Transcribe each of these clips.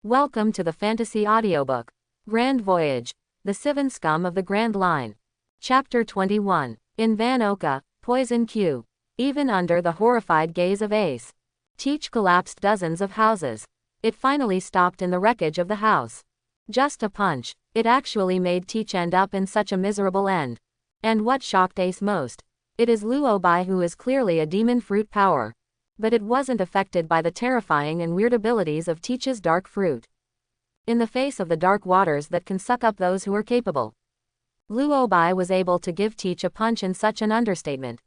Welcome to the fantasy audiobook, Grand Voyage, the SvenScum of the Grand Line. Chapter 21. In Van Oka, Poison Q. Even under the horrified gaze of Ace, Teach collapsed dozens of houses. It finally stopped in the wreckage of the house. Just a punch. It actually made Teach end up in such a miserable end. And what shocked Ace most? It is Luobai, who is clearly a demon fruit power. But it wasn't affected by the terrifying and weird abilities of Teach's dark fruit. In the face of the dark waters that can suck up those who are capable, Luobai was able to give Teach a punch in such an understatement.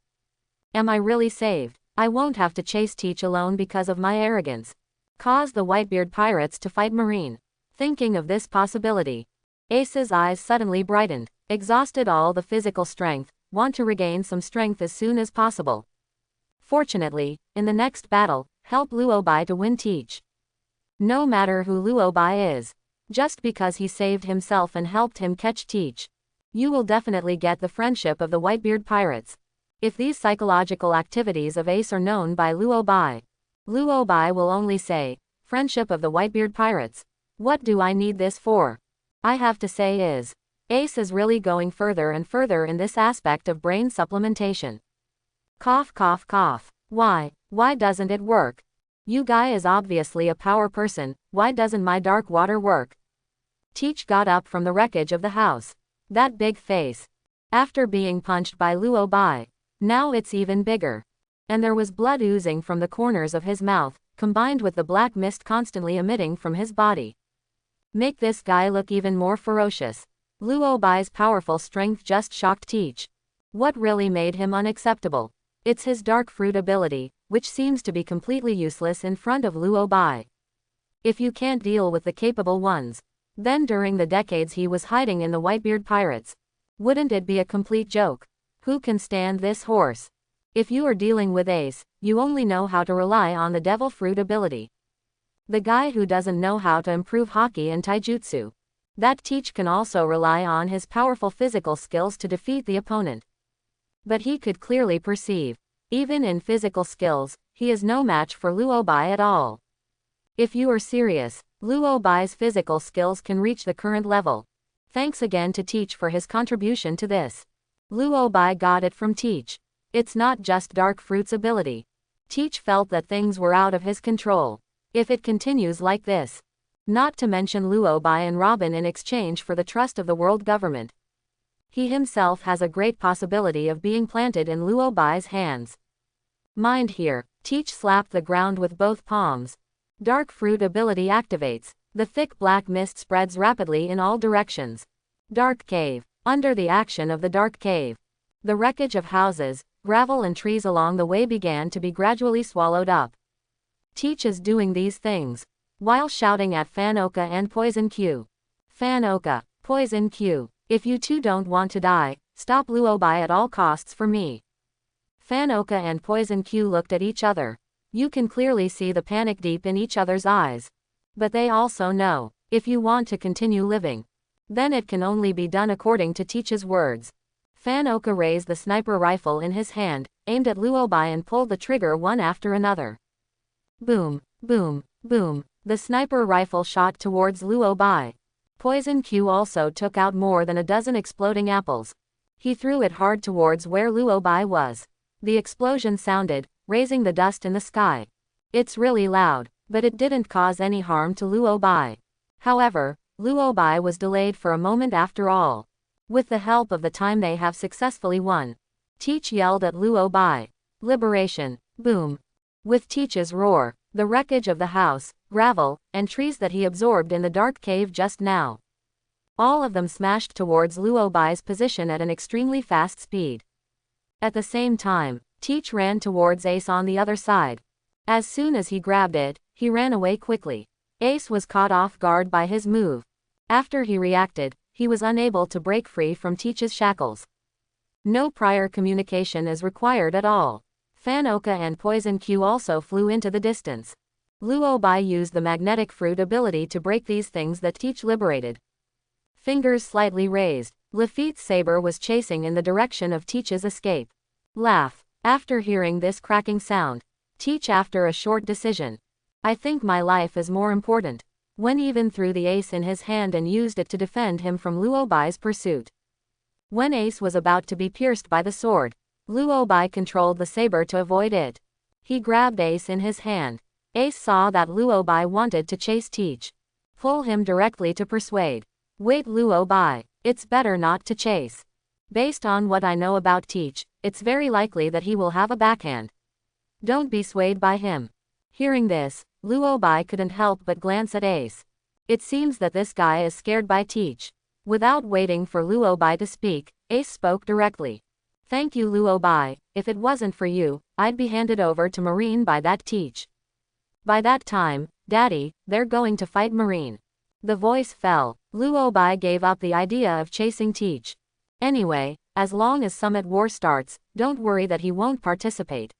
Am I really saved? I won't have to chase Teach alone because of my arrogance. Cause the Whitebeard pirates to fight Marine. Thinking of this possibility, Ace's eyes suddenly brightened. Exhausted all the physical strength, want to regain some strength as soon as possible. Fortunately, in the next battle, help Luobai to win Teach. No matter who Luobai is, just because he saved himself and helped him catch Teach, you will definitely get the friendship of the Whitebeard pirates. If these psychological activities of Ace are known by Luobai, Luobai will only say, friendship of the Whitebeard pirates. What do I need this for? I have to say is, Ace is really going further and further in this aspect of brain supplementation. Cough cough cough. Why doesn't it work? You guy is obviously a power person, why doesn't my dark water work? Teach got up from the wreckage of the house. That big face. After being punched by Luobai, now it's even bigger. And there was blood oozing from the corners of his mouth, combined with the black mist constantly emitting from his body. Make this guy look even more ferocious. Luobai's powerful strength just shocked Teach. What really made him unacceptable? It's his dark fruit ability, which seems to be completely useless in front of Luobai. If you can't deal with the capable ones, then during the decades he was hiding in the Whitebeard pirates, wouldn't it be a complete joke? Who can stand this horse? If you are dealing with Ace, you only know how to rely on the devil fruit ability. The guy who doesn't know how to improve Haki and Taijutsu. That Teach can also rely on his powerful physical skills to defeat the opponent. But he could clearly perceive, even in physical skills, he is no match for Luobai at all. If you are serious, Luobai's physical skills can reach the current level. Thanks again to Teach for his contribution to this. Luobai got it from Teach. It's not just dark fruit's ability. Teach felt that things were out of his control. If it continues like this, not to mention Luobai and Robin in exchange for the trust of the world government, he himself has a great possibility of being planted in Luobai's hands. Mind here, Teach slapped the ground with both palms. Dark fruit ability activates. The thick black mist spreads rapidly in all directions. Dark cave. Under the action of the dark cave, the wreckage of houses, gravel and trees along the way began to be gradually swallowed up. Teach is doing these things while shouting at Van Oka and Poison Q. Van Oka, Poison Q. If you two don't want to die, stop Luobai at all costs for me. Van Oka and Poison Q looked at each other. You can clearly see the panic deep in each other's eyes. But they also know, if you want to continue living, then it can only be done according to Teach's words. Van Oka raised the sniper rifle in his hand, aimed at Luobai and pulled the trigger one after another. Boom, boom, boom. The sniper rifle shot towards Luobai. Poison Q also took out more than a dozen exploding apples. He threw it hard towards where Luobai was. The explosion sounded, raising the dust in the sky. It's really loud, but it didn't cause any harm to Luobai. However, Luobai was delayed for a moment after all. With the help of the time they have successfully won. Teach yelled at Luobai. Liberation. Boom. With Teach's roar, the wreckage of the house, gravel, and trees that he absorbed in the dark cave just now, all of them smashed towards Luobai's position at an extremely fast speed. At the same time, Teach ran towards Ace on the other side. As soon as he grabbed it, he ran away quickly. Ace was caught off guard by his move. After he reacted, he was unable to break free from Teach's shackles. No prior communication is required at all. Van Oka and Poison Q also flew into the distance. Luobai used the magnetic fruit ability to break these things that Teach liberated. Fingers slightly raised, Lafitte's saber was chasing in the direction of Teach's escape. Laugh. After hearing this cracking sound, Teach after a short decision. I think my life is more important. Wen even threw the ace in his hand and used it to defend him from Luo Bai's pursuit. When Ace was about to be pierced by the sword, Luo Bai controlled the saber to avoid it. He grabbed Ace in his hand. Ace saw that Luo Bai wanted to chase Teach. Pull him directly to persuade. Wait, Luo Bai, it's better not to chase. Based on what I know about Teach, it's very likely that he will have a backhand. Don't be swayed by him. Hearing this, Luo Bai couldn't help but glance at Ace. It seems that this guy is scared by Teach. Without waiting for Luo Bai to speak, Ace spoke directly. Thank you, Luo Bai, if it wasn't for you, I'd be handed over to Marine by that Teach. By that time, Daddy, they're going to fight Marine. The voice fell. Luo Bai gave up the idea of chasing Teach. Anyway, as long as Summit War starts, don't worry that he won't participate.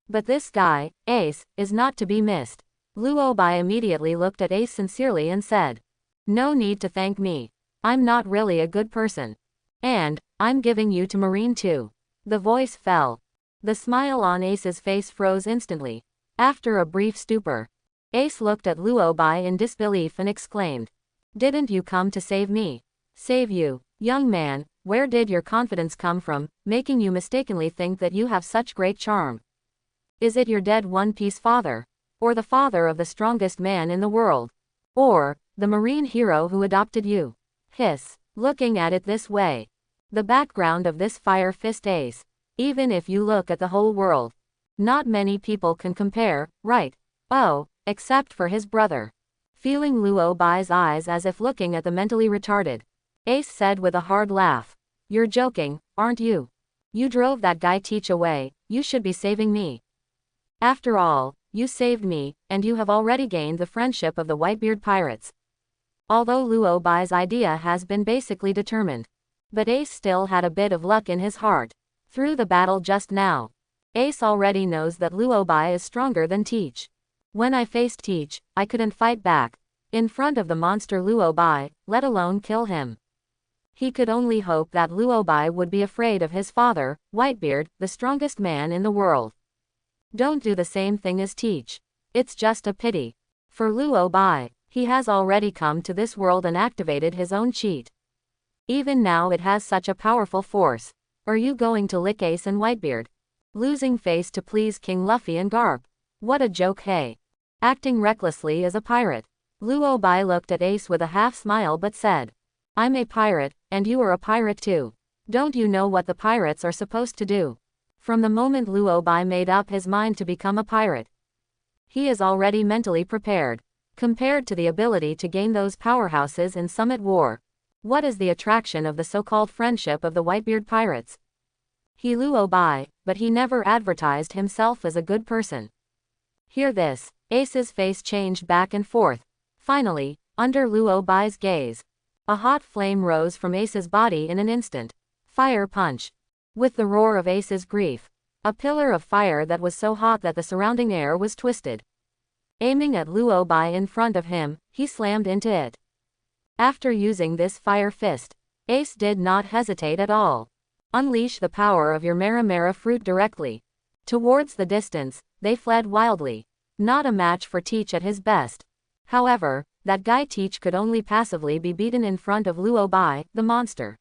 But this guy, Ace, is not to be missed. Luo Bai immediately looked at Ace sincerely and said, no need to thank me. I'm not really a good person. And, I'm giving you to Marine too. The voice fell. The smile on Ace's face froze instantly. After a brief stupor, Ace looked at Luo Bai in disbelief and exclaimed, didn't you come to save me? Save you? Young man, where did your confidence come from, making you mistakenly think that you have such great charm? Is it your dead One Piece father? Or the father of the strongest man in the world? Or, the Marine hero who adopted you? Hiss. Looking at it this way. The background of this Fire Fist Ace. Even if you look at the whole world, not many people can compare, right? Oh, except for his brother. Feeling Luo Bai's eyes as if looking at the mentally retarded, Ace said with a hard laugh. You're joking, aren't you? You drove that guy Teach away, you should be saving me. After all, you saved me, and you have already gained the friendship of the Whitebeard pirates. Although Luo Bai's idea has been basically determined. But Ace still had a bit of luck in his heart. Through the battle just now, Ace already knows that Luo Bai is stronger than Teach. When I faced Teach, I couldn't fight back in front of the monster Luo Bai, let alone kill him. He could only hope that Luo Bai would be afraid of his father, Whitebeard, the strongest man in the world. Don't do the same thing as Teach. It's just a pity. For Luo Bai, he has already come to this world and activated his own cheat. Even now it has such a powerful force. Are you going to lick Ace and Whitebeard? Losing face to please King Luffy and Garp. What a joke, hey. Acting recklessly as a pirate. Luo Bai looked at Ace with a half smile but said, I'm a pirate, and you are a pirate too. Don't you know what the pirates are supposed to do? From the moment Luo Bai made up his mind to become a pirate, he is already mentally prepared. Compared to the ability to gain those powerhouses in Summit War, what is the attraction of the so-called friendship of the Whitebeard pirates? He Luo Bai, but he never advertised himself as a good person. Hear this, Ace's face changed back and forth. Finally, under Luo Bai's gaze, a hot flame rose from Ace's body in an instant. Fire punch. With the roar of Ace's grief, a pillar of fire that was so hot that the surrounding air was twisted. Aiming at Luo Bai in front of him, he slammed into it. After using this fire fist, Ace did not hesitate at all. Unleash the power of your Mara fruit directly. Towards the distance, they fled wildly. Not a match for Teach at his best. However, that guy Teach could only passively be beaten in front of Luo Bai, the monster.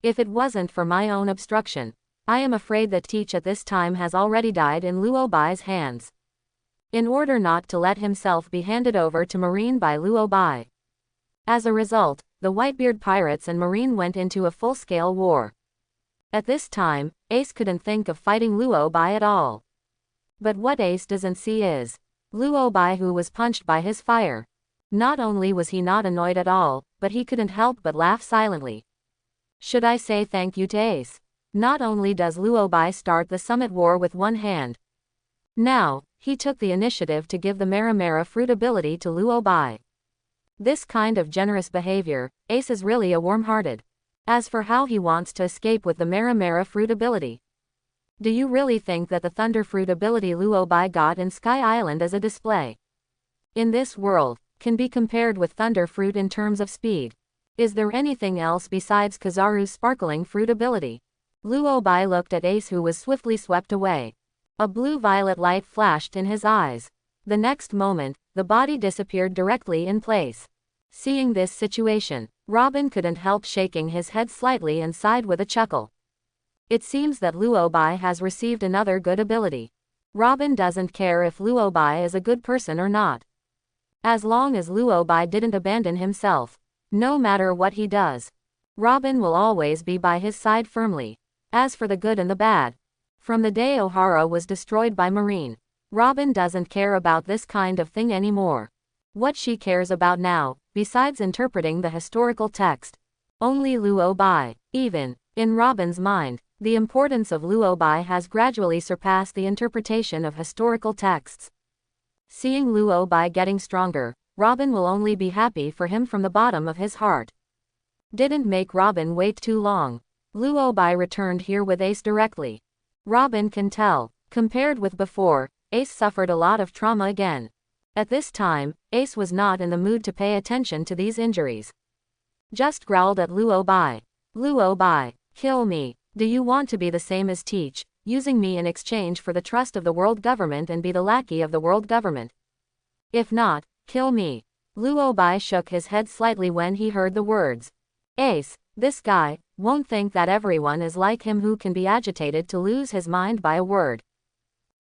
If it wasn't for my own obstruction, I am afraid that Teach at this time has already died in Luo Bai's hands. In order not to let himself be handed over to Marine by Luo Bai. As a result, the Whitebeard pirates and Marine went into a full-scale war. At this time, Ace couldn't think of fighting Luo Bai at all. But what Ace doesn't see is Luo Bai, who was punched by his fire. Not only was he not annoyed at all, but he couldn't help but laugh silently. Should I say thank you to Ace? Not only does Luo Bai start the Summit War with one hand, now, he took the initiative to give the Mara fruit ability to Luo Bai. This kind of generous behavior, Ace is really a warm-hearted. As for how he wants to escape with the Mara fruit ability, do you really think that the Thunder fruit ability Luo Bai got in Sky Island as a display in this world can be compared with Thunder fruit in terms of speed? Is there anything else besides Kizaru's sparkling fruit ability? Luo Bai looked at Ace, who was swiftly swept away. A blue-violet light flashed in his eyes. The next moment, the body disappeared directly in place. Seeing this situation, Robin couldn't help shaking his head slightly and sighed with a chuckle. It seems that Luo Bai has received another good ability. Robin doesn't care if Luo Bai is a good person or not. As long as Luo Bai didn't abandon himself, no matter what he does, Robin will always be by his side firmly. As for the good and the bad, from the day O'Hara was destroyed by Marine, Robin doesn't care about this kind of thing anymore. What she cares about now, besides interpreting the historical text, only Luo Bai. Even in Robin's mind, the importance of Luo Bai has gradually surpassed the interpretation of historical texts. Seeing Luo Bai getting stronger, Robin will only be happy for him from the bottom of his heart. Didn't make Robin wait too long. Luo Bai returned here with Ace directly. Robin can tell, compared with before, Ace suffered a lot of trauma again. At this time, Ace was not in the mood to pay attention to these injuries. Just growled at Luo Bai. Luo Bai, kill me. Do you want to be the same as Teach, using me in exchange for the trust of the world government and be the lackey of the world government? If not, kill me. Luo Bai shook his head slightly when he heard the words. Ace, this guy won't think that everyone is like him who can be agitated to lose his mind by a word.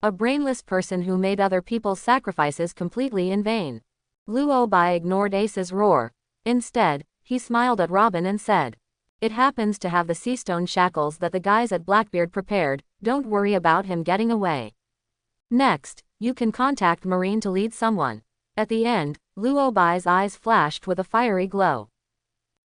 A brainless person who made other people's sacrifices completely in vain. Luo Bai ignored Ace's roar. Instead, he smiled at Robin and said, it happens to have the seastone shackles that the guys at Blackbeard prepared, don't worry about him getting away. Next, you can contact Marine to lead someone. At the end, Luo Bai's eyes flashed with a fiery glow.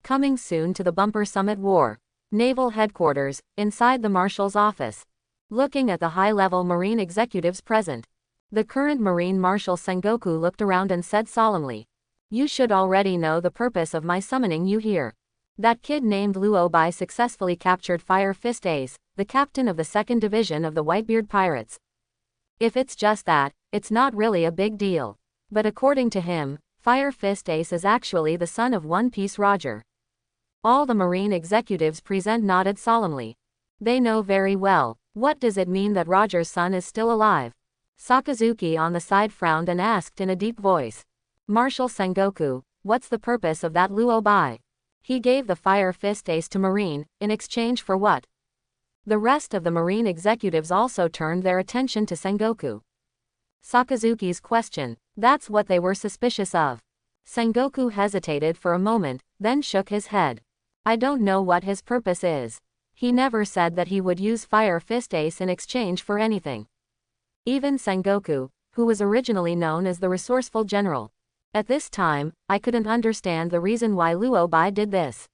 Coming soon to the Bumper Summit War. Naval Headquarters, inside the Marshal's office. Looking at the high-level Marine executives present, the current Marine Marshal Sengoku looked around and said solemnly, you should already know the purpose of my summoning you here. That kid named Luo Bai successfully captured Fire Fist Ace, the captain of the 2nd Division of the Whitebeard Pirates. If it's just that, it's not really a big deal. But according to him, Fire Fist Ace is actually the son of One Piece Roger. All the Marine executives present nodded solemnly. They know very well. What does it mean that Roger's son is still alive? Sakazuki on the side frowned and asked in a deep voice. Marshal Sengoku, what's the purpose of that Luo Bai? He gave the Fire Fist Ace to Marine, in exchange for what? The rest of the Marine executives also turned their attention to Sengoku. Sakazuki's question, that's what they were suspicious of. Sengoku hesitated for a moment, then shook his head. I don't know what his purpose is. He never said that he would use Fire Fist Ace in exchange for anything. Even Sengoku, who was originally known as the resourceful general. At this time, I couldn't understand the reason why Luo Bai did this.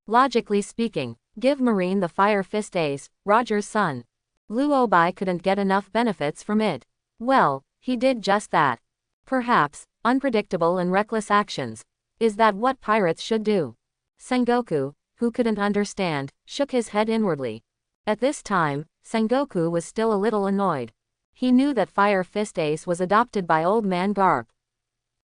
Logically speaking, give Marine the Fire Fist Ace, Roger's son. Luo Bai couldn't get enough benefits from it. Well, he did just that. Perhaps, unpredictable and reckless actions. Is that what pirates should do? Sengoku, who couldn't understand, shook his head inwardly. At this time, Sengoku was still a little annoyed. He knew that Fire Fist Ace was adopted by Old Man Garp.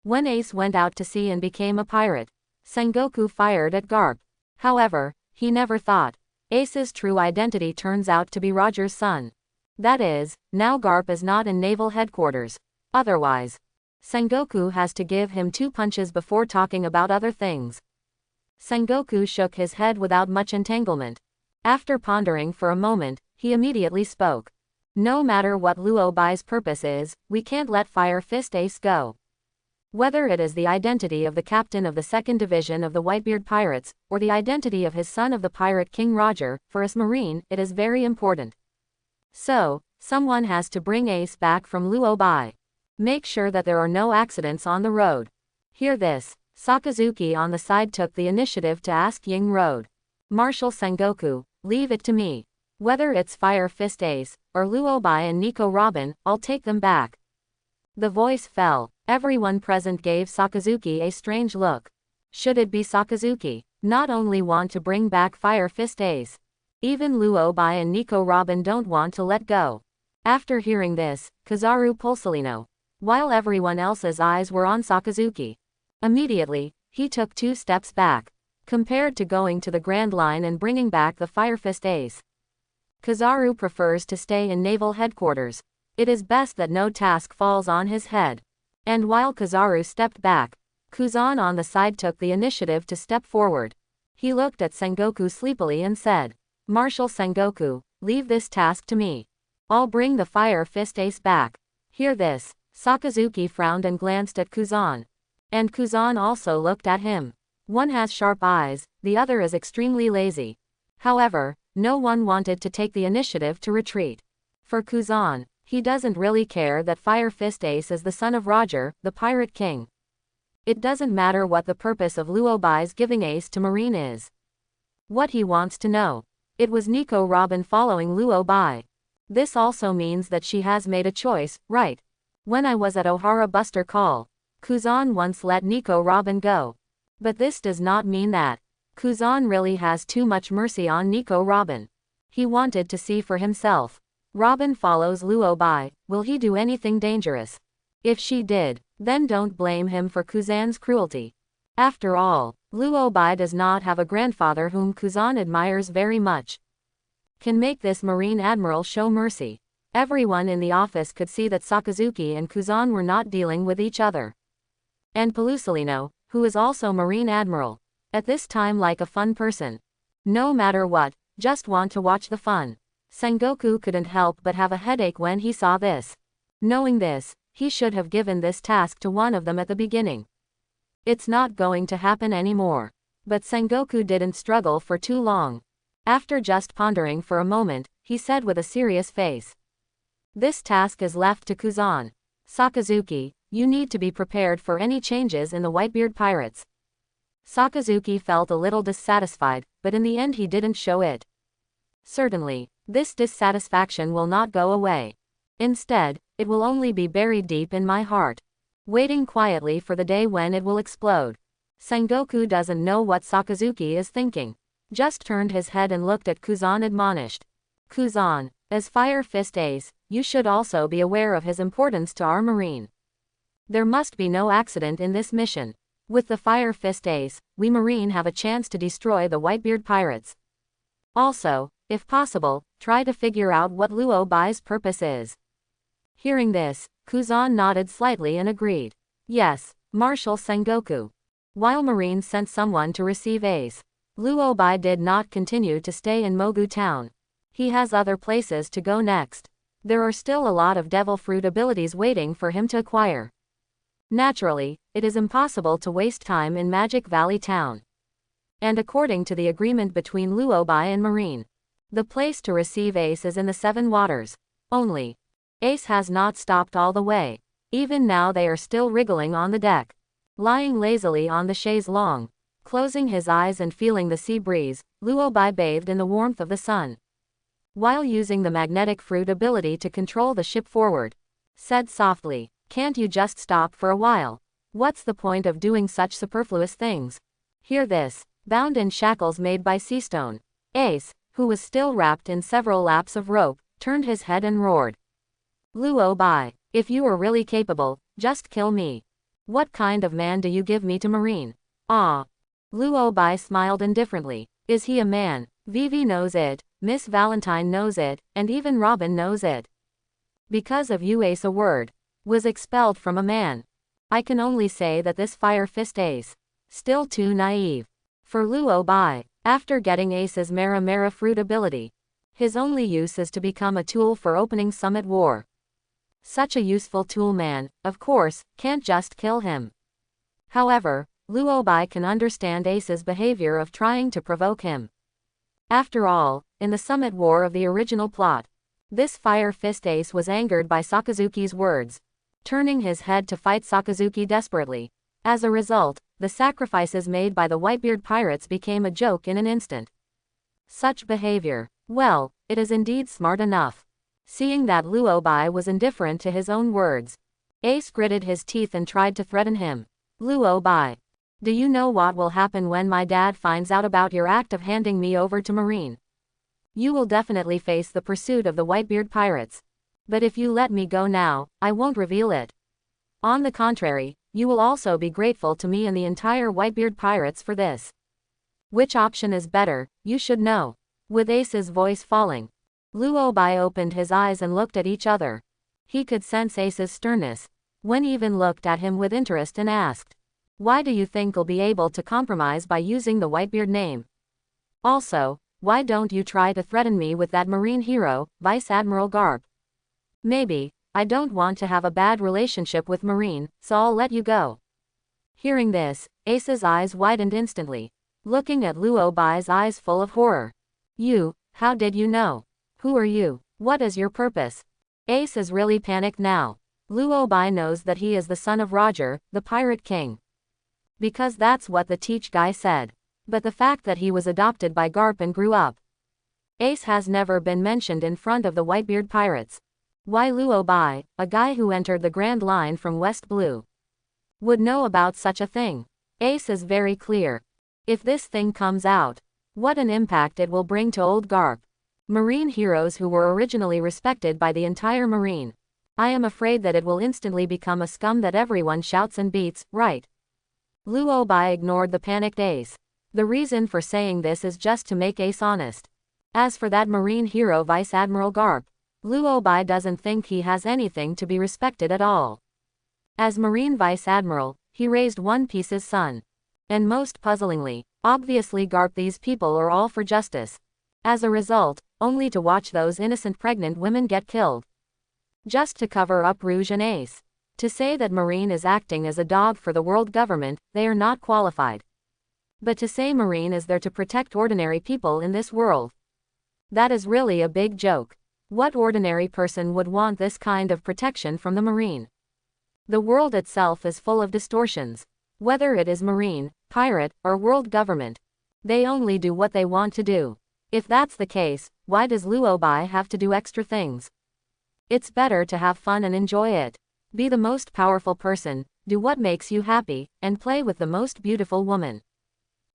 When Ace went out to sea and became a pirate, Sengoku fired at Garp. However, he never thought Ace's true identity turns out to be Roger's son. That is, now Garp is not in naval headquarters. Otherwise, Sengoku has to give him 2 punches before talking about other things. Sengoku shook his head without much entanglement. After pondering for a moment, he immediately spoke. No matter what Luo Bai's purpose is, we can't let Fire Fist Ace go. Whether it is the identity of the captain of the 2nd Division of the Whitebeard Pirates, or the identity of his son of the Pirate King Roger, for us Marine, it is very important. So, someone has to bring Ace back from Luo Bai. Make sure that there are no accidents on the road. Hear this. Sakazuki on the side took the initiative to ask Ying Road. Marshal Sengoku, leave it to me. Whether it's Fire Fist Ace, or Luo Bai and Nico Robin, I'll take them back. The voice fell. Everyone present gave Sakazuki a strange look. Should it be Sakazuki? Not only want to bring back Fire Fist Ace. Even Luo Bai and Nico Robin don't want to let go. After hearing this, Kizaru Pulsolino, while everyone else's eyes were on Sakazuki. Immediately, he took 2 steps back. Compared to going to the Grand Line and bringing back the Fire Fist Ace, Kizaru prefers to stay in naval headquarters. It is best that no task falls on his head. And while Kizaru stepped back, Kuzan on the side took the initiative to step forward. He looked at Sengoku sleepily and said, "Marshal Sengoku, leave this task to me. I'll bring the Fire Fist Ace back." Hear this, Sakazuki frowned and glanced at Kuzan. And Kuzan also looked at him. One has sharp eyes, the other is extremely lazy. However, no one wanted to take the initiative to retreat. For Kuzan, he doesn't really care that Fire Fist Ace is the son of Roger, the Pirate King. It doesn't matter what the purpose of Luobai's giving Ace to Marine is. What he wants to know. It was Nico Robin following Luobai. This also means that she has made a choice, right? When I was at Ohara Buster Call, Kuzan once let Nico Robin go. But this does not mean that Kuzan really has too much mercy on Nico Robin. He wanted to see for himself. Robin follows Luobai, will he do anything dangerous? If she did, then don't blame him for Kuzan's cruelty. After all, Luobai does not have a grandfather whom Kuzan admires very much. Can make this Marine Admiral show mercy. Everyone in the office could see that Sakazuki and Kuzan were not dealing with each other. And Pelusolino, who is also Marine Admiral, at this time like a fun person. No matter what, just want to watch the fun. Sengoku couldn't help but have a headache when he saw this. Knowing this, he should have given this task to one of them at the beginning. It's not going to happen anymore. But Sengoku didn't struggle for too long. After just pondering for a moment, he said with a serious face. This task is left to Kuzan. Sakazuki, you need to be prepared for any changes in the Whitebeard Pirates. Sakazuki felt a little dissatisfied, but in the end he didn't show it. Certainly, this dissatisfaction will not go away. Instead, it will only be buried deep in my heart, waiting quietly for the day when it will explode. Sengoku doesn't know what Sakazuki is thinking. Just turned his head and looked at Kuzan admonished. Kuzan, as Fire Fist Ace, you should also be aware of his importance to our Marine. There must be no accident in this mission. With the Fire Fist Ace, we Marine have a chance to destroy the Whitebeard Pirates. Also, if possible, try to figure out what Luobai's purpose is. Hearing this, Kuzan nodded slightly and agreed. Yes, Marshal Sengoku. While Marine sent someone to receive Ace, Luobai did not continue to stay in Mogu Town. He has other places to go next. There are still a lot of devil fruit abilities waiting for him to acquire. Naturally, it is impossible to waste time in Magic Valley Town. And according to the agreement between Luobai and Marine, the place to receive Ace is in the Seven Waters. Only, Ace has not stopped all the way. Even now they are still wriggling on the deck. Lying lazily on the chaise longue, closing his eyes and feeling the sea breeze, Luobai bathed in the warmth of the sun. While using the magnetic fruit ability to control the ship forward, said softly, "Can't you just stop for a while? What's the point of doing such superfluous things?" Hear this, bound in shackles made by Seastone, Ace, who was still wrapped in several laps of rope, turned his head and roared. "Luobai, if you are really capable, just kill me. What kind of man do you give me to Marine?" "Ah." Luobai smiled indifferently. "Is he a man? Vivi knows it, Miss Valentine knows it, and even Robin knows it. Because of you Ace a word was expelled from a man. I can only say that this Fire Fist Ace, still too naive. For Luobai, after getting Ace's Mera Mera fruit ability, his only use is to become a tool for opening Summit War. Such a useful tool man, of course, can't just kill him. However, Luobai can understand Ace's behavior of trying to provoke him. After all, in the Summit War of the original plot, this Fire Fist Ace was angered by Sakazuki's words, turning his head to fight Sakazuki desperately. As a result, the sacrifices made by the Whitebeard Pirates became a joke in an instant. Such behavior, well, it is indeed smart enough. Seeing that Luobai was indifferent to his own words, Ace gritted his teeth and tried to threaten him. "Luobai, do you know what will happen when my dad finds out about your act of handing me over to Marine? You will definitely face the pursuit of the Whitebeard Pirates. But if you let me go now, I won't reveal it. On the contrary, you will also be grateful to me and the entire Whitebeard Pirates for this. Which option is better, you should know." With Ace's voice falling, Luobai opened his eyes and looked at each other. He could sense Ace's sternness. Wen even looked at him with interest and asked, "Why do you think you'll be able to compromise by using the Whitebeard name? Also, why don't you try to threaten me with that marine hero, Vice Admiral Garp? Maybe, I don't want to have a bad relationship with Marine, so I'll let you go." Hearing this, Ace's eyes widened instantly, looking at Luo Bai's eyes full of horror. "You, how did you know? Who are you? What is your purpose?" Ace is really panicked now. Luo Bai knows that he is the son of Roger, the Pirate King. Because that's what the Teach guy said. But the fact that he was adopted by Garp and grew up. Ace has never been mentioned in front of the Whitebeard pirates. Why Luo Bai, a guy who entered the Grand Line from West Blue, would know about such a thing? Ace is very clear. If this thing comes out, what an impact it will bring to old Garp. Marine heroes who were originally respected by the entire Marine. I am afraid that it will instantly become a scum that everyone shouts and beats, right? Luo Bai ignored the panicked Ace. The reason for saying this is just to make Ace honest. As for that Marine hero Vice Admiral Garp, Luo Bai doesn't think he has anything to be respected at all. As Marine Vice Admiral, he raised One Piece's son. And most puzzlingly, obviously Garp, these people are all for justice. As a result, only to watch those innocent pregnant women get killed. Just to cover up Rouge and Ace. To say that Marine is acting as a dog for the world government, they are not qualified. But to say Marine is there to protect ordinary people in this world, that is really a big joke. What ordinary person would want this kind of protection from the Marine? The world itself is full of distortions. Whether it is Marine, pirate, or world government, they only do what they want to do. If that's the case, why does Luo Bai have to do extra things? It's better to have fun and enjoy it. Be the most powerful person, do what makes you happy, and play with the most beautiful woman.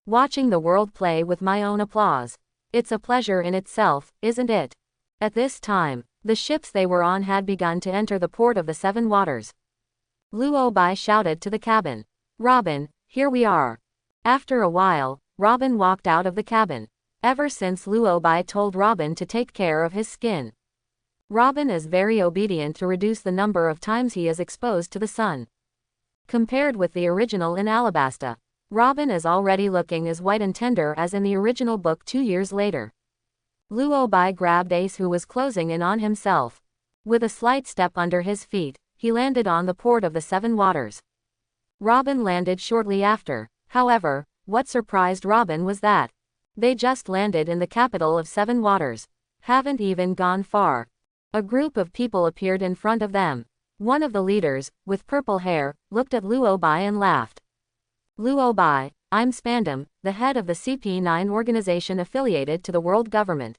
Watching the world play with my own applause. It's a pleasure in itself, isn't it? At this time, the ships they were on had begun to enter the port of the Seven Waters. Luo Bai shouted to the cabin, "Robin, here we are." After a while, Robin walked out of the cabin. Ever since Luo Bai told Robin to take care of his skin, Robin is very obedient to reduce the number of times he is exposed to the sun. Compared with the original in Alabasta, Robin is already looking as white and tender as in the original book 2 years later. Luo Bai grabbed Ace, who was closing in on himself. With a slight step under his feet, he landed on the port of the Seven Waters. Robin landed shortly after. However, what surprised Robin was that they just landed in the capital of Seven Waters. Haven't even gone far. A group of people appeared in front of them. One of the leaders, with purple hair, looked at Luo Bai and laughed. "Luo Bai, I'm SvenScum, the head of the CP9 organization affiliated to the world government.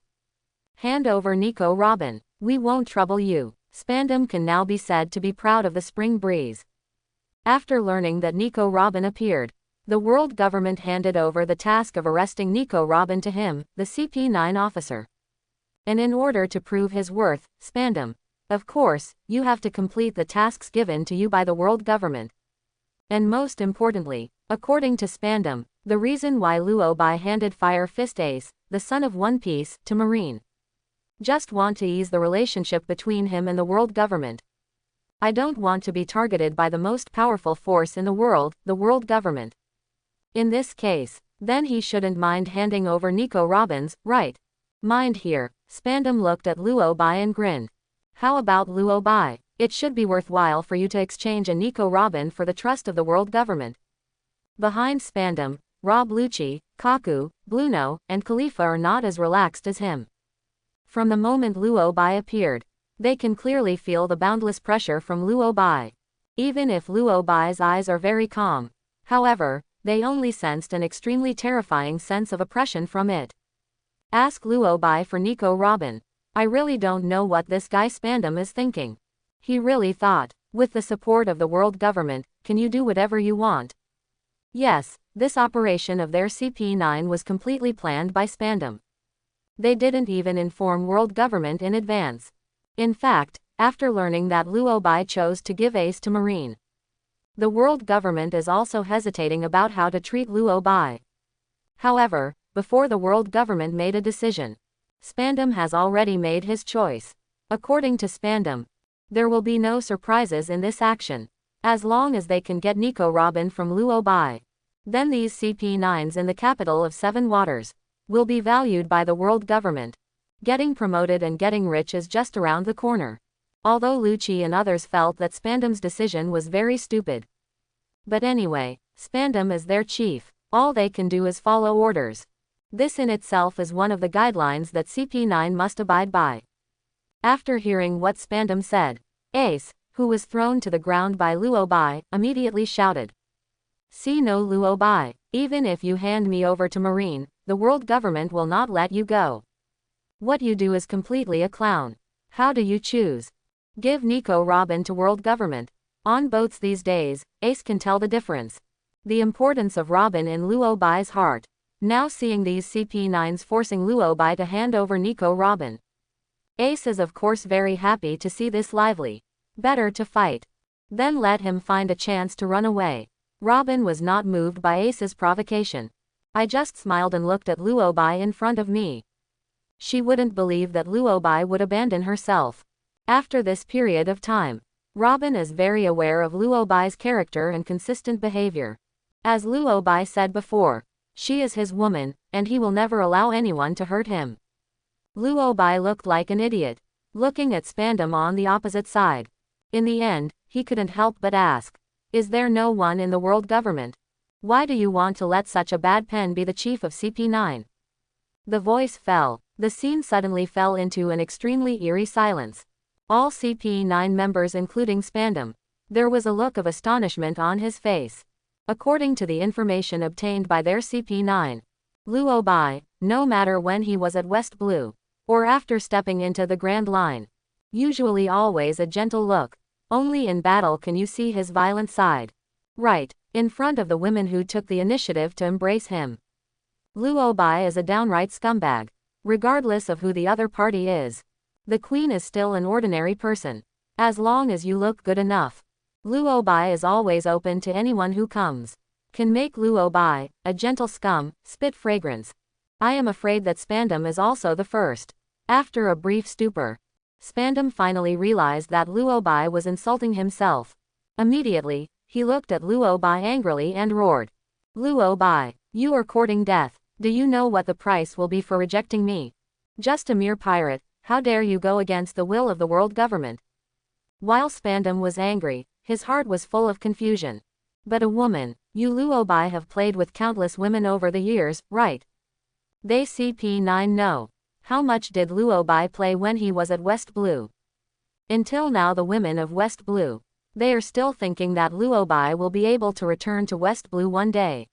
Hand over Nico Robin. We won't trouble you." SvenScum can now be said to be proud of the spring breeze. After learning that Nico Robin appeared, the world government handed over the task of arresting Nico Robin to him, the CP9 officer. And in order to prove his worth, SvenScum, of course, you have to complete the tasks given to you by the world government. And most importantly, according to SvenScum, the reason why Luo Bai handed Fire Fist Ace, the son of One Piece, to Marine. Just want to ease the relationship between him and the world government. I don't want to be targeted by the most powerful force in the world government. In this case, then he shouldn't mind handing over Nico Robin's, right? Mind here. SvenScum looked at Luo Bai and grinned. How about Luo Bai? It should be worthwhile for you to exchange a Nico Robin for the trust of the world government. Behind SvenScum, Rob Lucci, Kaku, Bluno, and Khalifa are not as relaxed as him. From the moment Luo Bai appeared, they can clearly feel the boundless pressure from Luo Bai. Even if Luo Bai's eyes are very calm, however, they only sensed an extremely terrifying sense of oppression from it. Ask Luo Bai for Nico Robin. I really don't know what this guy SvenScum is thinking. He really thought, with the support of the world government, can you do whatever you want? Yes, this operation of their CP9 was completely planned by SvenScum. They didn't even inform world government in advance. In fact, after learning that Luo Bai chose to give Ace to Marine, the world government is also hesitating about how to treat Luo Bai. However, before the world government made a decision, SvenScum has already made his choice. According to SvenScum, there will be no surprises in this action. As long as they can get Nico Robin from Luo Bai. Then these CP9s in the capital of Seven Waters will be valued by the world government. Getting promoted and getting rich is just around the corner. Although Lucci and others felt that Spandam's decision was very stupid. But anyway, Spandam is their chief. All they can do is follow orders. This in itself is one of the guidelines that CP9 must abide by. After hearing what Spandam said, Ace, who was thrown to the ground by Luo Bai, immediately shouted. See no Luo Bai, even if you hand me over to Marine, the world government will not let you go. What you do is completely a clown. How do you choose? Give Nico Robin to world government. On boats these days, Ace can tell the difference. The importance of Robin in Luo Bai's heart. Now seeing these CP9s forcing Luo Bai to hand over Nico Robin. Ace is of course very happy to see this lively. Better to fight. Then let him find a chance to run away. Robin was not moved by Ace's provocation. I just smiled and looked at Luo Bai in front of me. She wouldn't believe that Luo Bai would abandon herself. After this period of time, Robin is very aware of Luo Bai's character and consistent behavior. As Luo Bai said before, she is his woman, and he will never allow anyone to hurt him. Luo Bai looked like an idiot, looking at Spandam on the opposite side. In the end, he couldn't help but ask, is there no one in the world government? Why do you want to let such a bad pen be the chief of CP9? The voice fell. The scene suddenly fell into an extremely eerie silence. All CP9 members including Spandam. There was a look of astonishment on his face. According to the information obtained by their CP9, Luo Bai, no matter when he was at West Blue, or after stepping into the Grand Line, usually always a gentle look. Only in battle can you see his violent side. Right, in front of the women who took the initiative to embrace him. Luo Bai is a downright scumbag. Regardless of who the other party is. The queen is still an ordinary person. As long as you look good enough. Luo Bai is always open to anyone who comes. Can make Luo Bai, a gentle scum, spit fragrance. I am afraid that Spandam is also the first. After a brief stupor, Spandam finally realized that Luo Bai was insulting himself. Immediately, he looked at Luo Bai angrily and roared. Luo Bai, you are courting death. Do you know what the price will be for rejecting me? Just a mere pirate, how dare you go against the will of the world government? While Spandam was angry, his heart was full of confusion. But a woman, you Luo Bai have played with countless women over the years, right? They CP9 know. How much did Luo Bai play when he was at West Blue? Until now the women of West Blue. They are still thinking that Luo Bai will be able to return to West Blue one day.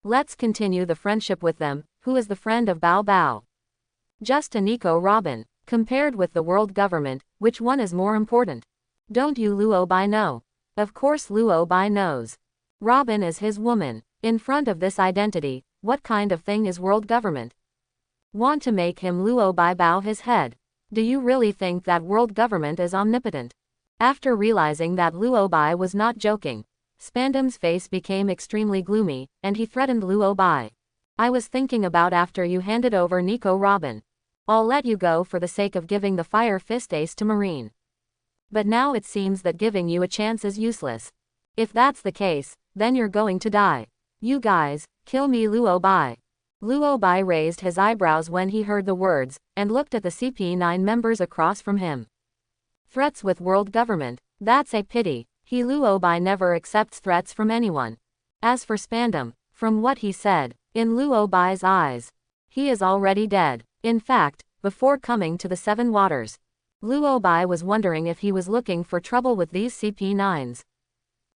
Let's continue the friendship with them. Who is the friend of Bao Bao? Just a Nico Robin. Compared with the world government, which one is more important? Don't you Luo Bai know? Of course Luo Bai knows. Robin is his woman. In front of this identity, what kind of thing is world government? Want to make him Luo Bai bow his head? Do you really think that world government is omnipotent? After realizing that Luo Bai was not joking, Spandam's face became extremely gloomy, and he threatened Luo Bai. I was thinking about after you handed over Nico Robin. I'll let you go for the sake of giving the Fire Fist Ace to Marine. But now it seems that giving you a chance is useless. If that's the case, then you're going to die. You guys, kill me Luo Bai. Luo Bai raised his eyebrows when he heard the words, and looked at the CP9 members across from him. Threats with world government, that's a pity. He Luo Bai never accepts threats from anyone. As for Spandam, from what he said, in Luo Bai's eyes, he is already dead. In fact, before coming to the Seven Waters, Luo Bai was wondering if he was looking for trouble with these CP9s.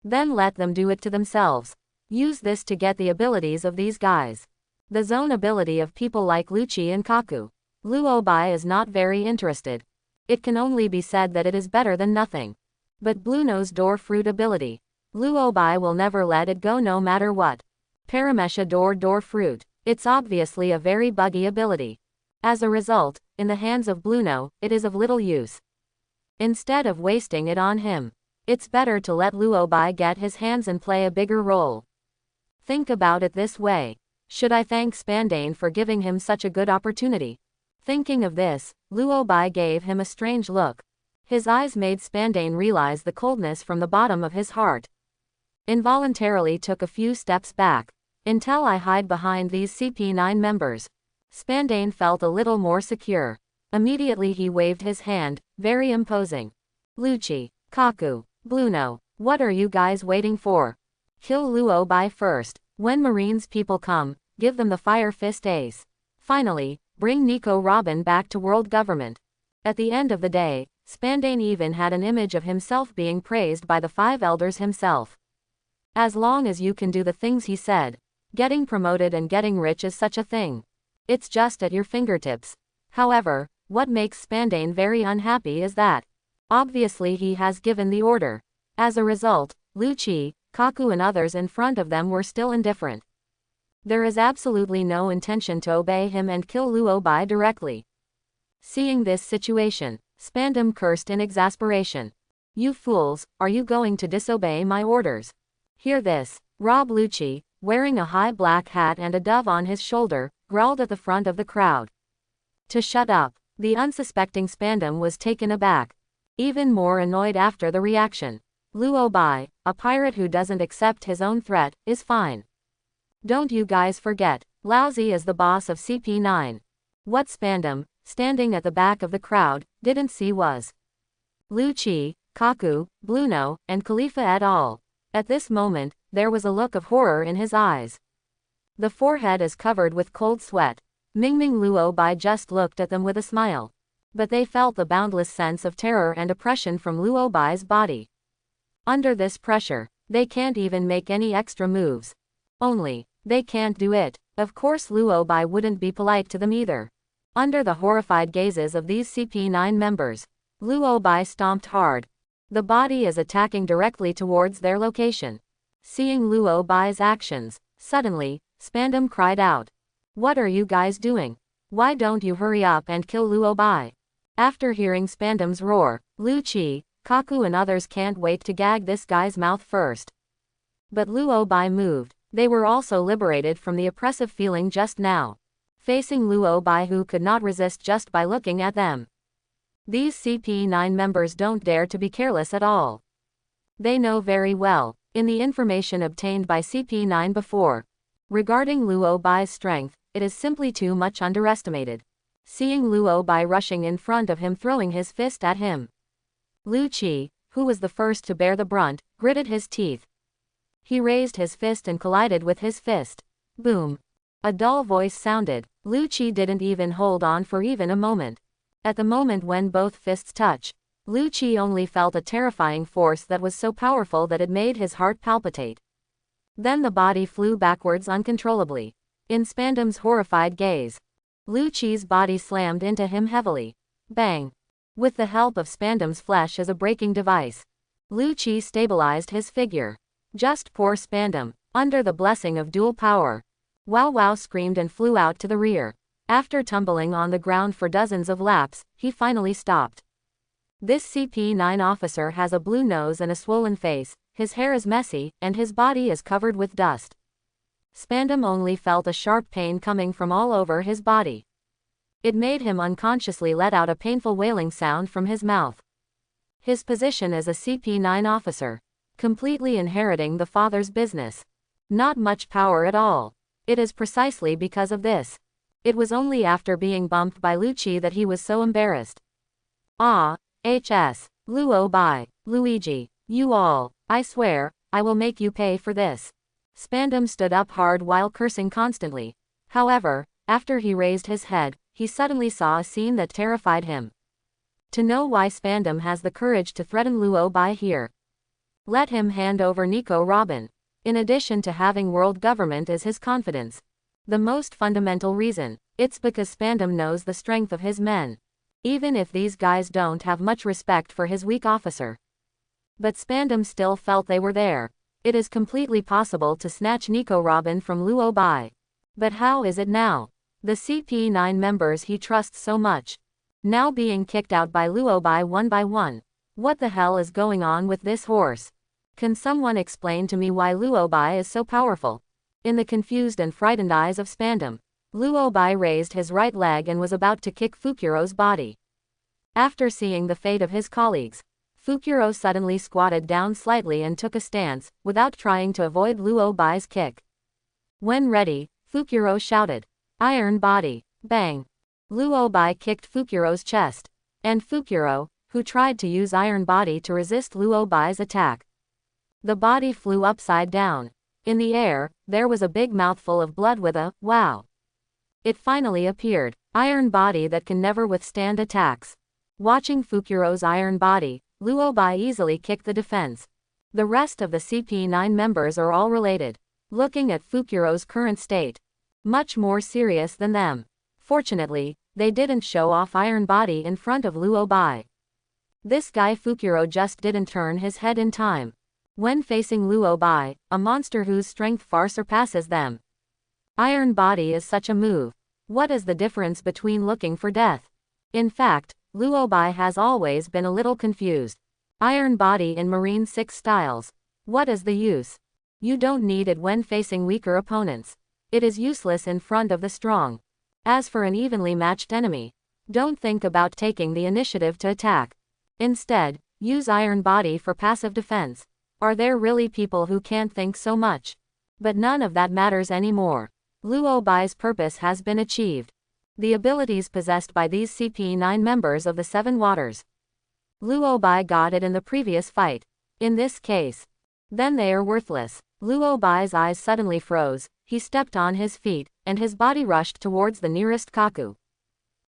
Then let them do it to themselves. Use this to get the abilities of these guys. The zone ability of people like Lucci and Kaku. Luo Bai is not very interested. It can only be said that it is better than nothing. But Blue Nose Door Fruit ability. Luo Bai will never let it go no matter what. Paramesha Door Fruit. It's obviously a very buggy ability. As a result, in the hands of Bluno, it is of little use. Instead of wasting it on him, it's better to let Luo Bai get his hands and play a bigger role. Think about it this way. Should I thank Spandane for giving him such a good opportunity? Thinking of this, Luo Bai gave him a strange look. His eyes made Spandane realize the coldness from the bottom of his heart. Involuntarily took a few steps back. Until I hide behind these CP9 members. Spandane felt a little more secure. Immediately he waved his hand, very imposing. Lucci, Kaku, Bluno, what are you guys waiting for? Kill Luo Bai first. When Marine's people come, give them the Fire Fist Ace. Finally, bring Nico Robin back to world government. At the end of the day, Spandane even had an image of himself being praised by the 5 elders himself. As long as you can do the things he said, getting promoted and getting rich is such a thing. It's just at your fingertips. However, what makes Spandane very unhappy is that, obviously he has given the order. As a result, Lucci, Kaku and others in front of them were still indifferent. There is absolutely no intention to obey him and kill Luo Bai directly. Seeing this situation, Spandam cursed in exasperation. You fools, are you going to disobey my orders? Hear this. Rob Lucci, wearing a high black hat and a dove on his shoulder, growled at the front of the crowd. To shut up. The unsuspecting Spandam was taken aback. Even more annoyed after the reaction. Luo Bai, a pirate who doesn't accept his own threat, is fine. Don't you guys forget, Lousy is the boss of CP9. What Spandam, standing at the back of the crowd, didn't see was Lucci, Kaku, Bluno, and Khalifa et al. At this moment, there was a look of horror in his eyes. The forehead is covered with cold sweat. Mingming Luo Bai just looked at them with a smile. But they felt the boundless sense of terror and oppression from Luo Bai's body. Under this pressure, they can't even make any extra moves. Only, they can't do it. Of course Luo Bai wouldn't be polite to them either. Under the horrified gazes of these CP9 members, Luo Bai stomped hard. The body is attacking directly towards their location. Seeing Luo Bai's actions, suddenly, Spandam cried out. What are you guys doing? Why don't you hurry up and kill Luo Bai? After hearing Spandam's roar, Lucci, Kaku and others can't wait to gag this guy's mouth first. But Luo Bai moved. They were also liberated from the oppressive feeling just now. Facing Luo Bai who could not resist just by looking at them. These CP9 members don't dare to be careless at all. They know very well, in the information obtained by CP9 before, regarding Luo Bai's strength, it is simply too much underestimated. Seeing Luo Bai rushing in front of him throwing his fist at him. Lucci, who was the first to bear the brunt, gritted his teeth. He raised his fist and collided with his fist. Boom. A dull voice sounded. Lucci didn't even hold on for even a moment. At the moment when both fists touch, Lucci only felt a terrifying force that was so powerful that it made his heart palpitate. Then the body flew backwards uncontrollably. In Spandam's horrified gaze, Lucci's body slammed into him heavily. Bang! With the help of Spandam's flesh as a braking device, Lucci stabilized his figure. Just poor Spandam, under the blessing of dual power. Wow Wow screamed and flew out to the rear. After tumbling on the ground for dozens of laps, he finally stopped. This CP9 officer has a blue nose and a swollen face, his hair is messy, and his body is covered with dust. Spandam only felt a sharp pain coming from all over his body. It made him unconsciously let out a painful wailing sound from his mouth. His position as a CP9 officer, completely inheriting the father's business. Not much power at all. It is precisely because of this. It was only after being bumped by Lucci that he was so embarrassed. Ah, HS, Luo Bai, Luigi, you all, I swear, I will make you pay for this. Spandam stood up hard while cursing constantly. However, after he raised his head, he suddenly saw a scene that terrified him. To know why Spandam has the courage to threaten Luo Bai here. Let him hand over Nico Robin. In addition to having world government as his confidence. The most fundamental reason, it's because Spandam knows the strength of his men. Even if these guys don't have much respect for his weak officer. But Spandam still felt they were there. It is completely possible to snatch Nico Robin from Luo Bai. But how is it now? The CP9 members he trusts so much. Now being kicked out by Luo Bai one by one. What the hell is going on with this horse? Can someone explain to me why Luo Bai is so powerful? In the confused and frightened eyes of Spandam, Luo Bai raised his right leg and was about to kick Fukuro's body. After seeing the fate of his colleagues, Fukuro suddenly squatted down slightly and took a stance, without trying to avoid Luo Bai's kick. When ready, Fukuro shouted, "Iron body!" Bang! Luo Bai kicked Fukuro's chest. And Fukuro, who tried to use Iron Body to resist Luo Bai's attack. The body flew upside down. In the air, there was a big mouthful of blood with a "wow." It finally appeared. Iron Body that can never withstand attacks. Watching Fukuro's Iron Body, Luo Bai easily kicked the defense. The rest of the CP9 members are all related. Looking at Fukuro's current state, much more serious than them. Fortunately, they didn't show off Iron Body in front of Luo Bai. This guy Fukuro just didn't turn his head in time. When facing Luo Bai, a monster whose strength far surpasses them. Iron Body is such a move. What is the difference between looking for death? In fact, Luo Bai has always been a little confused. Iron Body in Marine 6 styles. What is the use? You don't need it when facing weaker opponents. It is useless in front of the strong. As for an evenly matched enemy, don't think about taking the initiative to attack. Instead, use Iron Body for passive defense. Are there really people who can't think so much? But none of that matters anymore. Luo Bai's purpose has been achieved. The abilities possessed by these CP9 members of the Seven Waters. Luo Bai got it in the previous fight. In this case, then they are worthless. Luo Bai's eyes suddenly froze, he stepped on his feet, and his body rushed towards the nearest Kaku.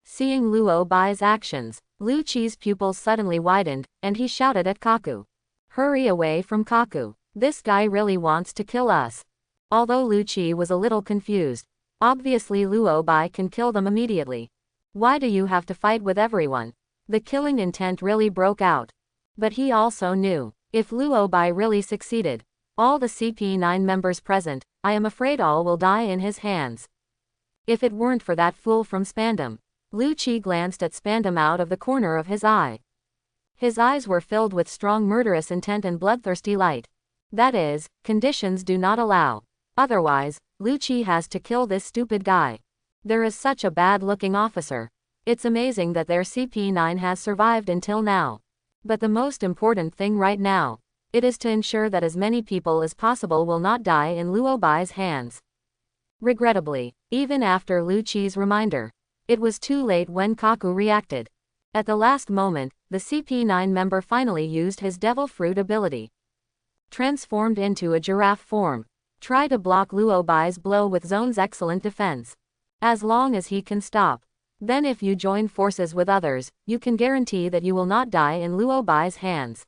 Seeing Luo Bai's actions, Lu Qi's pupils suddenly widened, and he shouted at Kaku. "Hurry away from Kaku. This guy really wants to kill us." Although Lu Qi was a little confused. Obviously Luo Bai can kill them immediately. Why do you have to fight with everyone? The killing intent really broke out. But he also knew, if Luo Bai really succeeded, all the CP9 members present, I am afraid all will die in his hands. If it weren't for that fool from Spandam. Lu Qi glanced at Spandam out of the corner of his eye. His eyes were filled with strong murderous intent and bloodthirsty light. That is, conditions do not allow. Otherwise, Lu Qi has to kill this stupid guy. There is such a bad-looking officer. It's amazing that their CP9 has survived until now. But the most important thing right now, it is to ensure that as many people as possible will not die in Luo Bai's hands. Regrettably, even after Lu Qi's reminder, it was too late when Kaku reacted. At the last moment, the CP9 member finally used his Devil Fruit ability. Transformed into a giraffe form. Try to block Luo Bai's blow with Zone's excellent defense. As long as he can stop. Then if you join forces with others, you can guarantee that you will not die in Luo Bai's hands.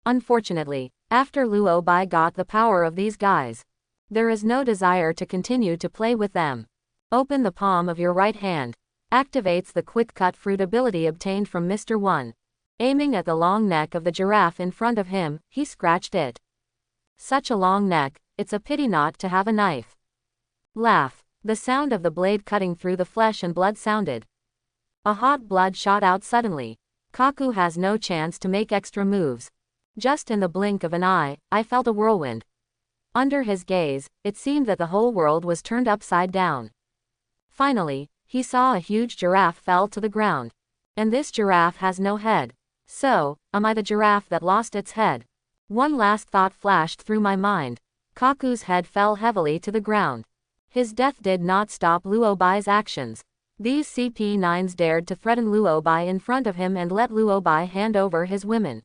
Unfortunately, after Luo Bai got the power of these guys, there is no desire to continue to play with them. Open the palm of your right hand. Activates the Quick Cut Fruit ability obtained from Mr. 1. Aiming at the long neck of the giraffe in front of him, he scratched it. Such a long neck, it's a pity not to have a knife. Laugh. The sound of the blade cutting through the flesh and blood sounded. A hot blood shot out suddenly. Kaku has no chance to make extra moves. Just in the blink of an eye, I felt a whirlwind. Under his gaze, it seemed that the whole world was turned upside down. Finally, he saw a huge giraffe fell to the ground. And this giraffe has no head. So, am I the giraffe that lost its head? One last thought flashed through my mind. Kaku's head fell heavily to the ground. His death did not stop Luo Bai's actions. These CP9s dared to threaten Luo Bai in front of him and let Luo Bai hand over his women.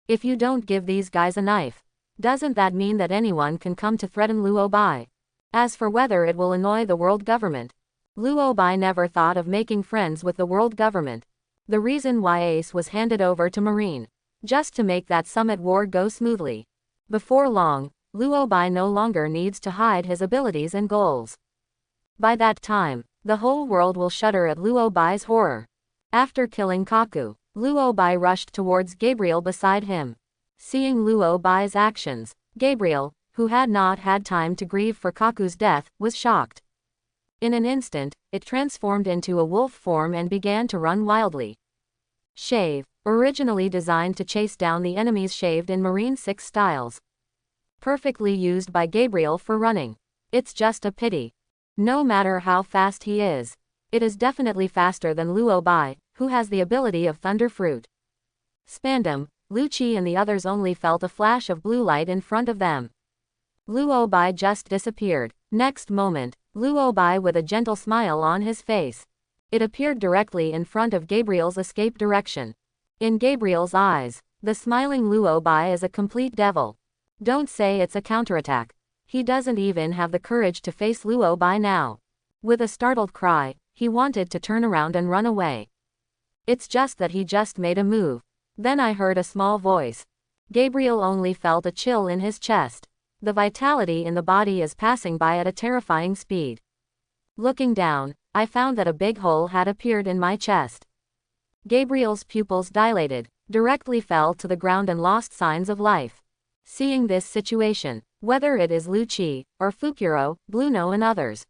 If you don't give these guys a knife, doesn't that mean that anyone can come to threaten Luo Bai? As for whether it will annoy the world government, Luo Bai never thought of making friends with the world government. The reason why Ace was handed over to Marine, just to make that summit war go smoothly. Before long, Luo Bai no longer needs to hide his abilities and goals. By that time, the whole world will shudder at Luo Bai's horror. After killing Kaku, Luo Bai rushed towards Gabriel beside him. Seeing Luo Bai's actions, Gabriel, who had not had time to grieve for Kaku's death, was shocked. In an instant, it transformed into a wolf form and began to run wildly. Shave, originally designed to chase down the enemies shaved in Marine 6 styles. Perfectly used by Gabriel for running. It's just a pity. No matter how fast he is, it is definitely faster than Luo Bai, who has the ability of Thunder Fruit. Spandam, Lu Qi and the others only felt a flash of blue light in front of them. Luo Bai just disappeared. Next moment, Luo Bai with a gentle smile on his face. It appeared directly in front of Gabriel's escape direction. In Gabriel's eyes, the smiling Luo Bai is a complete devil. Don't say it's a counterattack. He doesn't even have the courage to face Luo Bai now. With a startled cry, he wanted to turn around and run away. It's just that he just made a move. Then I heard a small voice. Gabriel only felt a chill in his chest. The vitality in the body is passing by at a terrifying speed. Looking down, I found that a big hole had appeared in my chest. Gabriel's pupils dilated, directly fell to the ground and lost signs of life. Seeing this situation, whether it is Lu Qi, or Fukuro, Bluno and others,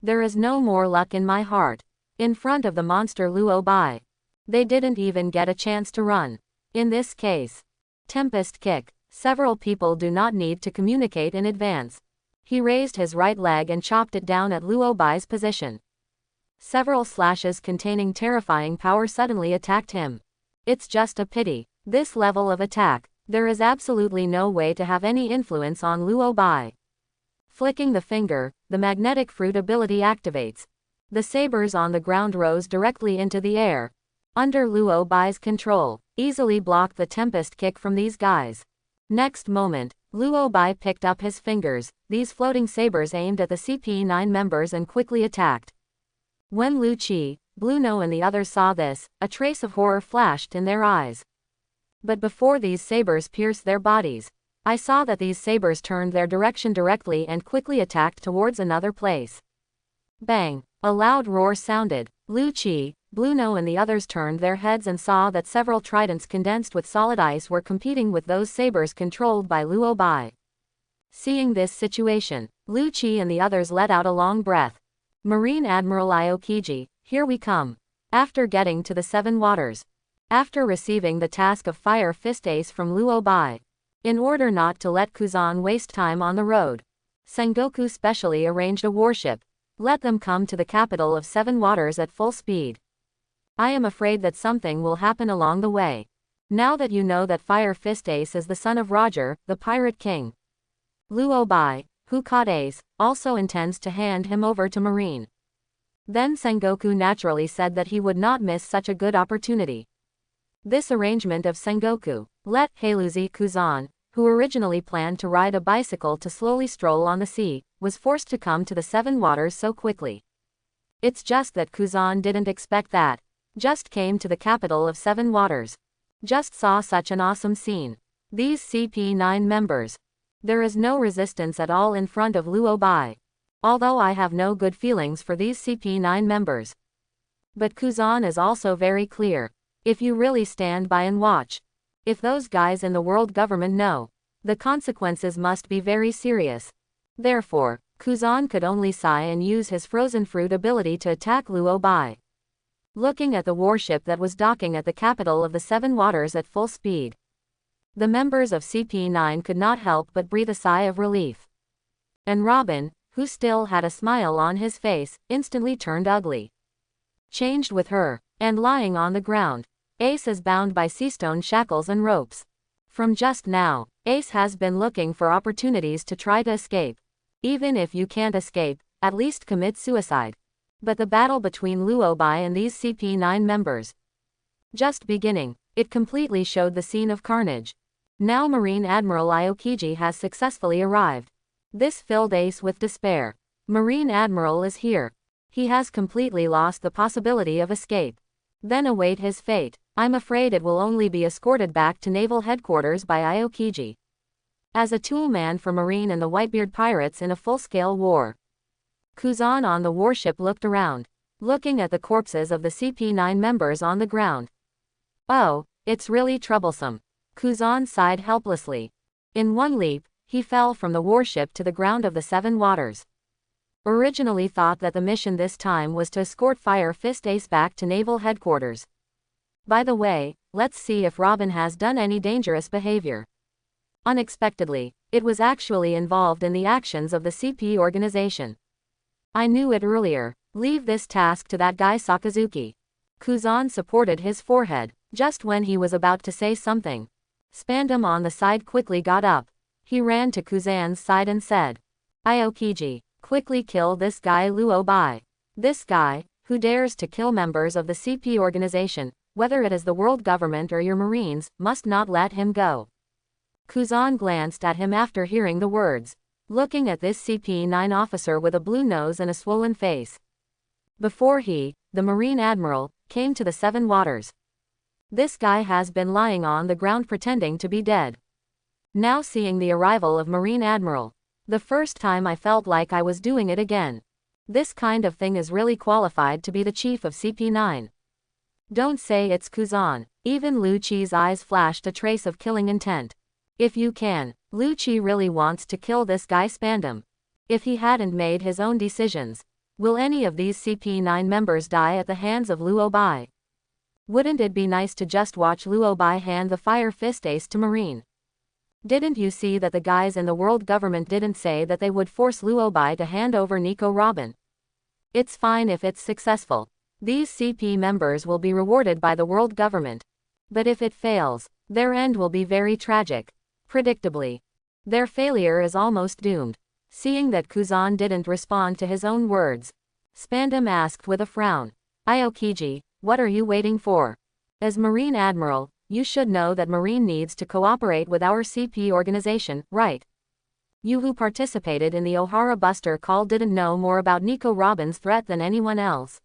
there is no more luck in my heart. In front of the monster Luo Bai, they didn't even get a chance to run. In this case, Tempest Kick. Several people do not need to communicate in advance. He raised his right leg and chopped it down at Luo Bai's position. Several slashes containing terrifying power suddenly attacked him. It's just a pity. This level of attack, there is absolutely no way to have any influence on Luo Bai. Flicking the finger, the magnetic fruit ability activates. The sabers on the ground rose directly into the air. Under Luo Bai's control, easily blocked the Tempest Kick from these guys. Next moment, Luo Bai picked up his fingers, these floating sabers aimed at the CP9 members and quickly attacked. When Lu Qi, Bluno and the others saw this, a trace of horror flashed in their eyes. But before these sabers pierced their bodies, I saw that these sabers turned their direction directly and quickly attacked towards another place. Bang! A loud roar sounded. Lu Qi, Bluno and the others turned their heads and saw that several tridents condensed with solid ice were competing with those sabers controlled by Luo Bai. Seeing this situation, Lu Qi and the others let out a long breath. Marine Admiral Aokiji, here we come. After getting to the Seven Waters. After receiving the task of Fire Fist Ace from Luo Bai. In order not to let Kuzan waste time on the road, Sengoku specially arranged a warship. Let them come to the capital of Seven Waters at full speed. I am afraid that something will happen along the way. Now that you know that Fire Fist Ace is the son of Roger, the Pirate King, Luo Bai, who caught Ace, also intends to hand him over to Marine. Then Sengoku naturally said that he would not miss such a good opportunity. This arrangement of Sengoku let Heiluzi Kuzan, who originally planned to ride a bicycle to slowly stroll on the sea, was forced to come to the Seven Waters so quickly. It's just that Kuzan didn't expect that. Just came to the capital of Seven Waters. Just saw such an awesome scene. These CP9 members. There is no resistance at all in front of Luo Bai. Although I have no good feelings for these CP9 members. But Kuzan is also very clear. If you really stand by and watch. If those guys in the world government know, the consequences must be very serious. Therefore, Kuzan could only sigh and use his frozen fruit ability to attack Luo Bai. Looking at the warship that was docking at the capital of the Seven Waters at full speed, the members of CP9 could not help but breathe a sigh of relief. And Robin, who still had a smile on his face, instantly turned ugly. Changed with her, and lying on the ground, Ace is bound by seastone shackles and ropes. From just now, Ace has been looking for opportunities to try to escape. Even if you can't escape, at least commit suicide. But the battle between Luo Bai and these CP9 members, just beginning, it completely showed the scene of carnage. Now Marine Admiral Aokiji has successfully arrived. This filled Ace with despair. Marine Admiral is here. He has completely lost the possibility of escape. Then await his fate. I'm afraid it will only be escorted back to naval headquarters by Aokiji. As a tool man for Marine and the Whitebeard pirates in a full-scale war. Kuzan on the warship looked around, looking at the corpses of the CP9 members on the ground. Oh, it's really troublesome. Kuzan sighed helplessly. In one leap, he fell from the warship to the ground of the Seven Waters. Originally thought that the mission this time was to escort Fire Fist Ace back to naval headquarters. By the way, let's see if Robin has done any dangerous behavior. Unexpectedly, it was actually involved in the actions of the CP organization. I knew it earlier. Leave this task to that guy Sakazuki. Kuzan supported his forehead, just when he was about to say something. SvenScum on the side quickly got up. He ran to Kuzan's side and said, Aokiji, quickly kill this guy Luo Bai. This guy, who dares to kill members of the CP organization, whether it is the world government or your marines, must not let him go. Kuzan glanced at him after hearing the words, looking at this CP9 officer with a blue nose and a swollen face. Before he, the Marine Admiral, came to the Seven Waters. This guy has been lying on the ground pretending to be dead. Now seeing the arrival of Marine Admiral, the first time I felt like I was doing it again. This kind of thing is really qualified to be the chief of CP9. Don't say it's Kuzan. Even Lu Qi's eyes flashed a trace of killing intent. If you can, Lu Qi really wants to kill this guy SvenScum. If he hadn't made his own decisions, will any of these CP9 members die at the hands of Luo Bai? Wouldn't it be nice to just watch Luo Bai hand the fire fist ace to Marine? Didn't you see that the guys in the world government didn't say that they would force Luo Bai to hand over Nico Robin? It's fine if it's successful. These CP members will be rewarded by the world government. But if it fails, their end will be very tragic. Predictably, their failure is almost doomed. Seeing that Kuzan didn't respond to his own words, SvenScum asked with a frown, Aokiji, what are you waiting for? As Marine Admiral, you should know that Marine needs to cooperate with our CP organization, right? You who participated in the Ohara Buster call didn't know more about Nico Robin's threat than anyone else.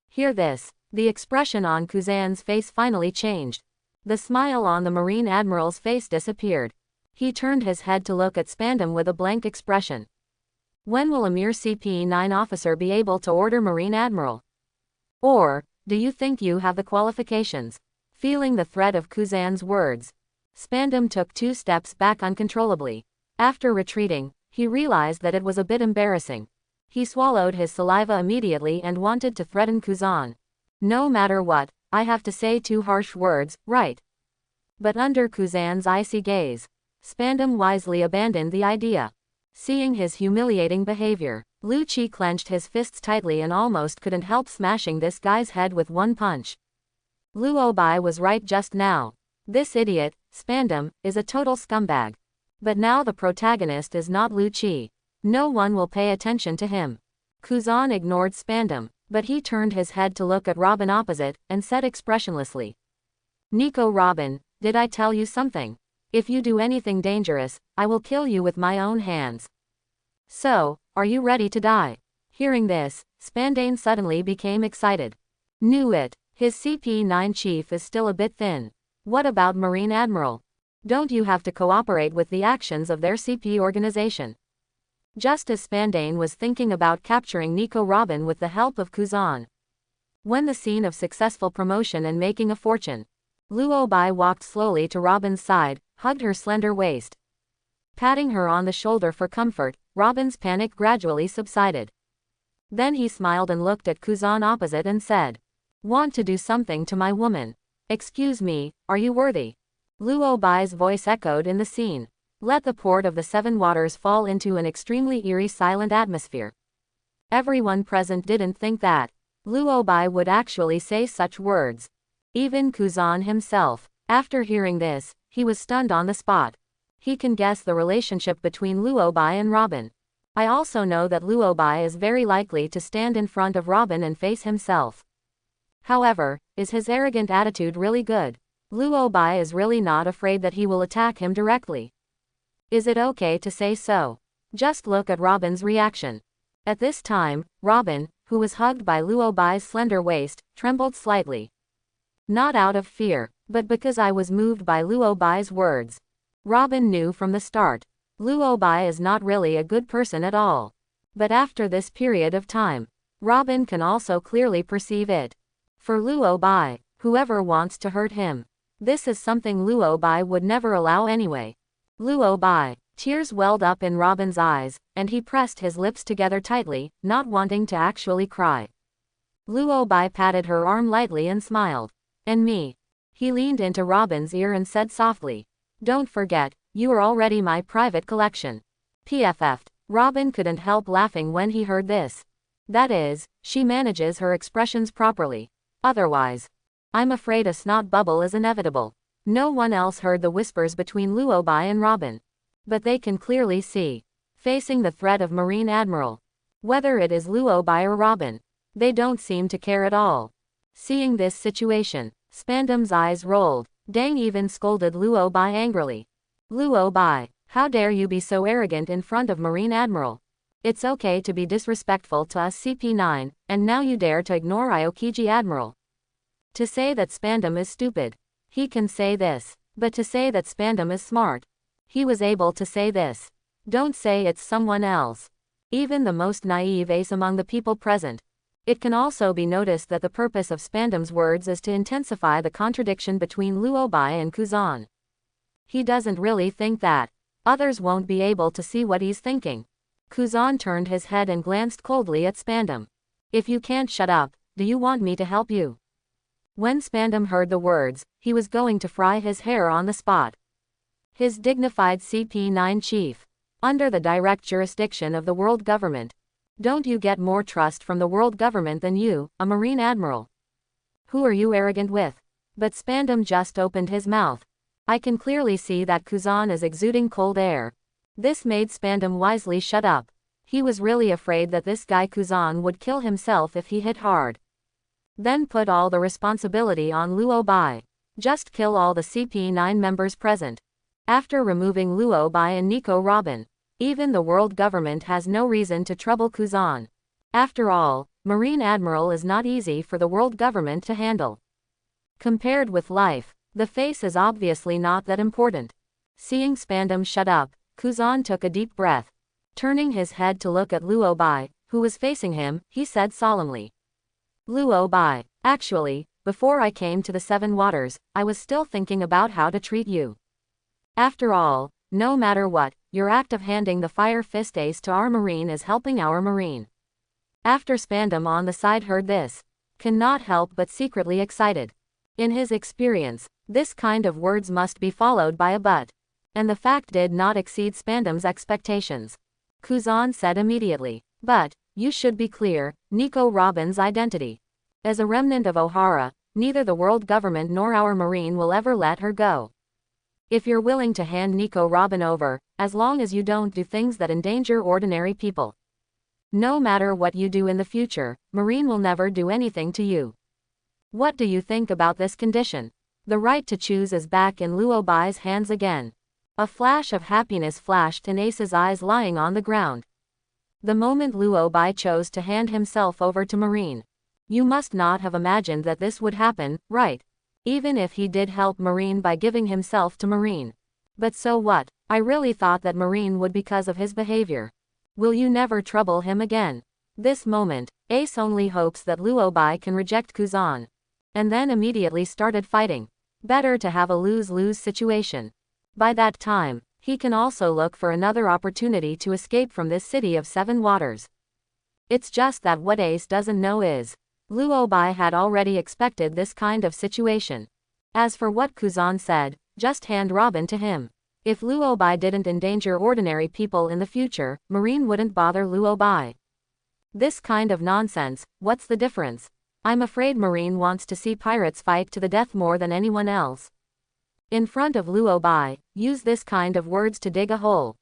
Hear this. The expression on Kuzan's face finally changed. The smile on the Marine Admiral's face disappeared. He turned his head to look at SvenScum with a blank expression. When will a mere CP9 officer be able to order Marine Admiral? Or, do you think you have the qualifications? Feeling the threat of Kuzan's words, SvenScum took 2 steps back uncontrollably. After retreating, he realized that it was a bit embarrassing. He swallowed his saliva immediately and wanted to threaten Kuzan. No matter what, I have to say 2 harsh words, right? But under Kuzan's icy gaze, SvenScum wisely abandoned the idea. Seeing his humiliating behavior, Lu Qi clenched his fists tightly and almost couldn't help smashing this guy's head with one punch. Luo Bai was right just now. This idiot, SvenScum, is a total scumbag. But now the protagonist is not Lu Qi. No one will pay attention to him. Kuzan ignored SvenScum, but he turned his head to look at Robin opposite, and said expressionlessly, Nico Robin, did I tell you something? If you do anything dangerous, I will kill you with my own hands. So, are you ready to die? Hearing this, SvenScum suddenly became excited. Knew it. His CP9 chief is still a bit thin. What about Marine Admiral? Don't you have to cooperate with the actions of their CP organization? Just as SvenScum was thinking about capturing Nico Robin with the help of Kuzan. When the scene of successful promotion and making a fortune, Luo Bai walked slowly to Robin's side, hugged her slender waist. Patting her on the shoulder for comfort, Robin's panic gradually subsided. Then he smiled and looked at Kuzan opposite and said, Want to do something to my woman? Excuse me, are you worthy? Luo Bai's voice echoed in the scene. Let the port of the Seven Waters fall into an extremely eerie silent atmosphere. Everyone present didn't think that Luo Bai would actually say such words. Even Kuzan himself. After hearing this, he was stunned on the spot. He can guess the relationship between Luo Bai and Robin. I also know that Luo Bai is very likely to stand in front of Robin and face himself. However, is his arrogant attitude really good? Luo Bai is really not afraid that he will attack him directly. Is it okay to say so? Just look at Robin's reaction. At this time, Robin, who was hugged by Luo Bai's slender waist, trembled slightly. Not out of fear, but because I was moved by Luo Bai's words. Robin knew from the start, Luo Bai is not really a good person at all. But after this period of time, Robin can also clearly perceive it. For Luo Bai, whoever wants to hurt him, this is something Luo Bai would never allow anyway. Luo Bai. Tears welled up in Robin's eyes, and he pressed his lips together tightly, not wanting to actually cry. Luo Bai patted her arm lightly and smiled. And me. He leaned into Robin's ear and said softly, Don't forget, you are already my private collection. PFF'd. Robin couldn't help laughing when he heard this. That is, she manages her expressions properly. Otherwise, I'm afraid a snot bubble is inevitable. No one else heard the whispers between Luobai and Robin. But they can clearly see, facing the threat of Marine Admiral. Whether it is Luobai or Robin, they don't seem to care at all. Seeing this situation, Spandam's eyes rolled. Dang even scolded Luobai angrily. Luobai, how dare you be so arrogant in front of Marine Admiral? It's okay to be disrespectful to us CP9, and now you dare to ignore Aokiji Admiral. To say that Spandam is stupid, he can say this. But to say that Spandam is smart, he was able to say this. Don't say it's someone else. Even the most naive ace among the people present. It can also be noticed that the purpose of Spandam's words is to intensify the contradiction between Luobai and Kuzan. He doesn't really think that. Others won't be able to see what he's thinking. Kuzan turned his head and glanced coldly at Spandam. If you can't shut up, do you want me to help you? When Spandam heard the words, he was going to fry his hair on the spot. His dignified CP9 chief, under the direct jurisdiction of the world government. Don't you get more trust from the world government than you, a Marine Admiral? Who are you arrogant with? But Spandam just opened his mouth. I can clearly see that Kuzan is exuding cold air. This made Spandam wisely shut up. He was really afraid that this guy Kuzan would kill himself if he hit hard. Then put all the responsibility on Luobai. Just kill all the CP9 members present. After removing Luobai and Nico Robin, even the world government has no reason to trouble Kuzan. After all, Marine Admiral is not easy for the world government to handle. Compared with life, the face is obviously not that important. Seeing Spandam shut up, Kuzan took a deep breath. Turning his head to look at Luobai, who was facing him, he said solemnly. Luobai, actually, before I came to the Seven Waters, I was still thinking about how to treat you. After all, no matter what, your act of handing the Fire Fist Ace to our Marine is helping our Marine. After Spandam on the side heard this, cannot help but secretly excited. In his experience, this kind of words must be followed by a but. And the fact did not exceed Spandam's expectations. Kuzan said immediately, but, you should be clear, Nico Robin's identity. As a remnant of Ohara, neither the world government nor our Marine will ever let her go. If you're willing to hand Nico Robin over, as long as you don't do things that endanger ordinary people. No matter what you do in the future, Marine will never do anything to you. What do you think about this condition? The right to choose is back in Luobai's hands again. A flash of happiness flashed in Ace's eyes lying on the ground. The moment Luobai chose to hand himself over to Marine. You must not have imagined that this would happen, right? Even if he did help Marine by giving himself to Marine. But so what? I really thought that Marine would because of his behavior. Will you never trouble him again? This moment, Ace only hopes that Luobai can reject Kuzan. And then immediately started fighting. Better to have a lose-lose situation. By that time, he can also look for another opportunity to escape from this city of seven waters. It's just that what Ace doesn't know is, Luobai had already expected this kind of situation. As for what Kuzan said, just hand Robin to him. If Luobai didn't endanger ordinary people in the future, Marine wouldn't bother Luobai. This kind of nonsense, what's the difference? I'm afraid Marine wants to see pirates fight to the death more than anyone else. In front of Luobai, use this kind of words to dig a hole.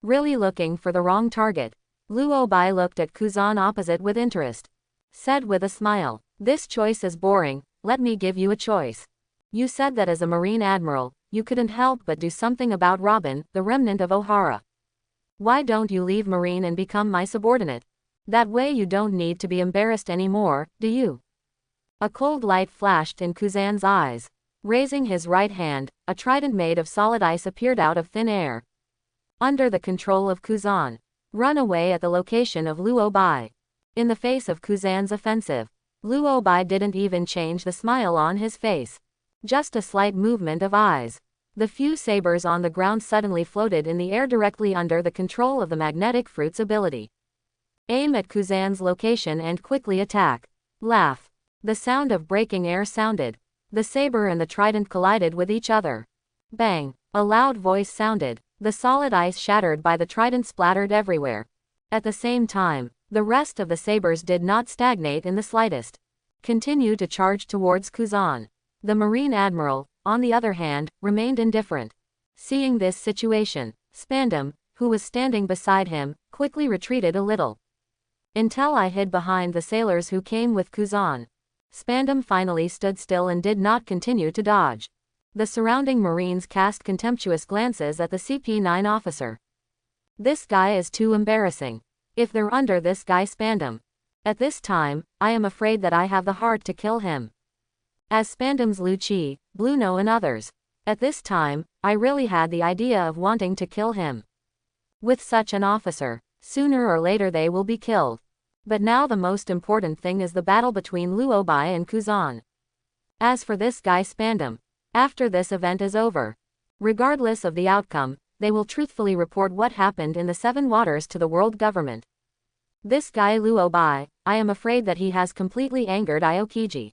Really looking for the wrong target. Luobai looked at Kuzan opposite with interest. Said with a smile, this choice is boring, let me give you a choice. You said that as a Marine Admiral, you couldn't help but do something about Robin, the remnant of Ohara. Why don't you leave Marine and become my subordinate? That way you don't need to be embarrassed anymore, do you? A cold light flashed in Kuzan's eyes. Raising his right hand, a trident made of solid ice appeared out of thin air. Under the control of Kuzan. Run away at the location of Luobai. In the face of Kuzan's offensive, Luobai didn't even change the smile on his face. Just a slight movement of eyes. The few sabers on the ground suddenly floated in the air directly under the control of the magnetic fruit's ability. Aim at Kuzan's location and quickly attack. Laugh. The sound of breaking air sounded. The saber and the trident collided with each other. Bang! A loud voice sounded. The solid ice shattered by the trident splattered everywhere. At the same time, the rest of the sabers did not stagnate in the slightest. continue to charge towards Kuzan. The Marine Admiral, on the other hand, remained indifferent. Seeing this situation, SvenScum, who was standing beside him, quickly retreated a little. Until I hid behind the sailors who came with Kuzan. SvenScum finally stood still and did not continue to dodge. The surrounding Marines cast contemptuous glances at the CP9 officer. This guy is too embarrassing. If they're under this guy SvenScum. At this time, I am afraid that I have the heart to kill him. As SvenScum's Lucci, Bluno and others. At this time, I really had the idea of wanting to kill him. With such an officer, sooner or later they will be killed. But now the most important thing is the battle between Luobai and Kuzan. As for this guy SvenScum, after this event is over, regardless of the outcome, they will truthfully report what happened in the Seven Waters to the world government. This guy Luobai, I am afraid that he has completely angered Aokiji.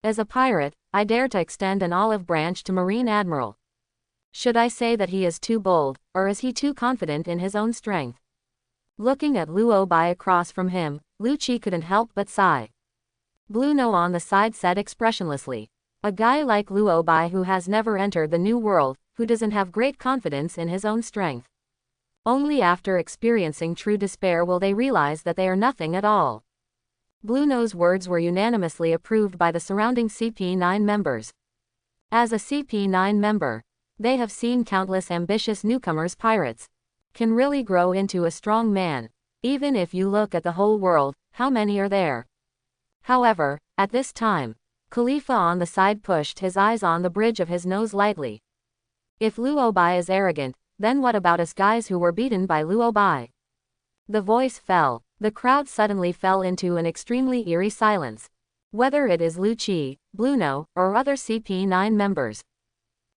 As a pirate, I dare to extend an olive branch to Marine Admiral. Should I say that he is too bold, or is he too confident in his own strength? Looking at Luobai across from him, Lucci couldn't help but sigh. Bluno on the side said expressionlessly. A guy like Luobai who has never entered the new world, who doesn't have great confidence in his own strength. Only after experiencing true despair will they realize that they are nothing at all. Bluno's words were unanimously approved by the surrounding CP9 members. As a CP9 member, they have seen countless ambitious newcomers pirates can really grow into a strong man. Even if you look at the whole world, how many are there? However, at this time, Khalifa on the side pushed his eyes on the bridge of his nose lightly. If Luobai is arrogant, then what about us guys who were beaten by Luobai? The voice fell. The crowd suddenly fell into an extremely eerie silence. Whether it is Lucci, Bluno, or other CP9 members.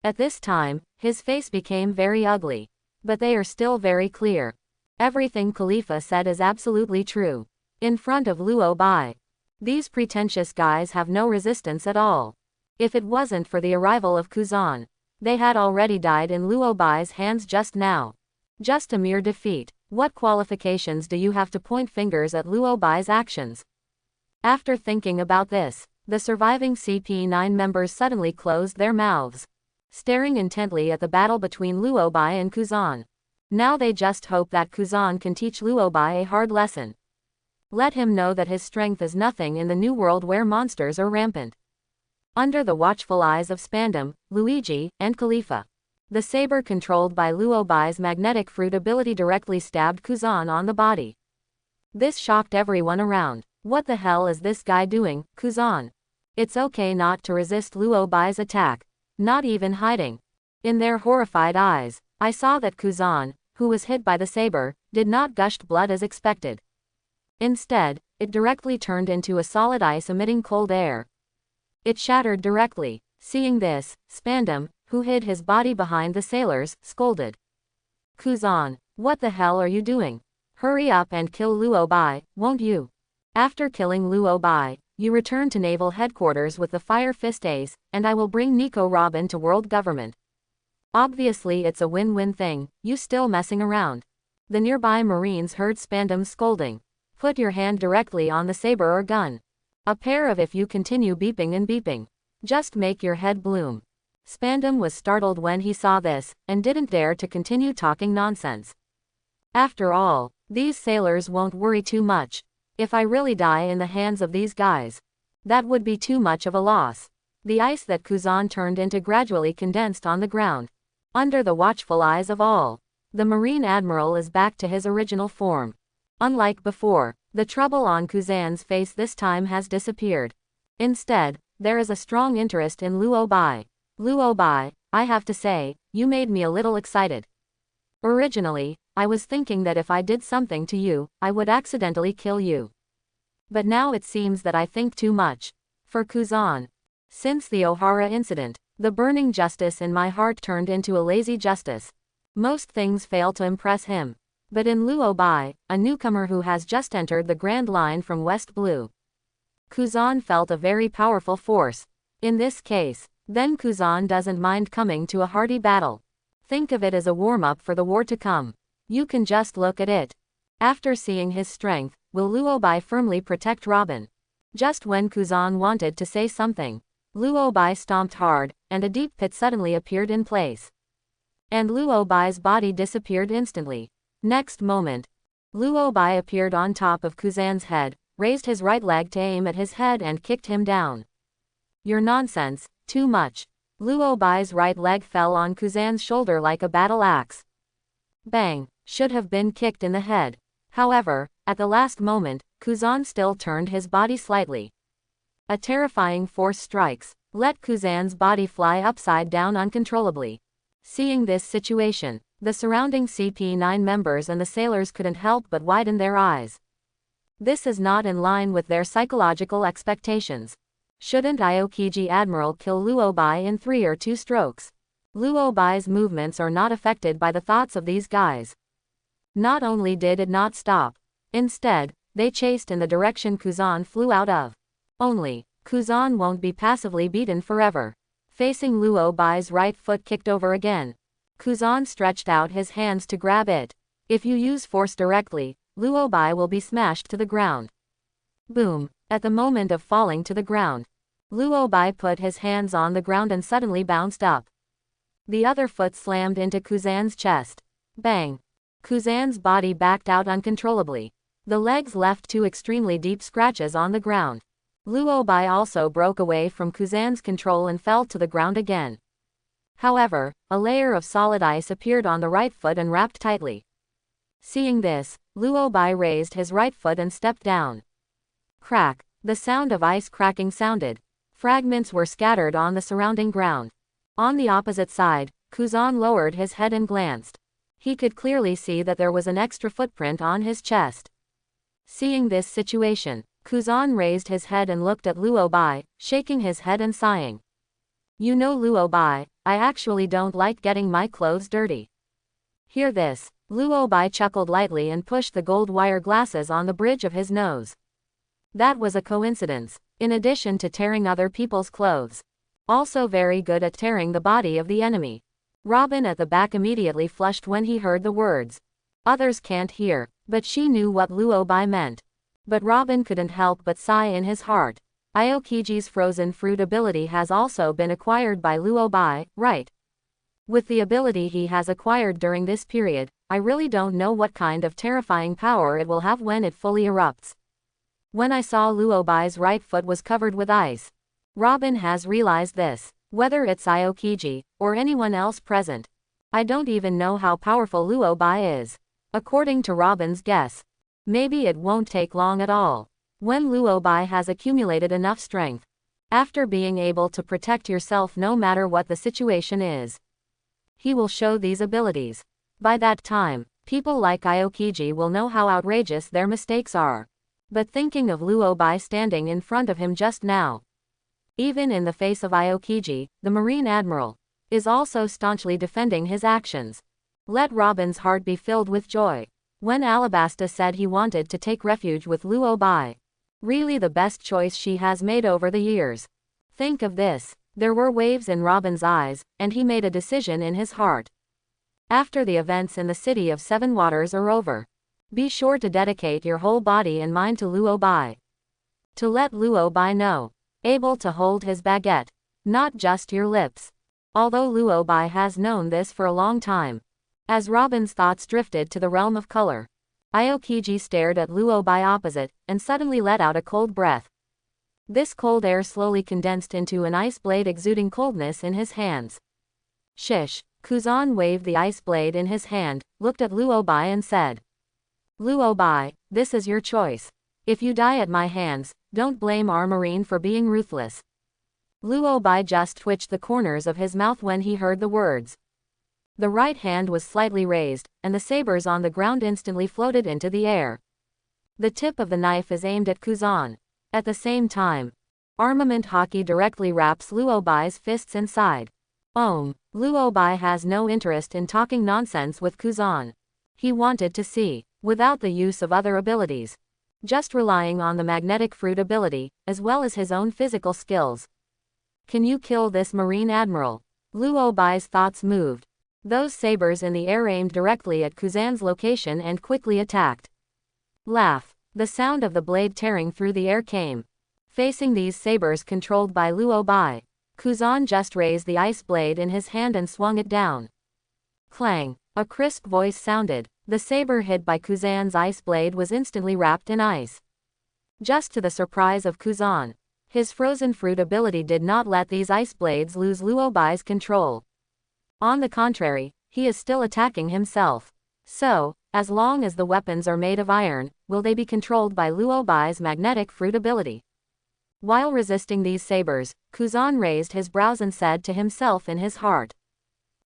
At this time, his face became very ugly. But they are still very clear. Everything Khalifa said is absolutely true. In front of Luobai, these pretentious guys have no resistance at all. If it wasn't for the arrival of Kuzan, they had already died in Luobai's hands just now. Just a mere defeat. What qualifications do you have to point fingers at Luobai's actions? After thinking about this, the surviving CP9 members suddenly closed their mouths, staring intently at the battle between Luobai and Kuzan. Now they just hope that Kuzan can teach Luobai a hard lesson. Let him know that his strength is nothing in the new world where monsters are rampant. Under the watchful eyes of SvenScum, Luigi, and Khalifa, the saber controlled by Luobai's magnetic fruit ability directly stabbed Kuzan on the body. This shocked everyone around. What the hell is this guy doing, Kuzan? It's okay not to resist Luobai's attack. Not even hiding. In their horrified eyes, I saw that Kuzan, who was hit by the saber, did not gush blood as expected. Instead, it directly turned into a solid ice emitting cold air. It shattered directly. Seeing this, SvenScum, who hid his body behind the sailors, scolded. Kuzan, what the hell are you doing? Hurry up and kill Luobai, won't you? After killing Luobai, you return to Naval Headquarters with the Fire Fist Ace, and I will bring Nico Robin to world government. Obviously it's a win-win thing, you still messing around. The nearby Marines heard SvenScum scolding. Put your hand directly on the saber or gun. A pair of if you continue beeping and beeping. Just make your head bloom. SvenScum was startled when he saw this, and didn't dare to continue talking nonsense. After all, these sailors won't worry too much. If I really die in the hands of these guys, that would be too much of a loss. The ice that Kuzan turned into gradually condensed on the ground. Under the watchful eyes of all, the Marine Admiral is back to his original form. Unlike before, the trouble on Kuzan's face this time has disappeared. Instead, there is a strong interest in Luobai. Luobai, I have to say, you made me a little excited. Originally, I was thinking that if I did something to you, I would accidentally kill you. But now it seems that I think too much. For Kuzan. Since the Ohara incident, the burning justice in my heart turned into a lazy justice. Most things fail to impress him. But in Luobai, a newcomer who has just entered the Grand Line from West Blue, Kuzan felt a very powerful force. In this case, then Kuzan doesn't mind coming to a hearty battle. Think of it as a warm-up for the war to come. You can just look at it. After seeing his strength, will Luobai firmly protect Robin? Just when Kuzan wanted to say something, Luo Bai stomped hard, and a deep pit suddenly appeared in place. And Luo Bai's body disappeared instantly. Next moment, Luo Bai appeared on top of Kuzan's head, raised his right leg to aim at his head and kicked him down. Your nonsense, too much. Luo Bai's right leg fell on Kuzan's shoulder like a battle axe. Bang, should have been kicked in the head. However, at the last moment, Kuzan still turned his body slightly. A terrifying force strikes, let Kuzan's body fly upside down uncontrollably. Seeing this situation, the surrounding CP9 members and the sailors couldn't help but widen their eyes. This is not in line with their psychological expectations. Shouldn't Aokiji Admiral kill Luo Bai in 3 or 2 strokes? Luo Bai's movements are not affected by the thoughts of these guys. Not only did it not stop, instead, they chased in the direction Kuzan flew out of. Only, Kuzan won't be passively beaten forever. Facing Luo Bai's right foot kicked over again. Kuzan stretched out his hands to grab it. If you use force directly, Luo Bai will be smashed to the ground. Boom! At the moment of falling to the ground, Luo Bai put his hands on the ground and suddenly bounced up. The other foot slammed into Kuzan's chest. Bang! Kuzan's body backed out uncontrollably. The legs left 2 extremely deep scratches on the ground. Luo Bai also broke away from Kuzan's control and fell to the ground again. However, a layer of solid ice appeared on the right foot and wrapped tightly. Seeing this, Luo Bai raised his right foot and stepped down. Crack! The sound of ice cracking sounded. Fragments were scattered on the surrounding ground. On the opposite side, Kuzan lowered his head and glanced. He could clearly see that there was an extra footprint on his chest. Seeing this situation, Kuzan raised his head and looked at Luo Bai, shaking his head and sighing. You know Luo Bai, I actually don't like getting my clothes dirty. Hear this, Luo Bai chuckled lightly and pushed the gold wire glasses on the bridge of his nose. That was a coincidence, in addition to tearing other people's clothes. Also very good at tearing the body of the enemy. Robin at the back immediately flushed when he heard the words. Others can't hear, but she knew what Luo Bai meant. But Robin couldn't help but sigh in his heart. Aokiji's frozen fruit ability has also been acquired by Luo Bai, right? With the ability he has acquired during this period, I really don't know what kind of terrifying power it will have when it fully erupts. When I saw Luo Bai's right foot was covered with ice. Robin has realized this, whether it's Aokiji, or anyone else present. I don't even know how powerful Luo Bai is. According to Robin's guess, maybe it won't take long at all. When Luo Bai has accumulated enough strength, after being able to protect yourself no matter what the situation is, he will show these abilities. By that time, people like Aokiji will know how outrageous their mistakes are. But thinking of Luo Bai standing in front of him just now, even in the face of Aokiji, the Marine Admiral, is also staunchly defending his actions. Let Robin's heart be filled with joy. When Alabasta said he wanted to take refuge with Luo Bai, really the best choice she has made over the years. Think of this. There were waves in Robin's eyes, and he made a decision in his heart. After the events in the City of Seven Waters are over, be sure to dedicate your whole body and mind to Luo Bai. To let Luo Bai know, able to hold his baguette, not just your lips. Although Luo Bai has known this for a long time. As Robin's thoughts drifted to the realm of color, Aokiji stared at Luo Bai opposite, and suddenly let out a cold breath. This cold air slowly condensed into an ice blade exuding coldness in his hands. Shish! Kuzan waved the ice blade in his hand, looked at Luo Bai and said, Luo Bai, this is your choice. If you die at my hands, don't blame our marine for being ruthless. Luo Bai just twitched the corners of his mouth when he heard the words. The right hand was slightly raised, and the sabers on the ground instantly floated into the air. The tip of the knife is aimed at Kuzan. At the same time, armament hockey directly wraps Luo Bai's fists inside. Luo Bai has no interest in talking nonsense with Kuzan. He wanted to see, without the use of other abilities, just relying on the magnetic fruit ability, as well as his own physical skills. Can you kill this Marine Admiral? Luo Bai's thoughts moved. Those sabers in the air aimed directly at Kuzan's location and quickly attacked. Laugh. The sound of the blade tearing through the air came. Facing these sabers controlled by Luo Bai, Kuzan just raised the ice blade in his hand and swung it down. Clang! A crisp voice sounded. The saber hit by Kuzan's ice blade was instantly wrapped in ice. Just to the surprise of Kuzan, his frozen fruit ability did not let these ice blades lose Luo Bai's control. On the contrary, he is still attacking himself. So, as long as the weapons are made of iron, will they be controlled by Luo Bai's magnetic fruit ability? While resisting these sabers, Kuzan raised his brows and said to himself in his heart.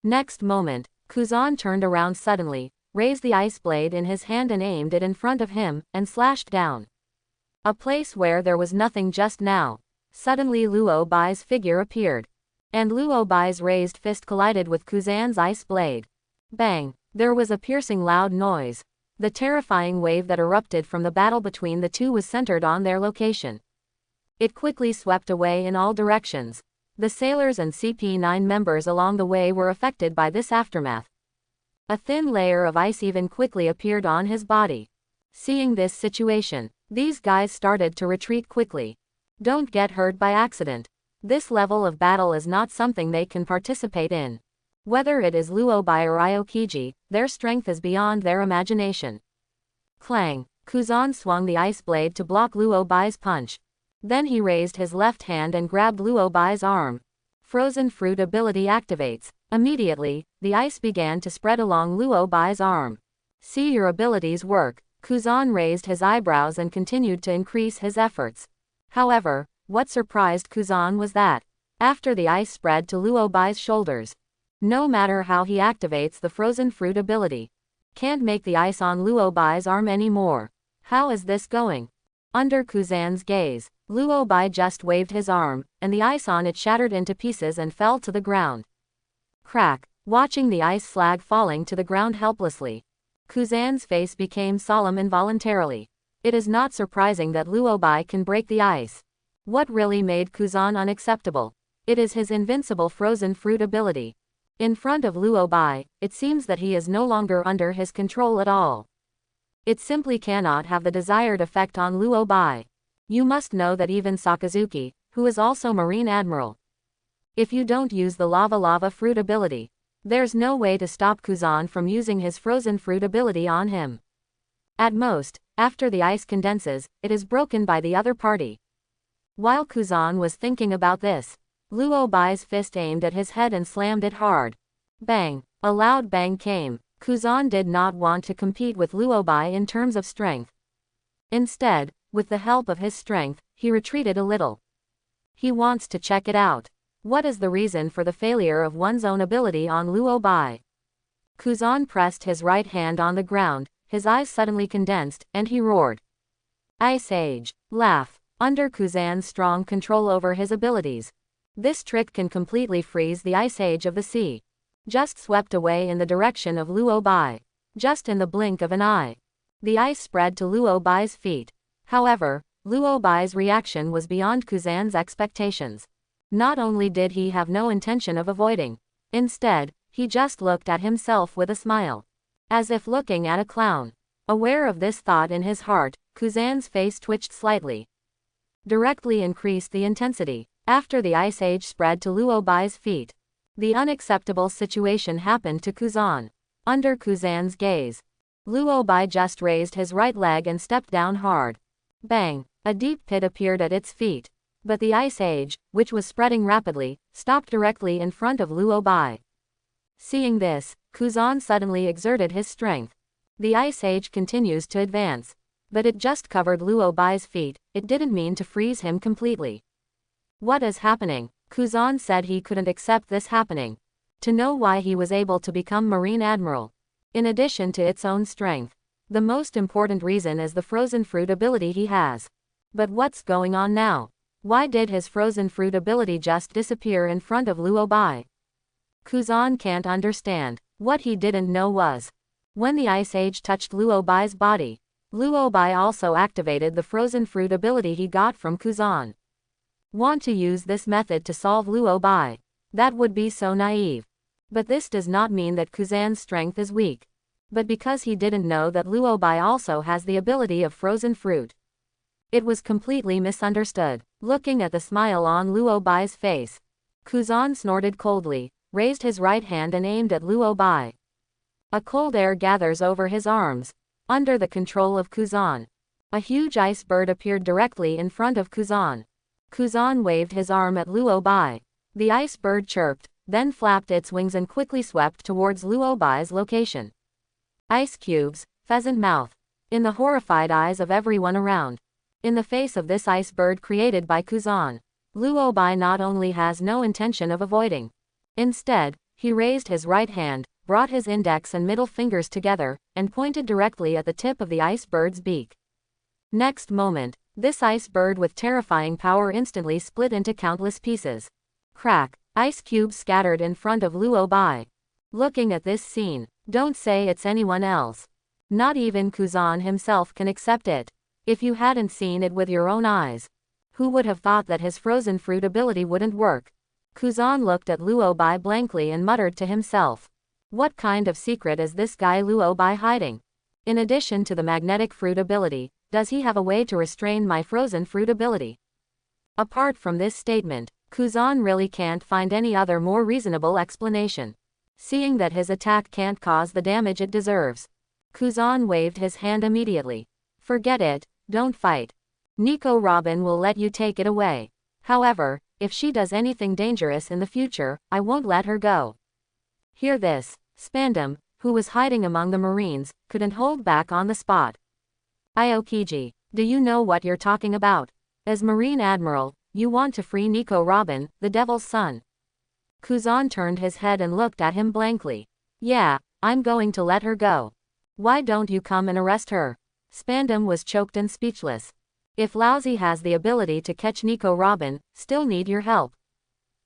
Next moment, Kuzan turned around suddenly, raised the ice blade in his hand and aimed it in front of him, and slashed down. A place where there was nothing just now. Suddenly Luo Bai's figure appeared. And Luo Bai's raised fist collided with Kuzan's ice blade. Bang! There was a piercing loud noise. The terrifying wave that erupted from the battle between the two was centered on their location. It quickly swept away in all directions. The sailors and CP9 members along the way were affected by this aftermath. A thin layer of ice even quickly appeared on his body. Seeing this situation, these guys started to retreat quickly. Don't get hurt by accident. This level of battle is not something they can participate in. Whether it is Luo Bai or Aokiji, their strength is beyond their imagination. Clang! Kuzan swung the ice blade to block Luo Bai's punch. Then he raised his left hand and grabbed Luo Bai's arm. Frozen fruit ability activates. Immediately, the ice began to spread along Luo Bai's arm. See your abilities work. Kuzan raised his eyebrows and continued to increase his efforts. However, what surprised Kuzan was that, after the ice spread to Luo Bai's shoulders, no matter how he activates the frozen fruit ability, can't make the ice on Luo Bai's arm anymore. How is this going? Under Kuzan's gaze, Luo Bai just waved his arm, and the ice on it shattered into pieces and fell to the ground. Crack! Watching the ice slag falling to the ground helplessly, Kuzan's face became solemn involuntarily. It is not surprising that Luo Bai can break the ice. What really made Kuzan unacceptable? It is his invincible frozen fruit ability. In front of Luo Bai, it seems that he is no longer under his control at all. It simply cannot have the desired effect on Luo Bai. You must know that even Sakazuki, who is also Marine Admiral, if you don't use the lava fruit ability, there's no way to stop Kuzan from using his frozen fruit ability on him. At most, after the ice condenses, it is broken by the other party. While Kuzan was thinking about this, Luo Bai's fist aimed at his head and slammed it hard. Bang! A loud bang came. Kuzan did not want to compete with Luo Bai in terms of strength. Instead, with the help of his strength, he retreated a little. He wants to check it out. What is the reason for the failure of one's own ability on Luo Bai? Kuzan pressed his right hand on the ground, his eyes suddenly condensed, and he roared. Ice Age. Laugh. Under Kuzan's strong control over his abilities, this trick can completely freeze the Ice Age of the sea. Just swept away in the direction of Luo Bai. Just in the blink of an eye, the ice spread to Luo Bai's feet. However, Luo Bai's reaction was beyond Kuzan's expectations. Not only did he have no intention of avoiding, instead, he just looked at himself with a smile, as if looking at a clown. Aware of this thought in his heart, Kuzan's face twitched slightly. Directly increased the intensity. After the Ice Age spread to Luo Bai's feet, the unacceptable situation happened to Kuzan. Under Kuzan's gaze, Luo Bai just raised his right leg and stepped down hard. Bang! A deep pit appeared at its feet. But the Ice Age, which was spreading rapidly, stopped directly in front of Luo Bai. Seeing this, Kuzan suddenly exerted his strength. The Ice Age continues to advance. But it just covered Luo Bai's feet, it didn't mean to freeze him completely. What is happening? Kuzan said he couldn't accept this happening. To know why he was able to become Marine Admiral, in addition to its own strength, the most important reason is the frozen fruit ability he has. But what's going on now? Why did his frozen fruit ability just disappear in front of Luo Bai? Kuzan can't understand. What he didn't know was, when the Ice Age touched Luo Bai's body, Luo Bai also activated the frozen fruit ability he got from Kuzan. Want to use this method to solve Luo Bai? That would be so naive. But this does not mean that Kuzan's strength is weak, but because he didn't know that Luo Bai also has the ability of frozen fruit. It was completely misunderstood. Looking at the smile on Luo Bai's face, Kuzan snorted coldly, raised his right hand and aimed at Luo Bai. A cold air gathers over his arms. Under the control of Kuzan, a huge ice bird appeared directly in front of Kuzan. Kuzan waved his arm at Luo Bai. The ice bird chirped, then flapped its wings and quickly swept towards Luo Bai's location. Ice cubes, pheasant mouth. In the horrified eyes of everyone around, in the face of this ice bird created by Kuzan, Luo Bai not only has no intention of avoiding. Instead, he raised his right hand, brought his index and middle fingers together, and pointed directly at the tip of the ice bird's beak. Next moment, this ice bird with terrifying power instantly split into countless pieces. Crack, ice cubes scattered in front of Luo Bai. Looking at this scene, don't say it's anyone else. Not even Kuzan himself can accept it. If you hadn't seen it with your own eyes, who would have thought that his frozen fruit ability wouldn't work? Kuzan looked at Luo Bai blankly and muttered to himself. What kind of secret is this guy Luo Bai hiding? In addition to the magnetic fruit ability, does he have a way to restrain my frozen fruit ability? Apart from this statement, Kuzan really can't find any other more reasonable explanation. Seeing that his attack can't cause the damage it deserves, Kuzan waved his hand immediately. Forget it, don't fight. Nico Robin will let you take it away. However, if she does anything dangerous in the future, I won't let her go. Hear this. SvenScum, who was hiding among the Marines, couldn't hold back on the spot. Aokiji, do you know what you're talking about? As Marine Admiral, you want to free Nico Robin, the Devil's son. Kuzan turned his head and looked at him blankly. Yeah, I'm going to let her go. Why don't you come and arrest her? SvenScum was choked and speechless. If Lousy has the ability to catch Nico Robin, still need your help.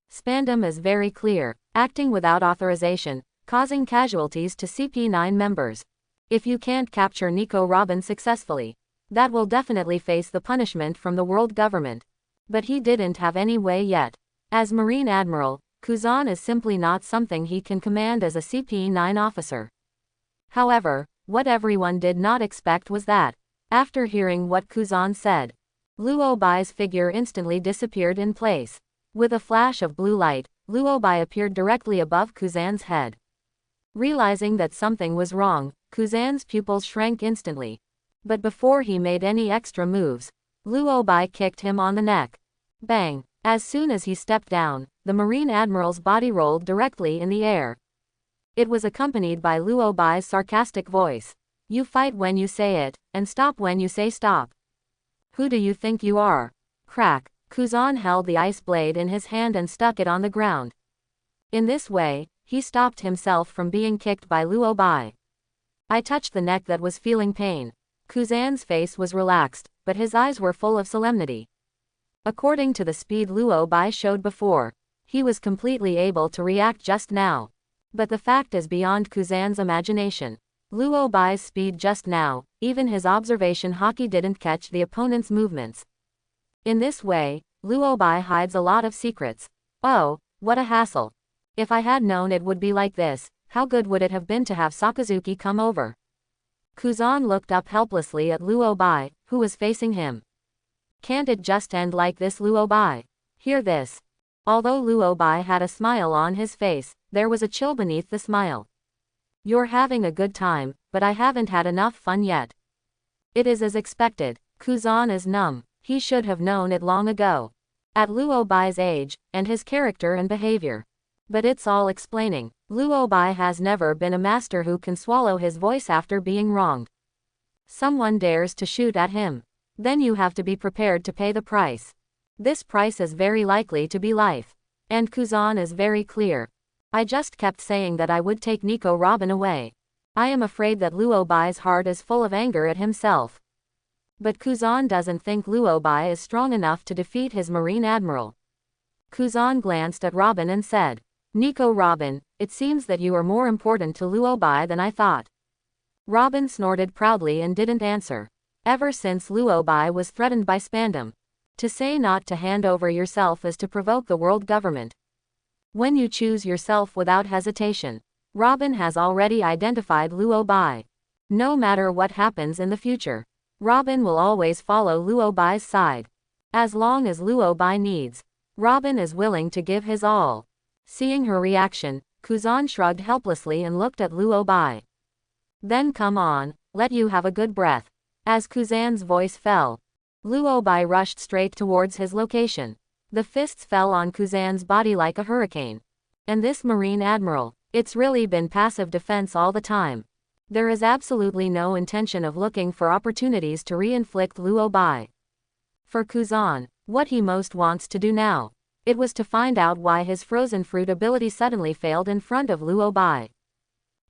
SvenScum is very clear, acting without authorization, causing casualties to CP9 members. If you can't capture Nico Robin successfully, that will definitely face the punishment from the world government. But he didn't have any way yet. As Marine Admiral, Kuzan is simply not something he can command as a CP9 officer. However, what everyone did not expect was that, after hearing what Kuzan said, Luo Bai's figure instantly disappeared in place. With a flash of blue light, Luo Bai appeared directly above Kuzan's head. Realizing that something was wrong, Kuzan's pupils shrank instantly. But before he made any extra moves, Luo Bai kicked him on the neck. Bang! As soon as he stepped down, the Marine Admiral's body rolled directly in the air. It was accompanied by Luo Bai's sarcastic voice. You fight when you say it, and stop when you say stop. Who do you think you are? Crack! Kuzan held the ice blade in his hand and stuck it on the ground. In this way, he stopped himself from being kicked by Luo Bai. I touched the neck that was feeling pain. Kuzan's face was relaxed, but his eyes were full of solemnity. According to the speed Luo Bai showed before, he was completely able to react just now. But the fact is beyond Kuzan's imagination. Luo Bai's speed just now, even his observation haki didn't catch the opponent's movements. In this way, Luo Bai hides a lot of secrets. Oh, what a hassle. If I had known it would be like this, how good would it have been to have Sakazuki come over? Kuzan looked up helplessly at Luo Bai, who was facing him. Can't it just end like this, Luo Bai? Hear this. Although Luo Bai had a smile on his face, there was a chill beneath the smile. You're having a good time, but I haven't had enough fun yet. It is as expected. Kuzan is numb. He should have known it long ago. At Luo Bai's age, and his character and behavior. But it's all explaining. Luo Bai has never been a master who can swallow his voice after being wronged. Someone dares to shoot at him. Then you have to be prepared to pay the price. This price is very likely to be life. And Kuzan is very clear. I just kept saying that I would take Nico Robin away. I am afraid that Luo Bai's heart is full of anger at himself. But Kuzan doesn't think Luo Bai is strong enough to defeat his Marine Admiral. Kuzan glanced at Robin and said, Nico Robin, it seems that you are more important to Luo Bai than I thought. Robin snorted proudly and didn't answer. Ever since Luo Bai was threatened by SvenScum, to say not to hand over yourself is to provoke the world government. When you choose yourself without hesitation, Robin has already identified Luo Bai. No matter what happens in the future, Robin will always follow Luo Bai's side. As long as Luo Bai needs, Robin is willing to give his all. Seeing her reaction, Kuzan shrugged helplessly and looked at Luo Bai. Then come on, let you have a good breath. As Kuzan's voice fell, Luo Bai rushed straight towards his location. The fists fell on Kuzan's body like a hurricane. And this Marine Admiral, it's really been passive defense all the time. There is absolutely no intention of looking for opportunities to re-inflict Luo Bai. For Kuzan, what he most wants to do now, it was to find out why his frozen fruit ability suddenly failed in front of Luo Bai.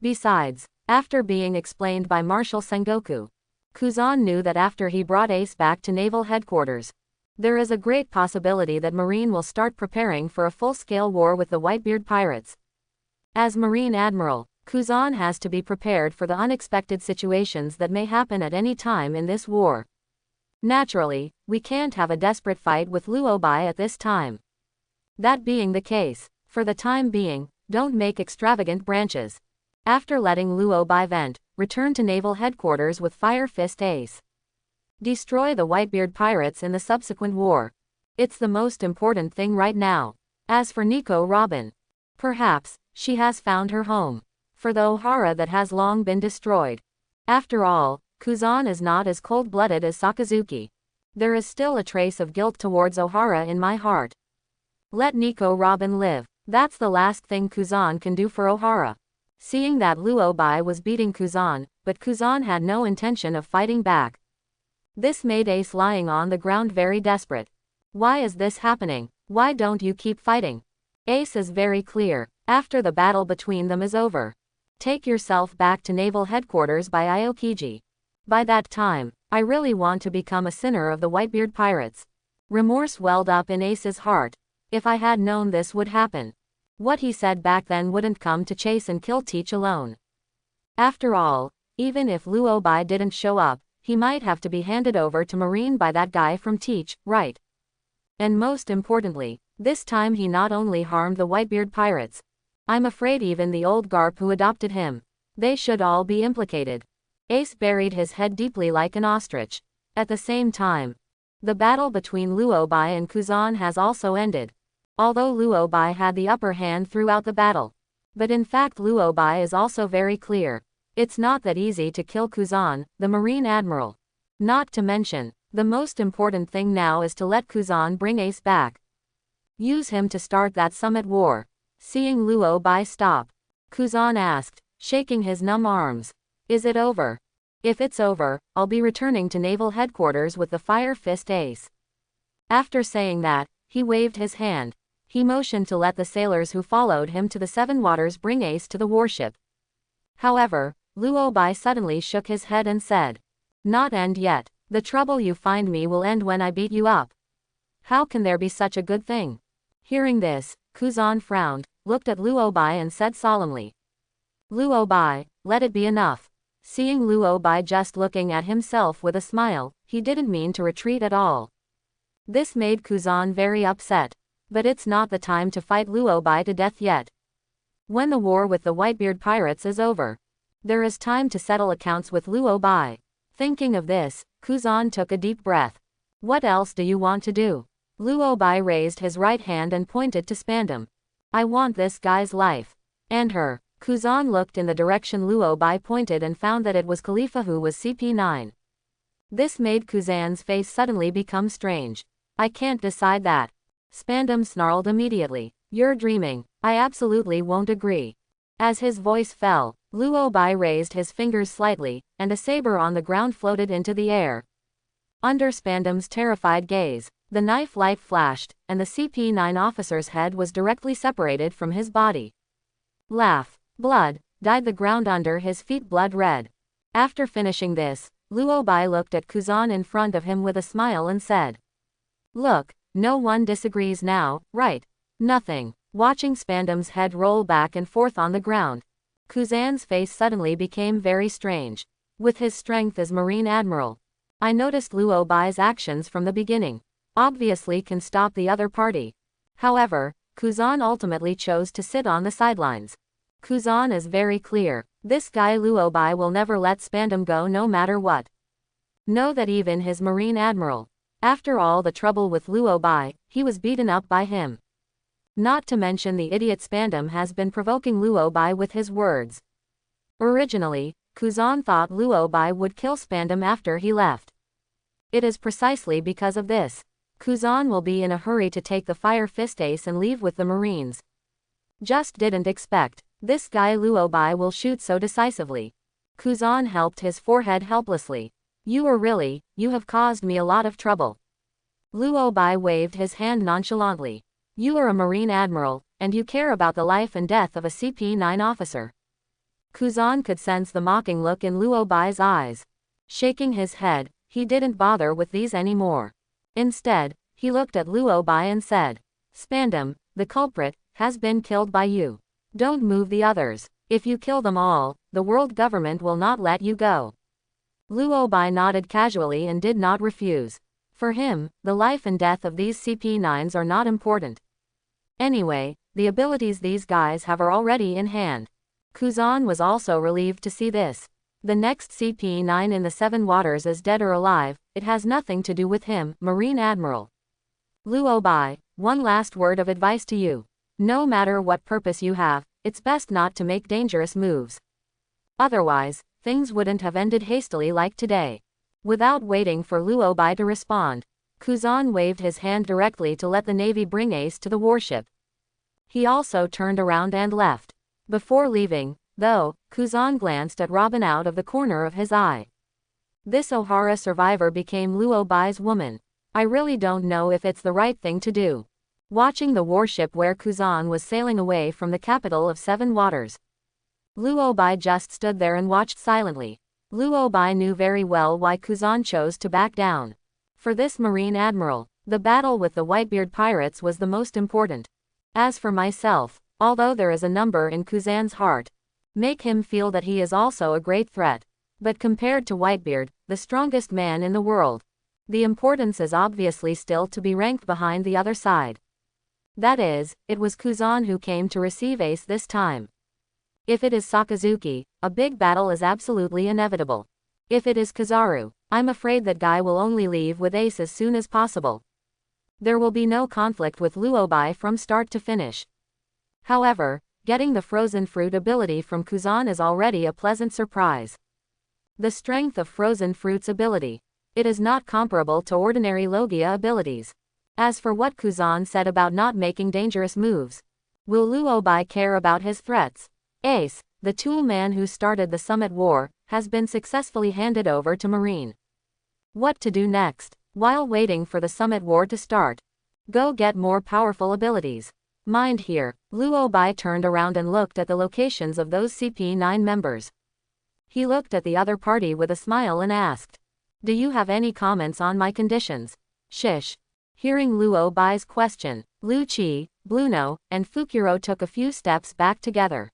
Besides, after being explained by Marshal Sengoku, Kuzan knew that after he brought Ace back to Naval Headquarters, there is a great possibility that Marine will start preparing for a full-scale war with the Whitebeard pirates. As Marine Admiral, Kuzan has to be prepared for the unexpected situations that may happen at any time in this war. Naturally, we can't have a desperate fight with Luo Bai at this time. That being the case, for the time being, don't make extravagant branches. After letting Luo Bai vent, return to Naval Headquarters with Fire Fist Ace. Destroy the Whitebeard pirates in the subsequent war. It's the most important thing right now. As for Nico Robin, perhaps she has found her home. For the Ohara that has long been destroyed. After all, Kuzan is not as cold-blooded as Sakazuki. There is still a trace of guilt towards Ohara in my heart. Let Nico Robin live. That's the last thing Kuzan can do for Ohara. Seeing that Luo Bai was beating Kuzan, but Kuzan had no intention of fighting back. This made Ace lying on the ground very desperate. Why is this happening? Why don't you keep fighting? Ace is very clear. After the battle between them is over, take yourself back to Naval Headquarters by Aokiji. By that time, I really want to become a sinner of the Whitebeard pirates. Remorse welled up in Ace's heart. If I had known this would happen, what he said back then wouldn't come to chase and kill Teach alone. After all, even if Luo Bai didn't show up, he might have to be handed over to Marine by that guy from Teach, right? And most importantly, this time he not only harmed the Whitebeard pirates. I'm afraid even the old Garp who adopted him. They should all be implicated. Ace buried his head deeply like an ostrich. At the same time, the battle between Luo Bai and Kuzan has also ended. Although Luo Bai had the upper hand throughout the battle. But in fact Luo Bai is also very clear. It's not that easy to kill Kuzan, the Marine Admiral. Not to mention, the most important thing now is to let Kuzan bring Ace back. Use him to start that summit war. Seeing Luo Bai stop, Kuzan asked, shaking his numb arms. Is it over? If it's over, I'll be returning to Naval Headquarters with the Fire Fist Ace. After saying that, he waved his hand. He motioned to let the sailors who followed him to the Seven Waters bring Ace to the warship. However, Luo Bai suddenly shook his head and said, "Not end yet. The trouble you find me will end when I beat you up. How can there be such a good thing?" Hearing this, Kuzan frowned, looked at Luo Bai and said solemnly, "Luo Bai, let it be enough." Seeing Luo Bai just looking at himself with a smile, he didn't mean to retreat at all. This made Kuzan very upset. But it's not the time to fight Luo Bai to death yet. When the war with the Whitebeard pirates is over, there is time to settle accounts with Luo Bai. Thinking of this, Kuzan took a deep breath. What else do you want to do? Luo Bai raised his right hand and pointed to Spandam. I want this guy's life. And her. Kuzan looked in the direction Luo Bai pointed and found that it was Khalifa who was CP9. This made Kuzan's face suddenly become strange. I can't decide that. Spandam snarled immediately. You're dreaming. I absolutely won't agree. As his voice fell, Luo Bai raised his fingers slightly, and a saber on the ground floated into the air. Under Spandam's terrified gaze, the knife light flashed, and the CP9 officer's head was directly separated from his body. Laugh. Blood, dyed the ground under his feet blood red. After finishing this, Luo Bai looked at Kuzan in front of him with a smile and said, "Look, no one disagrees now, right?" Nothing. Watching Spandam's head roll back and forth on the ground, Kuzan's face suddenly became very strange. With his strength as Marine Admiral, I noticed Luo Bai's actions from the beginning. Obviously can stop the other party. However, Kuzan ultimately chose to sit on the sidelines. Kuzan is very clear. This guy Luo Bai will never let Spandam go no matter what. Know that even his Marine Admiral, after all the trouble with Luo Bai, he was beaten up by him. Not to mention the idiot SvenScum has been provoking Luo Bai with his words. Originally, Kuzan thought Luo Bai would kill SvenScum after he left. It is precisely because of this. Kuzan will be in a hurry to take the Fire Fist Ace and leave with the Marines. Just didn't expect. This guy Luo Bai will shoot so decisively. Kuzan helped his forehead helplessly. You have caused me a lot of trouble. Luo Bai waved his hand nonchalantly. You are a Marine Admiral, and you care about the life and death of a CP9 officer. Kuzan could sense the mocking look in Luo Bai's eyes. Shaking his head, he didn't bother with these anymore. Instead, he looked at Luo Bai and said, SvenScum, the culprit, has been killed by you. Don't move the others. If you kill them all, the world government will not let you go. Luo Bai nodded casually and did not refuse. For him, the life and death of these CP9s are not important. Anyway, the abilities these guys have are already in hand. Kuzan was also relieved to see this. The next CP9 in the Seven Waters is dead or alive, it has nothing to do with him, Marine Admiral. Luo Bai, one last word of advice to you. No matter what purpose you have, it's best not to make dangerous moves. Otherwise, things wouldn't have ended hastily like today. Without waiting for Luo Bai to respond, Kuzan waved his hand directly to let the Navy bring Ace to the warship. He also turned around and left. Before leaving, though, Kuzan glanced at Robin out of the corner of his eye. This O'Hara survivor became Luo Bai's woman. I really don't know if it's the right thing to do. Watching the warship where Kuzan was sailing away from the capital of Seven Waters, Luo Bai just stood there and watched silently. Luo Bai knew very well why Kuzan chose to back down. For this Marine Admiral, the battle with the Whitebeard pirates was the most important. As for myself, although there is a number in Kuzan's heart, make him feel that he is also a great threat. But compared to Whitebeard, the strongest man in the world, the importance is obviously still to be ranked behind the other side. That is, it was Kuzan who came to receive Ace this time. If it is Sakazuki, a big battle is absolutely inevitable. If it is Kizaru, I'm afraid that guy will only leave with Ace as soon as possible. There will be no conflict with Luo Bai from start to finish. However, getting the frozen fruit ability from Kuzan is already a pleasant surprise. The strength of frozen fruit's ability. It is not comparable to ordinary Logia abilities. As for what Kuzan said about not making dangerous moves, will Luo Bai care about his threats? Ace, the tool man who started the Summit War, has been successfully handed over to Marine. What to do next? While waiting for the Summit War to start, go get more powerful abilities. Mind here, Luo Bai turned around and looked at the locations of those CP9 members. He looked at the other party with a smile and asked, do you have any comments on my conditions? Shish. Hearing Luo Bai's question, Lu Qi, Bluno, and Fukuro took a few steps back together.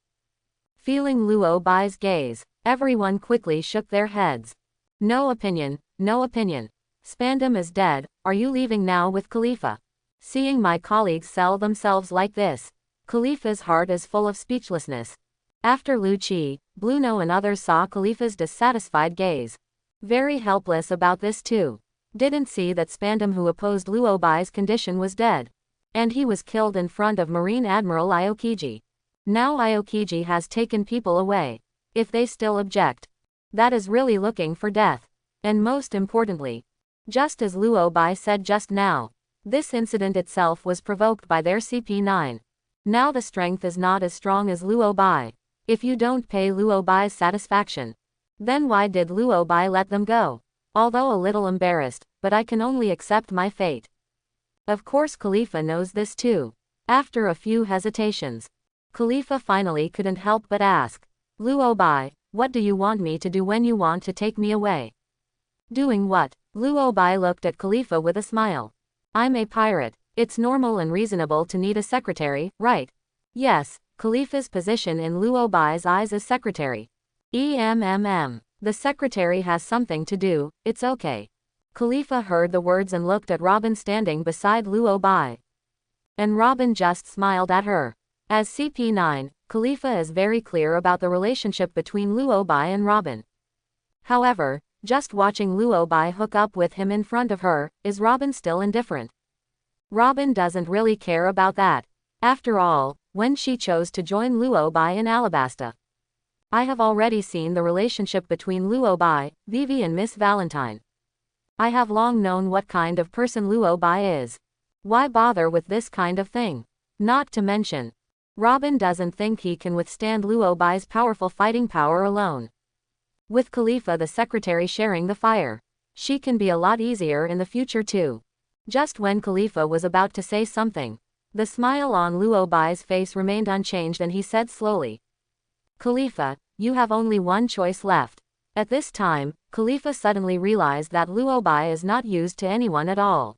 Feeling Luo Bai's gaze, everyone quickly shook their heads. No opinion, no opinion. SvenScum is dead, are you leaving now with Khalifa? Seeing my colleagues sell themselves like this, Khalifa's heart is full of speechlessness. After Lu Qi, Bluno and others saw Khalifa's dissatisfied gaze. Very helpless about this too. Didn't see that SvenScum who opposed Luo Bai's condition was dead. And he was killed in front of Marine Admiral Aokiji. Now Aokiji has taken people away. If they still object, that is really looking for death. And most importantly, just as Luo Bai said just now, this incident itself was provoked by their CP9. Now the strength is not as strong as Luo Bai. If you don't pay Luo Bai's satisfaction, then why did Luo Bai let them go? Although a little embarrassed, but I can only accept my fate. Of course Khalifa knows this too. After a few hesitations, Khalifa finally couldn't help but ask, Luo Bai, what do you want me to do when you want to take me away? Doing what? Luo Bai looked at Khalifa with a smile. I'm a pirate. It's normal and reasonable to need a secretary, right? Yes, Khalifa's position in Luo Bai's eyes is secretary. The secretary has something to do, it's okay. Khalifa heard the words and looked at Robin standing beside Luo Bai. And Robin just smiled at her. As CP9, Khalifa is very clear about the relationship between Luo Bai and Robin. However, Just watching Luo Bai hook up with him in front of her, is Robin still indifferent? Robin doesn't really care about that. After all, when she chose to join Luo Bai in Alabasta. I have already seen the relationship between Luo Bai, Vivi and Miss Valentine. I have long known what kind of person Luo Bai is. Why bother with this kind of thing? Not to mention, Robin doesn't think he can withstand Luo Bai's powerful fighting power alone. With Khalifa the secretary sharing the fire, she can be a lot easier in the future too. Just when Khalifa was about to say something, the smile on Luo Bai's face remained unchanged and he said slowly, "Khalifa, you have only one choice left." At this time, Khalifa suddenly realized that Luo Bai is not used to anyone at all.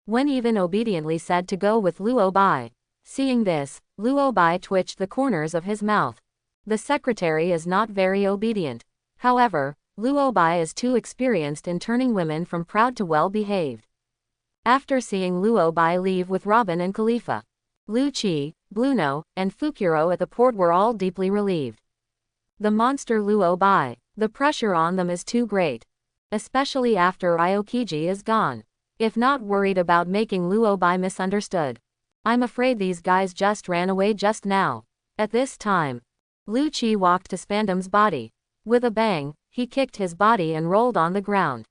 When even obediently said to go with Luo Bai. Seeing this, Luo Bai twitched the corners of his mouth. The secretary is not very obedient. However, Luo Bai is too experienced in turning women from proud to well-behaved. After seeing Luo Bai leave with Robin and Khalifa, Lu Qi, Bluno, and Fukuro at the port were all deeply relieved. The monster Luo Bai, the pressure on them is too great. Especially after Aokiji is gone. If not worried about making Luo Bai misunderstood, I'm afraid these guys just ran away just now. At this time, Lu Qi walked to Spandam's body. With a bang, he kicked his body and rolled on the ground.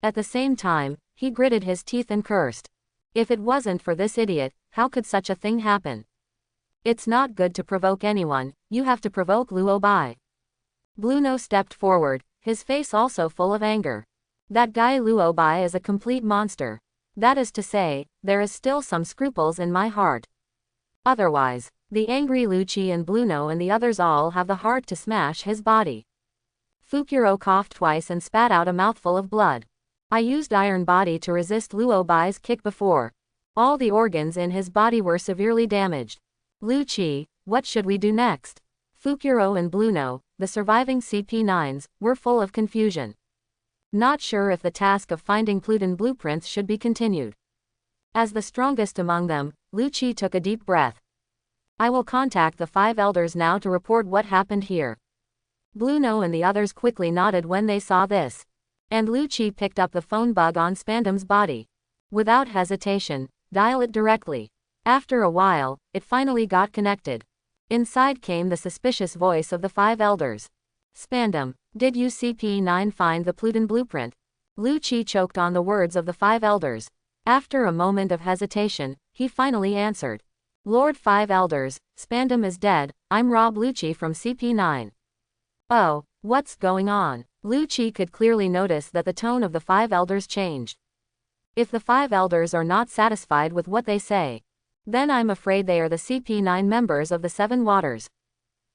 At the same time, he gritted his teeth and cursed. If it wasn't for this idiot, how could such a thing happen? It's not good to provoke anyone, you have to provoke Luo Bai. Bluno stepped forward, his face also full of anger. That guy Luo Bai is a complete monster. That is to say, there is still some scruples in my heart. Otherwise, the angry Lu Qi and Bluno and the others all have the heart to smash his body. Fukuro coughed twice and spat out a mouthful of blood. I used Iron Body to resist Luo Bai's kick before. All the organs in his body were severely damaged. Lu Qi, what should we do next? Fukuro and Bluno, the surviving CP9s, were full of confusion. Not sure if the task of finding Pluton blueprints should be continued. As the strongest among them, Lu Qi took a deep breath. I will contact the 5 elders now to report what happened here. Bluno and the others quickly nodded when they saw this. And Lu Qi picked up the phone bug on Spandam's body. Without hesitation, dial it directly. After a while, it finally got connected. Inside came the suspicious voice of the 5 elders. Spandam, did you CP9 find the Pluton blueprint? Lu Qi choked on the words of the 5 elders. After a moment of hesitation, he finally answered. Lord 5 elders, Spandam is dead, I'm Rob Lu Qi from CP9. Oh, what's going on? Lu Qi could clearly notice that the tone of the 5 elders changed. If the 5 elders are not satisfied with what they say, then I'm afraid they are the CP9 members of the 7 waters.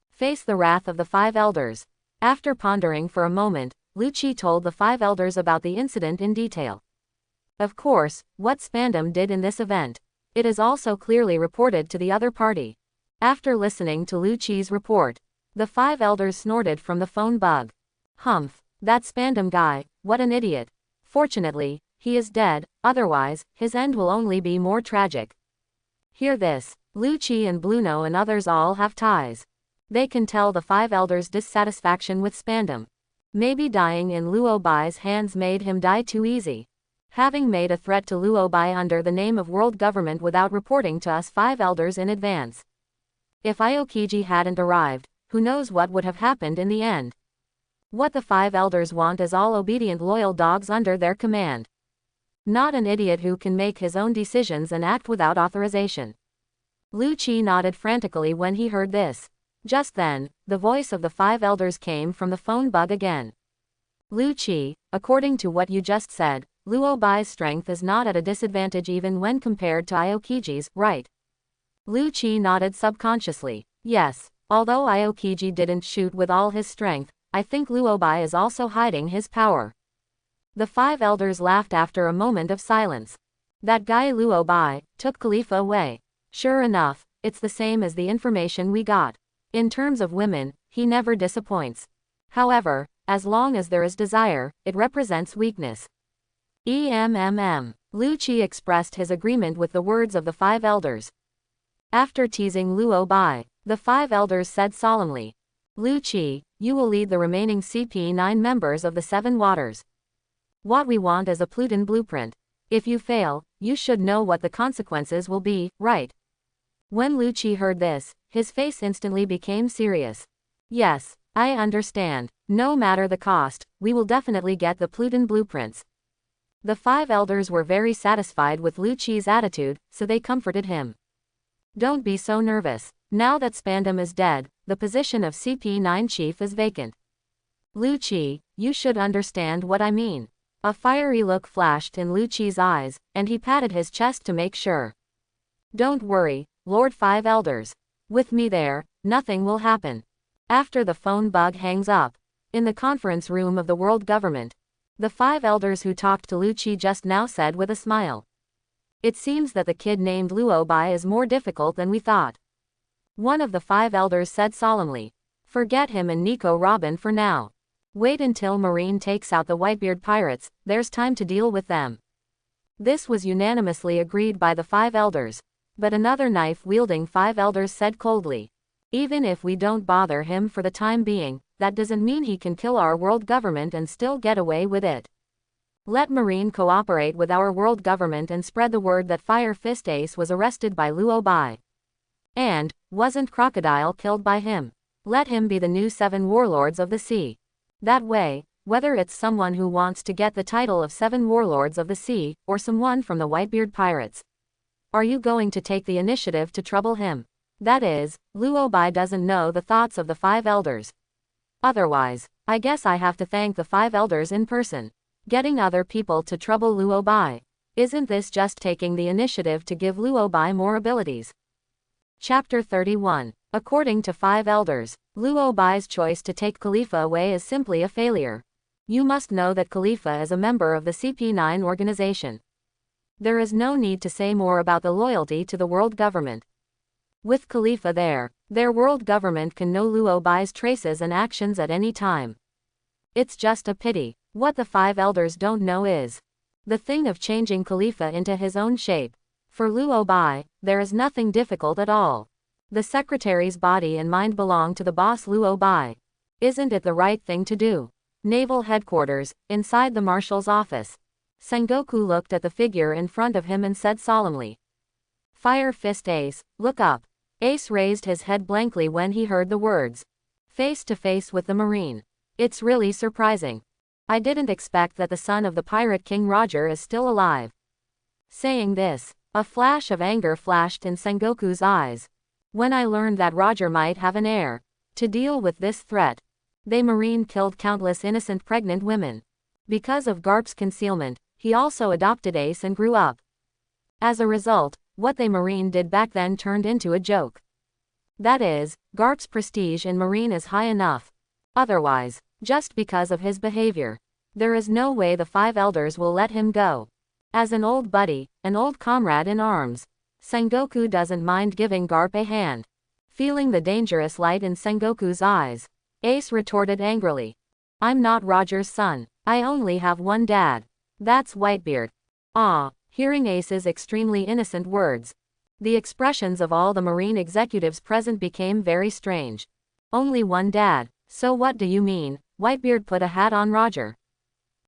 Face the wrath of the 5 elders. After pondering for a moment, Lu Qi told the 5 elders about the incident in detail. Of course, what Spandam did in this event. It is also clearly reported to the other party. After listening to Lu Qi's report, the 5 elders snorted from the phone bug. Humph, that Spandam guy, what an idiot. Fortunately, he is dead, otherwise, his end will only be more tragic. Hear this, Lu Qi and Bluno and others all have ties. They can tell the 5 elders' dissatisfaction with Spandam. Maybe dying in Luo Bai's hands made him die too easy. Having made a threat to Luo Bai under the name of world government without reporting to us 5 elders in advance. If Aokiji hadn't arrived, who knows what would have happened in the end. What the 5 elders want is all obedient loyal dogs under their command. Not an idiot who can make his own decisions and act without authorization. Lu Qi nodded frantically when he heard this. Just then, the voice of the 5 elders came from the phone bug again. Lu Qi, according to what you just said, Luo Bai's strength is not at a disadvantage even when compared to Aokiji's, right? Lu Qi nodded subconsciously. Yes, although Aokiji didn't shoot with all his strength, I think Luo Bai is also hiding his power. The 5 elders laughed after a moment of silence. That guy Luo Bai took Khalifa away. Sure enough, it's the same as the information we got. In terms of women, he never disappoints. However, as long as there is desire, it represents weakness. Lu Qi expressed his agreement with the words of the 5 elders. After teasing Luo Bai, the 5 elders said solemnly, Lu Qi, you will lead the remaining CP9 members of the Seven Waters. What we want is a Pluton blueprint. If you fail, you should know what the consequences will be, right? When Lu Qi heard this, his face instantly became serious. Yes, I understand. No matter the cost, we will definitely get the Pluton blueprints. The 5 elders were very satisfied with Lu Qi's attitude, so they comforted him. Don't be so nervous. Now that SvenScum is dead, the position of CP9 chief is vacant. Lu Qi, you should understand what I mean. A fiery look flashed in Lu Qi's eyes, and he patted his chest to make sure. Don't worry, Lord 5 Elders. With me there, nothing will happen. After the phone bug hangs up, in the conference room of the world government, the 5 elders who talked to Lu Qi just now said with a smile. It seems that the kid named Luo Bai is more difficult than we thought. One of the 5 elders said solemnly. Forget him and Nico Robin for now. Wait until Marine takes out the Whitebeard pirates, there's time to deal with them. This was unanimously agreed by the 5 elders. But another knife-wielding 5 elders said coldly. Even if we don't bother him for the time being, that doesn't mean he can kill our world government and still get away with it. Let Marine cooperate with our world government and spread the word that Fire Fist Ace was arrested by Luo Bai. And, wasn't Crocodile killed by him? Let him be the new 7 warlords of the sea. That way, whether it's someone who wants to get the title of 7 warlords of the sea, or someone from the Whitebeard pirates. Are you going to take the initiative to trouble him? That is, Luo Bai doesn't know the thoughts of the 5 elders. Otherwise, I guess I have to thank the 5 elders in person. Getting other people to trouble Luo Bai. Isn't this just taking the initiative to give Luo Bai more abilities? Chapter 31. According to 5 elders, Luo Bai's choice to take Khalifa away is simply a failure. You must know that Khalifa is a member of the CP9 organization. There is no need to say more about the loyalty to the world government. With Khalifa there, their world government can know Luo Bai's traces and actions at any time. It's just a pity. What the 5 elders don't know is the thing of changing Khalifa into his own shape. For Luo Bai, there is nothing difficult at all. The secretary's body and mind belong to the boss Luo Bai. Isn't it the right thing to do? Naval headquarters, inside the marshal's office. Sengoku looked at the figure in front of him and said solemnly. Fire Fist Ace, look up. Ace raised his head blankly when he heard the words. Face to face with the Marine. It's really surprising. I didn't expect that the son of the Pirate King Roger is still alive. Saying this, a flash of anger flashed in Sengoku's eyes. When I learned that Roger might have an heir. To deal with this threat, they Marine killed countless innocent pregnant women. Because of Garp's concealment, he also adopted Ace and grew up. As a result, what they Marine did back then turned into a joke. That is, Garp's prestige in Marine is high enough. Otherwise, just because of his behavior, there is no way the 5 elders will let him go. As an old buddy, an old comrade in arms, Sengoku doesn't mind giving Garp a hand. Feeling the dangerous light in Sengoku's eyes, Ace retorted angrily. I'm not Roger's son. I only have one dad. That's Whitebeard. Ah. Hearing Ace's extremely innocent words, the expressions of all the Marine executives present became very strange. Only one dad. So what do you mean? Whitebeard put a hat on Roger.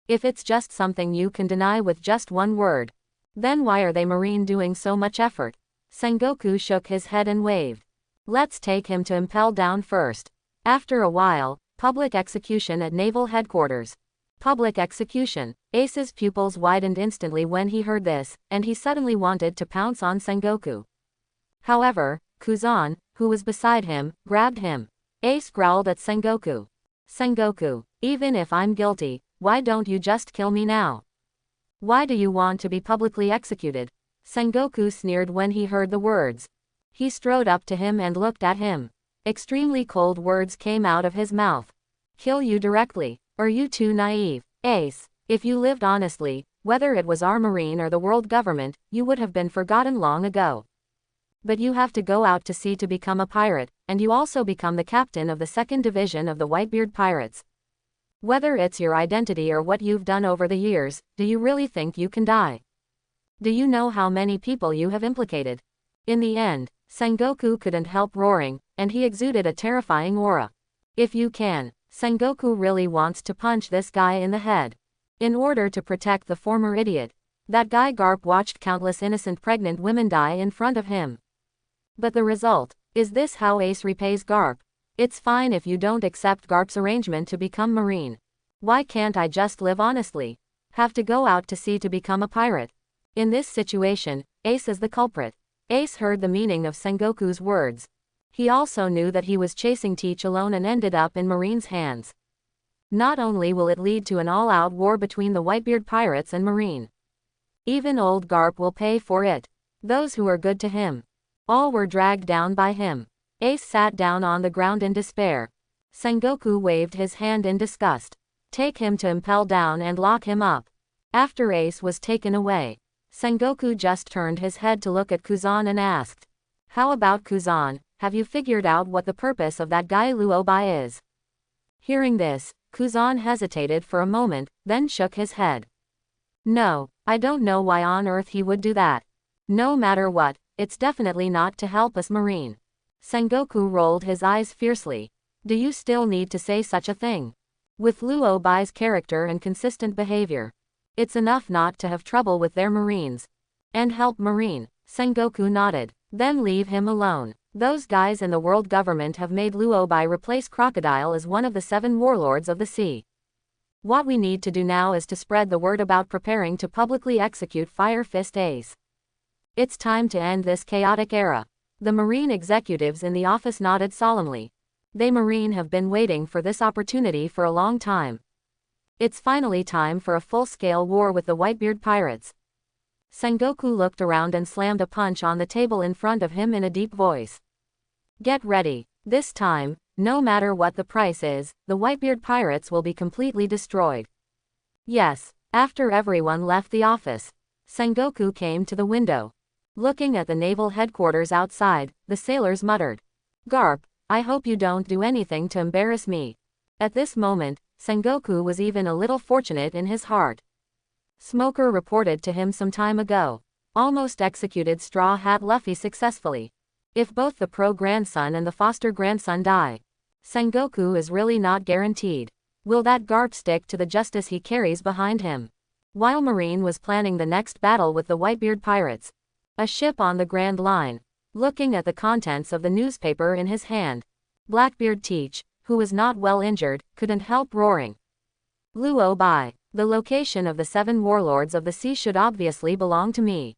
If it's just something you can deny with just one word, then why are they Marine doing so much effort? Sengoku shook his head and waved. Let's take him to Impel Down first. After a while, public execution at naval headquarters. Public execution. Ace's pupils widened instantly when he heard this, and he suddenly wanted to pounce on Sengoku. However, Kuzan, who was beside him, grabbed him. Ace growled at Sengoku. Sengoku, even if I'm guilty, why don't you just kill me now? Why do you want to be publicly executed? Sengoku sneered when he heard the words. He strode up to him and looked at him. Extremely cold words came out of his mouth. Kill you directly. Are you too naive? Ace, if you lived honestly, whether it was our Marine or the world government, you would have been forgotten long ago. But you have to go out to sea to become a pirate, and you also become the captain of the 2nd Division of the Whitebeard Pirates. Whether it's your identity or what you've done over the years, do you really think you can die? Do you know how many people you have implicated? In the end, Sengoku couldn't help roaring, and he exuded a terrifying aura. If you can, Sengoku really wants to punch this guy in the head. In order to protect the former idiot, that guy Garp watched countless innocent pregnant women die in front of him. But the result, is this how Ace repays Garp? It's fine if you don't accept Garp's arrangement to become Marine. Why can't I just live honestly? Have to go out to sea to become a pirate? In this situation, Ace is the culprit. Ace heard the meaning of Sengoku's words. He also knew that he was chasing Teach alone and ended up in Marine's hands. Not only will it lead to an all-out war between the Whitebeard pirates and Marine. Even old Garp will pay for it. Those who are good to him. All were dragged down by him. Ace sat down on the ground in despair. Sengoku waved his hand in disgust. Take him to impel down and lock him up. After Ace was taken away, Sengoku just turned his head to look at Kuzan and asked, "How about Kuzan, have you figured out what the purpose of that guy Luobai is?" Hearing this, Kuzan hesitated for a moment, then shook his head. "No, I don't know why on earth he would do that. No matter what, it's definitely not to help us Marine." Sengoku rolled his eyes fiercely. "Do you still need to say such a thing? With Luobai's character and consistent behavior, it's enough not to have trouble with their Marines. And help Marine." Sengoku nodded. "Then leave him alone. Those guys in the world government have made Luobai replace Crocodile as one of the 7 warlords of the sea. What we need to do now is to spread the word about preparing to publicly execute Fire Fist Ace. It's time to end this chaotic era." The Marine executives in the office nodded solemnly. They Marine have been waiting for this opportunity for a long time. It's finally time for a full-scale war with the Whitebeard pirates. Sengoku looked around and slammed a punch on the table in front of him in a deep voice. "Get ready. This time, no matter what the price is, the Whitebeard pirates will be completely destroyed." Yes, after everyone left the office, Sengoku came to the window. Looking at the naval headquarters outside, the sailors muttered, "Garp, I hope you don't do anything to embarrass me." At this moment, Sengoku was even a little fortunate in his heart. Smoker reported to him some time ago. Almost executed Straw Hat Luffy successfully. If both the pro-grandson and the foster-grandson die, Sengoku is really not guaranteed. Will that Garp stick to the justice he carries behind him? While Marine was planning the next battle with the Whitebeard pirates, a ship on the Grand Line, looking at the contents of the newspaper in his hand, Blackbeard Teach, who was not well injured, couldn't help roaring. "Luobai, the location of the 7 warlords of the sea should obviously belong to me.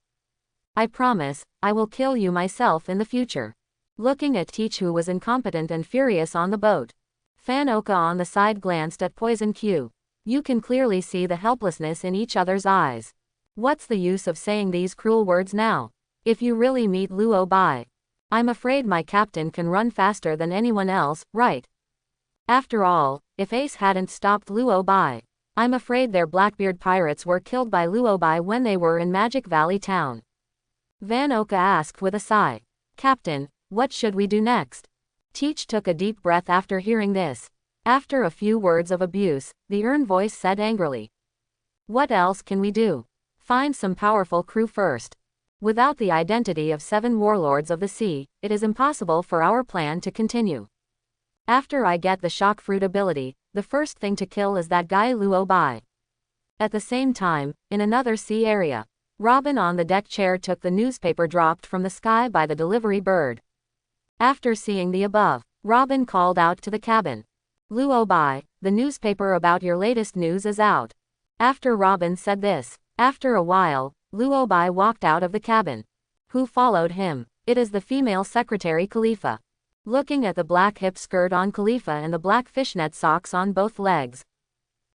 I promise, I will kill you myself in the future." Looking at Teach, who was incompetent and furious on the boat, Fan Oka on the side glanced at Poison Q. You can clearly see the helplessness in each other's eyes. What's the use of saying these cruel words now? If you really meet Luobai, I'm afraid my captain can run faster than anyone else, right? After all, if Ace hadn't stopped Luobai, I'm afraid their Blackbeard pirates were killed by Luobai when they were in Magic Valley Town. Van Oka asked with a sigh. "Captain, what should we do next?" Teach took a deep breath after hearing this. After a few words of abuse, the Earn voice said angrily, "What else can we do? Find some powerful crew first. Without the identity of 7 warlords of the sea, it is impossible for our plan to continue. After I get the shock fruit ability, the first thing to kill is that guy Luobai." At the same time, in another sea area, Robin on the deck chair took the newspaper dropped from the sky by the delivery bird. After seeing the above, Robin called out to the cabin, "Luobai, the newspaper about your latest news is out." After Robin said this, after a while, Luobai walked out of the cabin. Who followed him? It is the female secretary Khalifa. Looking at the black hip skirt on Khalifa and the black fishnet socks on both legs,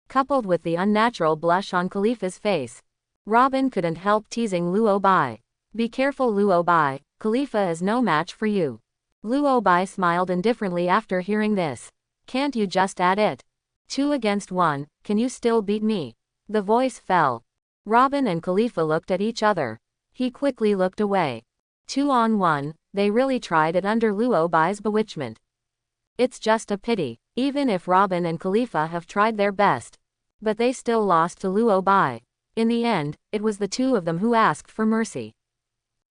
coupled with the unnatural blush on Khalifa's face, Robin couldn't help teasing Luobai. "Be careful Luobai, Khalifa is no match for you." Luobai smiled indifferently after hearing this. "Can't you just add it? 2 against 1, can you still beat me?" The voice fell. Robin and Khalifa looked at each other. He quickly looked away. 2 on 1, they really tried it under Luobai's bewitchment. It's just a pity, even if Robin and Khalifa have tried their best. But they still lost to Luobai. In the end, it was the 2 of them who asked for mercy.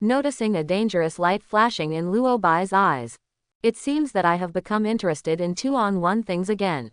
Noticing a dangerous light flashing in Luobai's eyes, It seems that I have become interested in two-on-one things again.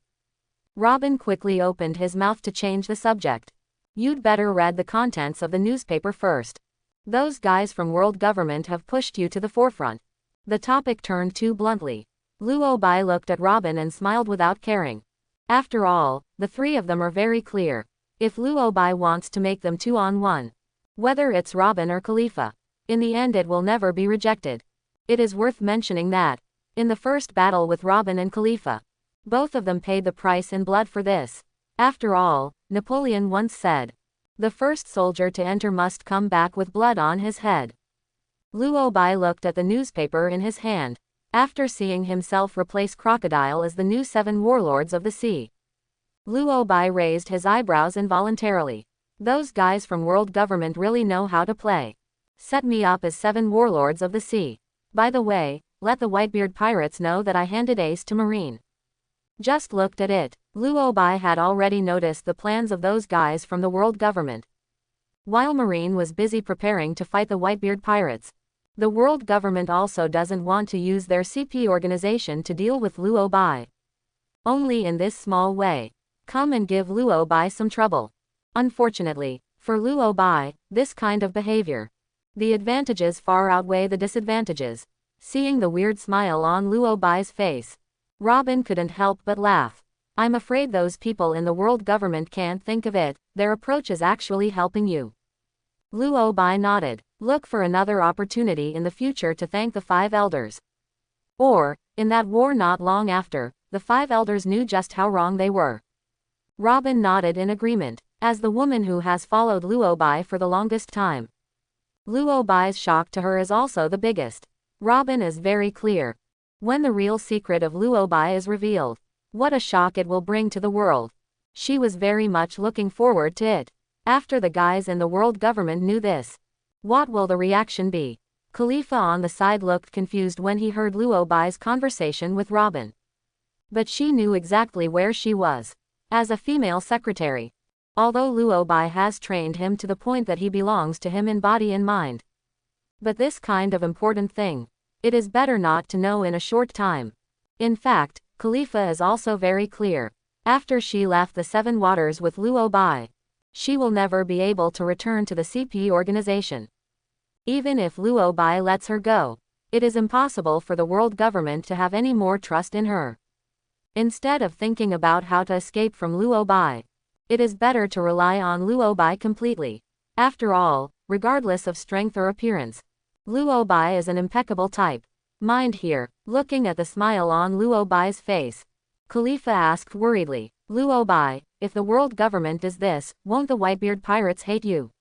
Robin quickly opened his mouth to change the subject. You'd better read the contents of the newspaper first. Those guys from world government have pushed you to the forefront. The topic turned too bluntly. Luo Bai looked at Robin and smiled without caring. After all, the three of them are very clear. If Luo Bai wants to make them two-on-one, whether it's Robin or Khalifa, in the end it will never be rejected. It is worth mentioning that, in the first battle with Robin and Khalifa, both of them paid the price in blood for this. After all, Napoleon once said, the first soldier to enter must come back with blood on his head. Luo Bai looked at the newspaper in his hand, after seeing himself replace Crocodile as the new 7 warlords of the sea. Luo Bai raised his eyebrows involuntarily. Those guys from world government really know how to play. Set me up as 7 warlords of the sea. By the way, let the Whitebeard pirates know that I handed ace to Marine. Just looked at it. Luo Bai had already noticed the plans of those guys from the world government. While Marine was busy preparing to fight the Whitebeard pirates, the world government also doesn't want to use their CP organization to deal with Luo Bai. Only in this small way. Come and give Luo Bai some trouble. Unfortunately, for Luo Bai, this kind of behavior, the advantages far outweigh the disadvantages. Seeing the weird smile on Luo Bai's face, Robin couldn't help but laugh. I'm afraid those people in the world government can't think of it, their approach is actually helping you. Luo Bai nodded. Look for another opportunity in the future to thank the 5 elders. Or, in that war not long after, the 5 elders knew just how wrong they were. Robin nodded in agreement. As the woman who has followed Luo Bai for the longest time, Luo Bai's shock to her is also the biggest. Robin is very clear. When the real secret of Luo Bai is revealed, what a shock it will bring to the world. She was very much looking forward to it. After the guys in the world government knew this, what will the reaction be? Khalifa on the side looked confused when he heard Luo Bai's conversation with Robin. But she knew exactly where she was. As a female secretary. Although Luo Bai has trained him to the point that he belongs to him in body and mind. But this kind of important thing, it is better not to know in a short time. In fact, Khalifa is also very clear. After she left the 7 waters with Luo Bai, she will never be able to return to the CP organization. Even if Luo Bai lets her go, it is impossible for the world government to have any more trust in her. Instead of thinking about how to escape from Luo Bai, it is better to rely on Luo Bai completely. After all, regardless of strength or appearance, Luo Bai is an impeccable type. Mind here, looking at the smile on Luo Bai's face, Khalifa asked worriedly, Luo Bai, if the world government does this, won't the Whitebeard pirates hate you?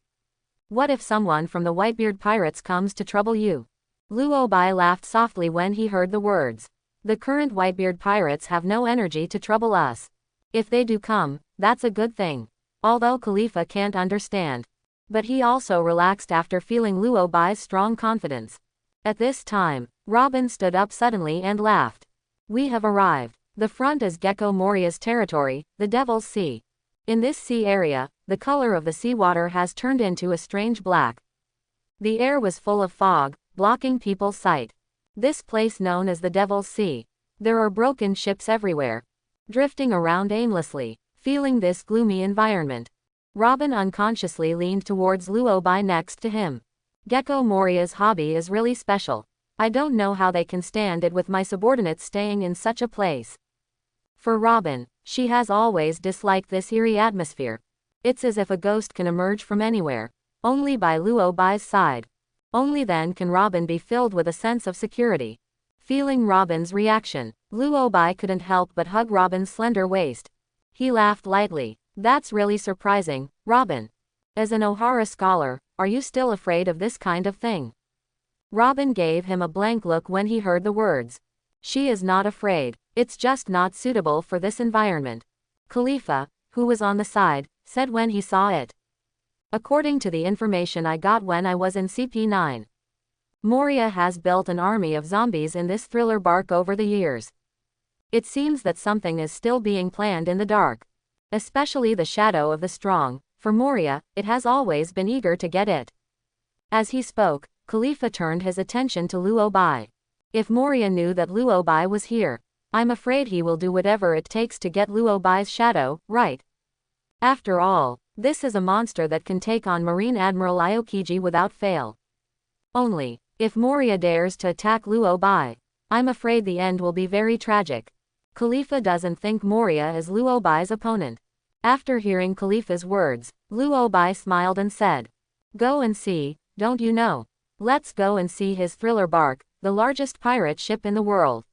What if someone from the Whitebeard pirates comes to trouble you? Luo Bai laughed softly when he heard the words. The current Whitebeard pirates have no energy to trouble us. If they do come, that's a good thing. Although Khalifa can't understand. But he also relaxed after feeling Luo Bai's strong confidence. At this time, Robin stood up suddenly and laughed. We have arrived. The front is Gecko Moria's territory, the Devil's Sea. In this sea area, the color of the seawater has turned into a strange black. The air was full of fog, blocking people's sight. This place known as the Devil's Sea. There are broken ships everywhere, drifting around aimlessly. Feeling this gloomy environment, Robin unconsciously leaned towards Luo Bai next to him. Gecko Moria's hobby is really special. I don't know how they can stand it with my subordinates staying in such a place. For Robin, she has always disliked this eerie atmosphere. It's as if a ghost can emerge from anywhere. Only by Luo Bai's side. Only then can Robin be filled with a sense of security. Feeling Robin's reaction, Luo Bai couldn't help but hug Robin's slender waist. He laughed lightly. That's really surprising, Robin. As an O'Hara scholar, are you still afraid of this kind of thing? Robin gave him a blank look when he heard the words. She is not afraid. It's just not suitable for this environment. Khalifa, who was on the side, said when he saw it. According to the information I got when I was in CP9, Moria has built an army of zombies in this thriller bark over the years. It seems that something is still being planned in the dark. Especially the shadow of the strong. For Moria, it has always been eager to get it. As he spoke, Khalifa turned his attention to Luo Bai. If Moria knew that Luo Bai was here, I'm afraid he will do whatever it takes to get Luo Bai's shadow, right? After all, this is a monster that can take on Marine Admiral Aokiji without fail. Only, if Moria dares to attack Luo Bai, I'm afraid the end will be very tragic. Khalifa doesn't think Moria is Luo Bai's opponent. After hearing Khalifa's words, Luo Bai smiled and said, "Go and see, don't you know? Let's go and see his thriller bark, the largest pirate ship in the world."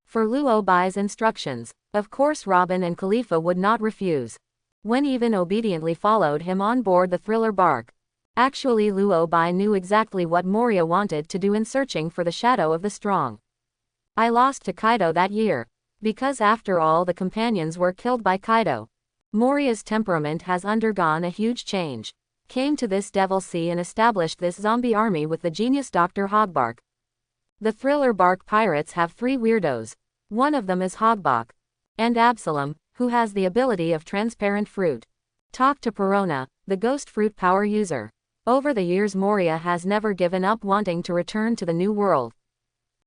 For Luo Bai's instructions, of course Robin and Khalifa would not refuse. Wen even obediently followed him on board the thriller bark. Actually Luo Bai knew exactly what Moria wanted to do in searching for the shadow of the strong. I lost to Kaido that year. Because after all the companions were killed by Kaido. Moria's temperament has undergone a huge change. Came to this Devil Sea and established this zombie army with the genius Dr. Hogbark. The thriller bark pirates have 3 weirdos. One of them is Hogbok. And Absalom, who has the ability of transparent fruit. Talk to Perona, the ghost fruit power user. Over the years Moria has never given up wanting to return to the New World.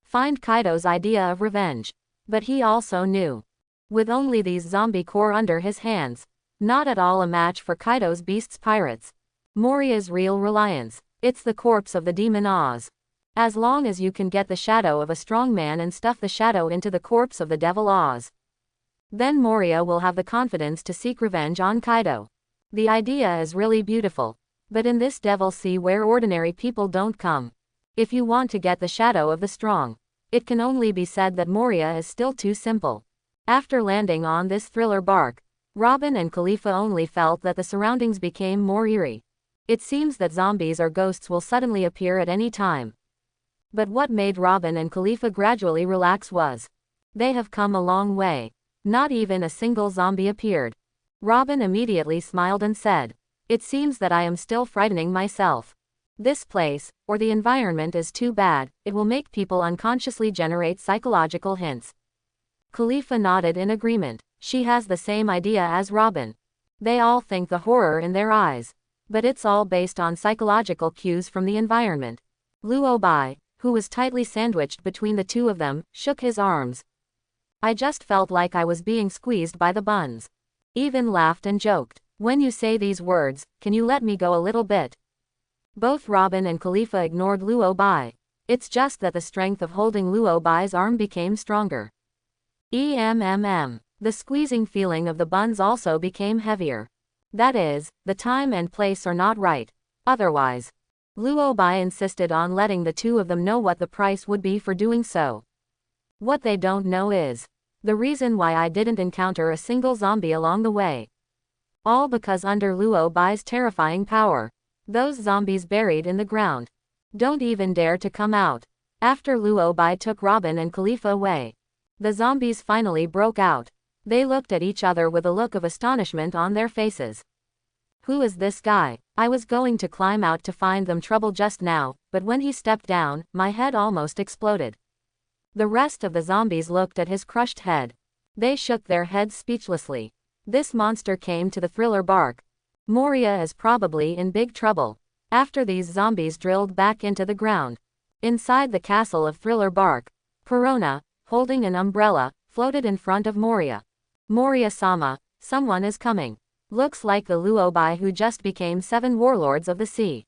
Find Kaido's idea of revenge. But he also knew. With only these zombie corps under his hands, not at all a match for Kaido's beasts pirates. Moria's real reliance, it's the corpse of the demon Oz. As long as you can get the shadow of a strong man and stuff the shadow into the corpse of the devil Oz, then Moria will have the confidence to seek revenge on Kaido. The idea is really beautiful. But in this Devil Sea where ordinary people don't come, if you want to get the shadow of the strong, it can only be said that Moria is still too simple. After landing on this thriller bark, Robin and Khalifa only felt that the surroundings became more eerie. It seems that zombies or ghosts will suddenly appear at any time. But what made Robin and Khalifa gradually relax was, they have come a long way. Not even a single zombie appeared. Robin immediately smiled and said, "It seems that I am still frightening myself. This place, or the environment is too bad, it will make people unconsciously generate psychological hints." Khalifa nodded in agreement. She has the same idea as Robin. They all think the horror in their eyes. But it's all based on psychological cues from the environment. Luo Bai, who was tightly sandwiched between the two of them, shook his arms. "I just felt like I was being squeezed by the buns." Even laughed and joked. "When you say these words, can you let me go a little bit?" Both Robin and Khalifa ignored Luo Bai. It's just that the strength of holding Luo Bai's arm became stronger. The squeezing feeling of the buns also became heavier. That is, the time and place are not right. Otherwise, Luo Bai insisted on letting the two of them know what the price would be for doing so. What they don't know is the reason why I didn't encounter a single zombie along the way. All because under Luo Bai's terrifying power, those zombies buried in the ground don't even dare to come out. After Luo Bai took Robin and Khalifa away, the zombies finally broke out. They looked at each other with a look of astonishment on their faces. "Who is this guy?" I was going to climb out to find them trouble just now, but when he stepped down, my head almost exploded. The rest of the zombies looked at his crushed head. They shook their heads speechlessly. This monster came to the thriller bark. Moria is probably in big trouble. After these zombies drilled back into the ground, inside the castle of thriller bark, Perona, holding an umbrella, floated in front of Moria. "Moria-sama, someone is coming. Looks like the Luo Bai who just became 7 warlords of the sea."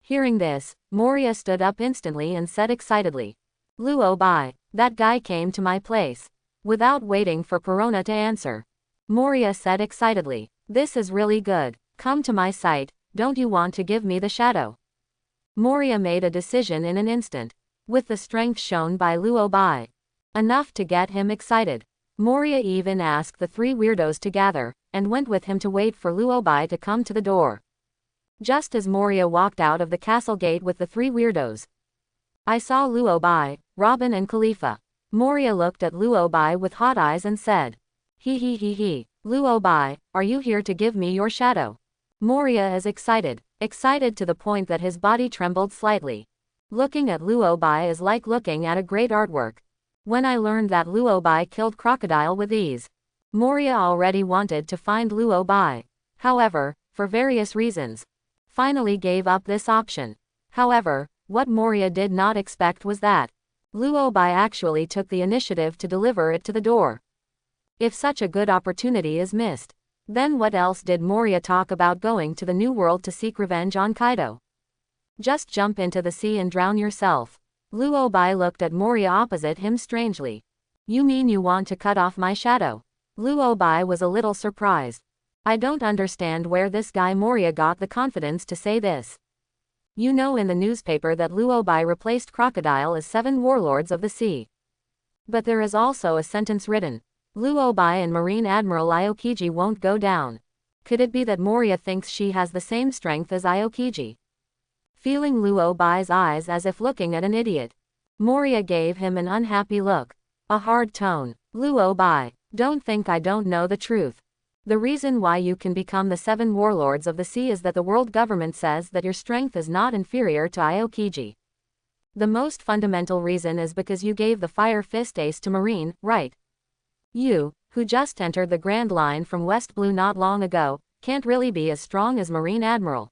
Hearing this, Moria stood up instantly and said excitedly, "Luo Bai, that guy came to my place." Without waiting for Perona to answer, Moria said excitedly, "This is really good. Come to my site, don't you want to give me the shadow?" Moria made a decision in an instant. With the strength shown by Luo Bai, enough to get him excited, Moria even asked the 3 weirdos to gather, and went with him to wait for Luo Bai to come to the door. Just as Moria walked out of the castle gate with the 3 weirdos, I saw Luo Bai, Robin and Khalifa. Moria looked at Luo Bai with hot eyes and said, He. Luo Bai, are you here to give me your shadow?" Moria is excited to the point that his body trembled slightly. Looking at Luo Bai is like looking at a great artwork. When I learned that Luo Bai killed crocodile with ease, Moria already wanted to find Luo Bai. However, for various reasons, finally gave up this option. However, what Moria did not expect was that Luobai actually took the initiative to deliver it to the door. If such a good opportunity is missed, then what else did Moria talk about going to the New World to seek revenge on Kaido? Just jump into the sea and drown yourself. Luobai looked at Moria opposite him strangely. You mean you want to cut off my shadow? Luobai was a little surprised. I don't understand where this guy Moria got the confidence to say this. You know in the newspaper that Luobai replaced Crocodile as 7 warlords of the sea. But there is also a sentence written. Luobai and Marine Admiral Aokiji won't go down. Could it be that Moria thinks she has the same strength as Aokiji? Feeling Luobai's eyes as if looking at an idiot, Moria gave him an unhappy look. A hard tone. Luobai, don't think I don't know the truth. The reason why you can become the 7 warlords of the sea is that the world government says that your strength is not inferior to Aokiji. The most fundamental reason is because you gave the Fire Fist Ace to Marine, right? You, who just entered the Grand Line from West Blue not long ago, can't really be as strong as Marine Admiral.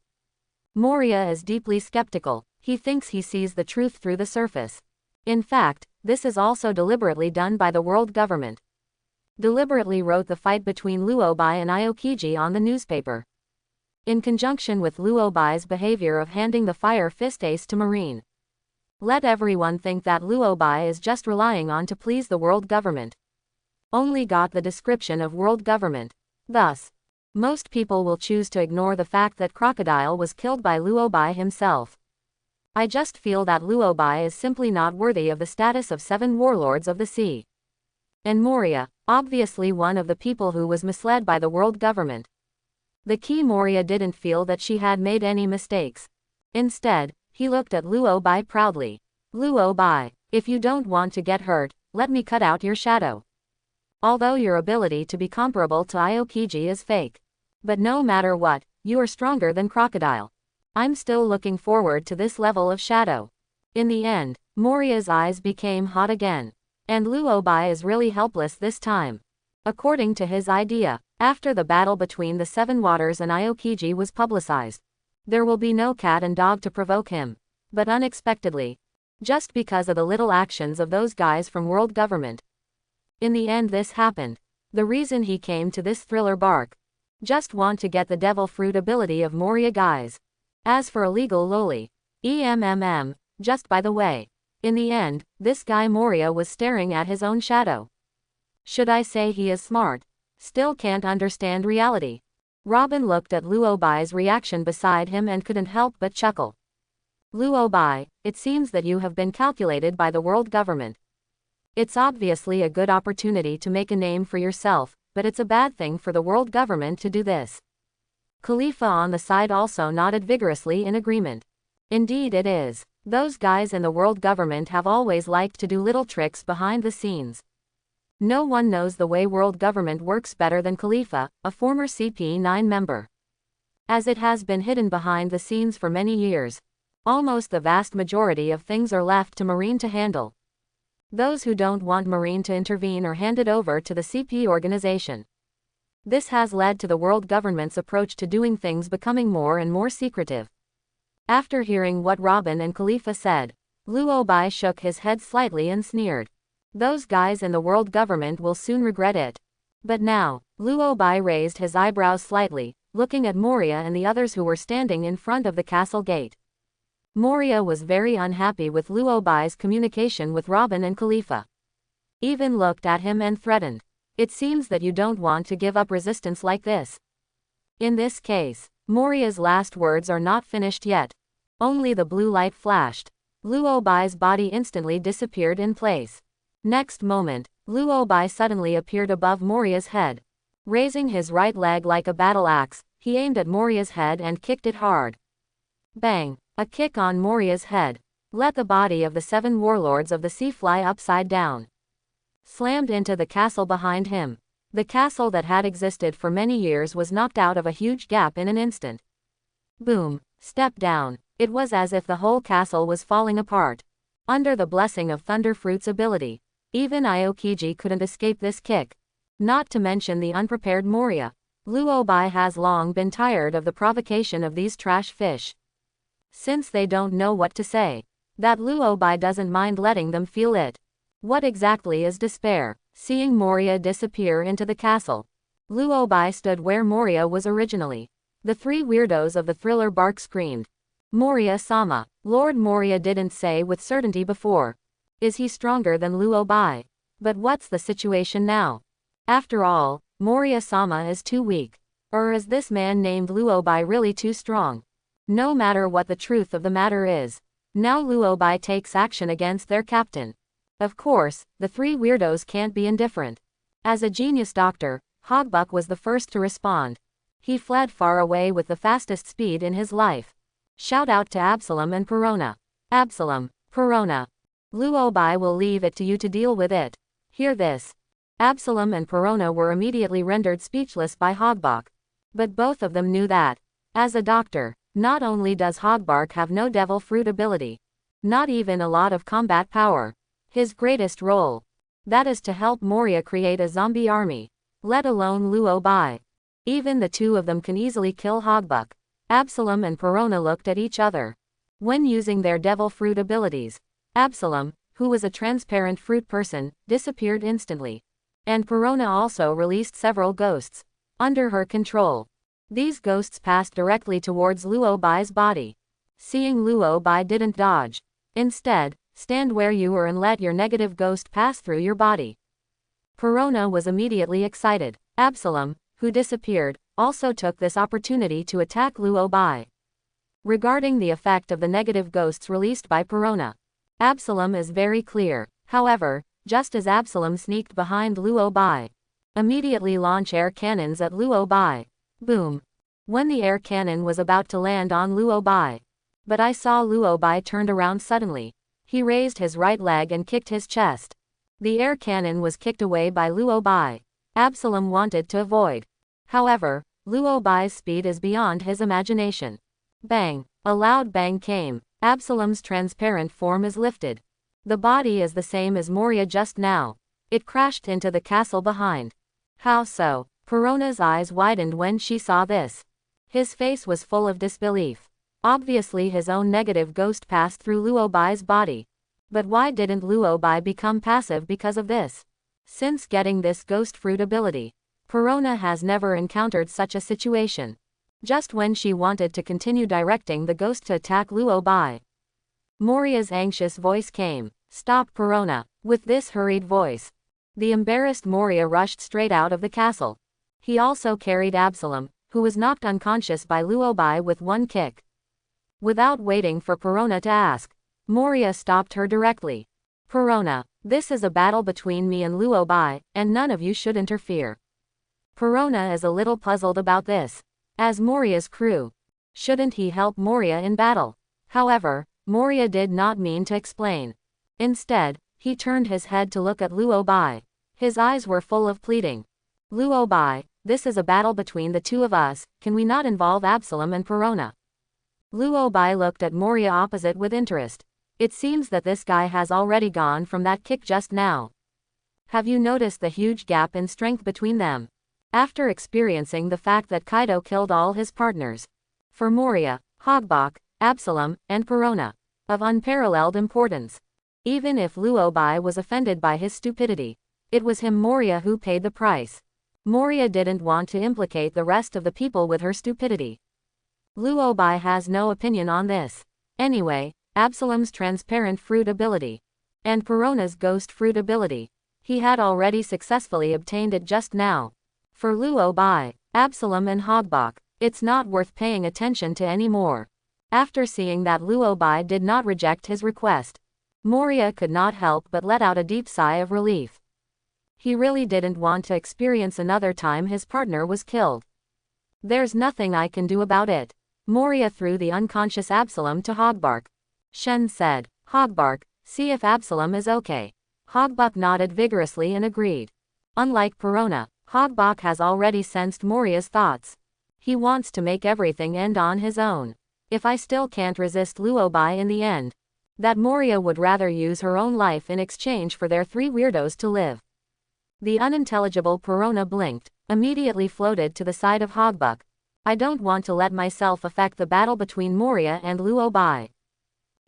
Moria is deeply skeptical. He thinks he sees the truth through the surface. In fact, this is also deliberately done by the world government. Deliberately wrote the fight between Luobai and Aokiji on the newspaper. In conjunction with Luobai's behavior of handing the Fire Fist Ace to Marine. Let everyone think that Luobai is just relying on to please the world government. Only got the description of world government. Thus, most people will choose to ignore the fact that Crocodile was killed by Luobai himself. I just feel that Luobai is simply not worthy of the status of 7 warlords of the sea. And Moria, obviously one of the people who was misled by the world government. The key Moria didn't feel that she had made any mistakes. Instead, he looked at Luobai proudly. Luobai, if you don't want to get hurt, let me cut out your shadow. Although your ability to be comparable to Aokiji is fake. But no matter what, you are stronger than Crocodile. I'm still looking forward to this level of shadow. In the end, Moria's eyes became hot again. And Luobai is really helpless this time. According to his idea, after the battle between the 7 Waters and Aokiji was publicized, there will be no cat and dog to provoke him. But unexpectedly, just because of the little actions of those guys from world government. In the end this happened. The reason he came to this thriller bark. Just want to get the devil fruit ability of Moria guys. As for illegal loli. Just by the way. In the end, this guy Moria was staring at his own shadow. Should I say he is smart? Still can't understand reality. Robin looked at Luobai's reaction beside him and couldn't help but chuckle. Luobai, it seems that you have been calculated by the world government. It's obviously a good opportunity to make a name for yourself, but it's a bad thing for the world government to do this. Khalifa on the side also nodded vigorously in agreement. Indeed it is. Those guys in the world government have always liked to do little tricks behind the scenes. No one knows the way world government works better than Khalifa, a former CP9 member. As it has been hidden behind the scenes for many years, almost the vast majority of things are left to Marine to handle. Those who don't want Marine to intervene are handed over to the CP organization. This has led to the world government's approach to doing things becoming more and more secretive. After hearing what Robin and Khalifa said, Luobai shook his head slightly and sneered. Those guys in the world government will soon regret it. But now, Luobai raised his eyebrows slightly, looking at Moria and the others who were standing in front of the castle gate. Moria was very unhappy with Luobai's communication with Robin and Khalifa. Even looked at him and threatened. It seems that you don't want to give up resistance like this. In this case, Moria's last words are not finished yet. Only the blue light flashed. Luobai's body instantly disappeared in place. Next moment, Luobai suddenly appeared above Moria's head. Raising his right leg like a battle axe, he aimed at Moria's head and kicked it hard. Bang! A kick on Moria's head. Let the body of the 7 warlords of the sea fly upside down. Slammed into the castle behind him. The castle that had existed for many years was knocked out of a huge gap in an instant. Boom! Step down. It was as if the whole castle was falling apart. Under the blessing of Thunderfruit's ability, even Aokiji couldn't escape this kick. Not to mention the unprepared Moria. Luobai has long been tired of the provocation of these trash fish. Since they don't know what to say, that Luobai doesn't mind letting them feel it. What exactly is despair? Seeing Moria disappear into the castle, Luobai stood where Moria was originally. The three weirdos of the thriller bark screamed. Moria-sama. Lord Moria didn't say with certainty before. Is he stronger than Luobai? But what's the situation now? After all, Moria-sama is too weak. Or is this man named Luobai really too strong? No matter what the truth of the matter is, now Luobai takes action against their captain. Of course, the three weirdos can't be indifferent. As a genius doctor, Hogbuck was the first to respond. He fled far away with the fastest speed in his life. Shout out to Absalom and Perona. Absalom, Perona. Luobai will leave it to you to deal with it. Hear this. Absalom and Perona were immediately rendered speechless by Hogbuck. But both of them knew that, as a doctor, not only does Hogbark have no devil fruit ability, not even a lot of combat power, his greatest role, that is to help Moria create a zombie army, let alone Luobai. Even the two of them can easily kill Hogbuck. Absalom and Perona looked at each other. When using their devil fruit abilities, Absalom, who was a transparent fruit person, disappeared instantly. And Perona also released several ghosts under her control. These ghosts passed directly towards Luobai's body. Seeing Luobai didn't dodge. Instead, stand where you were and let your negative ghost pass through your body. Perona was immediately excited. Absalom, who disappeared, also took this opportunity to attack Luobai. Regarding the effect of the negative ghosts released by Perona, Absalom is very clear. However, just as Absalom sneaked behind Luobai, immediately launch air cannons at Luobai. Boom. When the air cannon was about to land on Luobai, but I saw Luobai turned around suddenly. He raised his right leg and kicked his chest. The air cannon was kicked away by Luobai. Absalom wanted to avoid. However, Luobai's speed is beyond his imagination. Bang! A loud bang came. Absalom's transparent form is lifted. The body is the same as Moria just now. It crashed into the castle behind. How so? Perona's eyes widened when she saw this. His face was full of disbelief. Obviously his own negative ghost passed through Luobai's body. But why didn't Luobai become passive because of this? Since getting this ghost fruit ability, Perona has never encountered such a situation. Just when she wanted to continue directing the ghost to attack Luobai, Moria's anxious voice came. Stop, Perona. With this hurried voice, the embarrassed Moria rushed straight out of the castle. He also carried Absalom, who was knocked unconscious by Luobai with one kick. Without waiting for Perona to ask, Moria stopped her directly. Perona, this is a battle between me and Luobai, and none of you should interfere. Perona is a little puzzled about this. As Moria's crew, shouldn't he help Moria in battle? However, Moria did not mean to explain. Instead, he turned his head to look at Luobai. His eyes were full of pleading. Luobai, this is a battle between the two of us, can we not involve Absalom and Perona? Luobai looked at Moria opposite with interest. It seems that this guy has already gone from that kick just now. Have you noticed the huge gap in strength between them? After experiencing the fact that Kaido killed all his partners. For Moria, Hogbuck, Absalom, and Perona, of unparalleled importance. Even if Luobai was offended by his stupidity, it was him Moria who paid the price. Moria didn't want to implicate the rest of the people with her stupidity. Luobai has no opinion on this. Anyway, Absalom's transparent fruit ability, and Perona's ghost fruit ability, he had already successfully obtained it just now. For Luobai, Absalom and Hogbuck, it's not worth paying attention to anymore. After seeing that Luobai did not reject his request, Moria could not help but let out a deep sigh of relief. He really didn't want to experience another time his partner was killed. There's nothing I can do about it. Moria threw the unconscious Absalom to Hogbark. Shen said, Hogbark, see if Absalom is okay. Hogbuck nodded vigorously and agreed. Unlike Perona, Hogbuck has already sensed Moria's thoughts. He wants to make everything end on his own. If I still can't resist Luobai in the end, that Moria would rather use her own life in exchange for their three weirdos to live. The unintelligible Perona blinked, immediately floated to the side of Hogbuck. I don't want to let myself affect the battle between Moria and Luobai.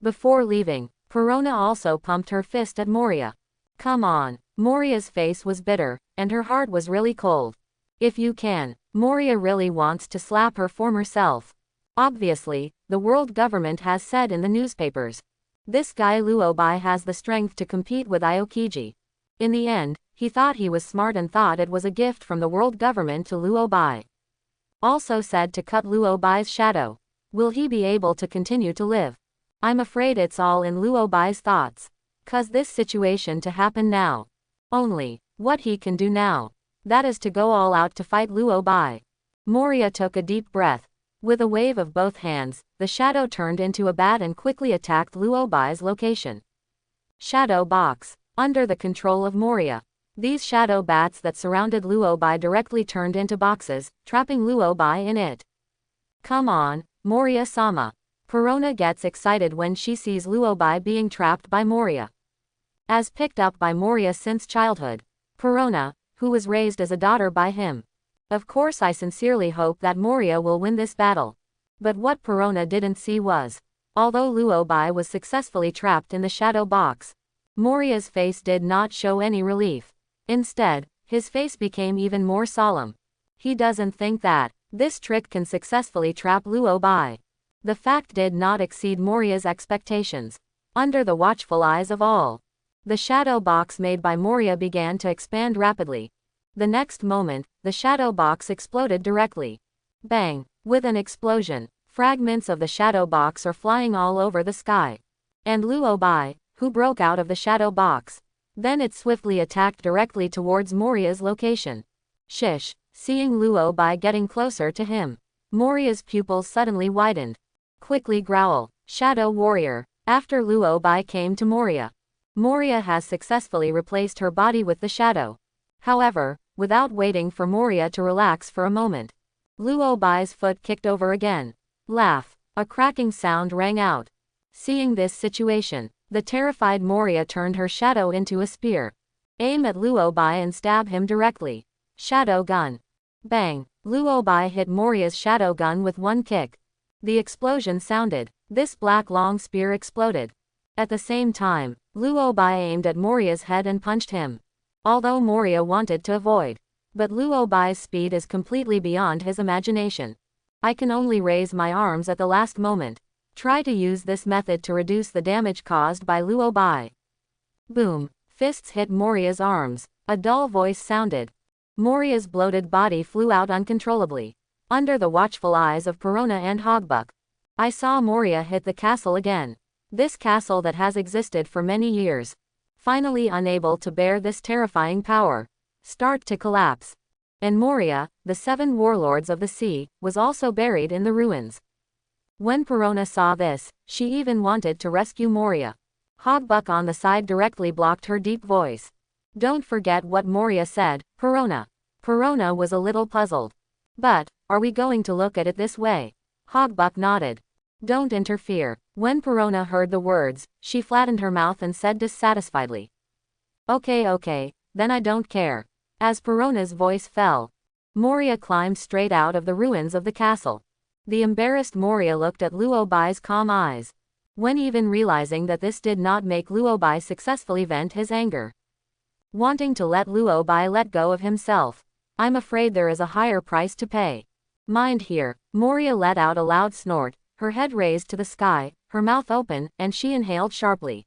Before leaving, Perona also pumped her fist at Moria. Come on. Moria's face was bitter, and her heart was really cold. If you can. Moria really wants to slap her former self. Obviously, the world government has said in the newspapers. This guy Luobai has the strength to compete with Aokiji. In the end, he thought he was smart and thought it was a gift from the world government to Luobai. Also said to cut Luobai's shadow. Will he be able to continue to live? I'm afraid it's all in Luobai's thoughts. 'Cause this situation to happen now. Only, what he can do now. That is to go all out to fight Luobai. Moria took a deep breath. With a wave of both hands, the shadow turned into a bat and quickly attacked Luobai's location. Shadow box. Under the control of Moria. These shadow bats that surrounded Luobai directly turned into boxes, trapping Luobai in it. Come on, Moria-sama. Perona gets excited when she sees Luobai being trapped by Moria. As picked up by Moria since childhood. Perona, who was raised as a daughter by him. Of course I sincerely hope that Moria will win this battle. But what Perona didn't see was, although Luobai was successfully trapped in the shadow box, Moria's face did not show any relief. Instead, his face became even more solemn. He doesn't think that this trick can successfully trap Luobai. The fact did not exceed Moria's expectations. Under the watchful eyes of all, the shadow box made by Moria began to expand rapidly. The next moment, the shadow box exploded directly. Bang! With an explosion, fragments of the shadow box are flying all over the sky. And Luobai, who broke out of the shadow box. Then it swiftly attacked directly towards Moria's location. Shish! Seeing Luobai getting closer to him, Moria's pupils suddenly widened. Quickly growl, Shadow Warrior. After Luobai came to Moria, Moria has successfully replaced her body with the shadow. However, without waiting for Moria to relax for a moment, Luobai's foot kicked over again. Laugh. A cracking sound rang out. Seeing this situation, the terrified Moria turned her shadow into a spear. Aim at Luobai and stab him directly. Shadow gun. Bang! Luobai hit Moria's shadow gun with one kick. The explosion sounded. This black long spear exploded. At the same time, Luobai aimed at Moria's head and punched him. Although Moria wanted to avoid. But Luobai's speed is completely beyond his imagination. I can only raise my arms at the last moment. Try to use this method to reduce the damage caused by Luobai. Boom! Fists hit Moria's arms. A dull voice sounded. Moria's bloated body flew out uncontrollably. Under the watchful eyes of Perona and Hogbuck, I saw Moria hit the castle again. This castle that has existed for many years. Finally unable to bear this terrifying power. Start to collapse. And Moria, the 7 warlords of the sea, was also buried in the ruins. When Perona saw this, she even wanted to rescue Moria. Hogbuck on the side directly blocked her deep voice. Don't forget what Moria said, Perona. Perona was a little puzzled. But, are we going to look at it this way? Hogbuck nodded. Don't interfere. When Perona heard the words, she flattened her mouth and said dissatisfiedly. Okay, then I don't care. As Perona's voice fell, Moria climbed straight out of the ruins of the castle. The embarrassed Moria looked at Luobai's calm eyes. When even realizing that this did not make Luobai successfully vent his anger. Wanting to let Luobai let go of himself. I'm afraid there is a higher price to pay. Mind here. Moria let out a loud snort, her head raised to the sky, her mouth open, and she inhaled sharply.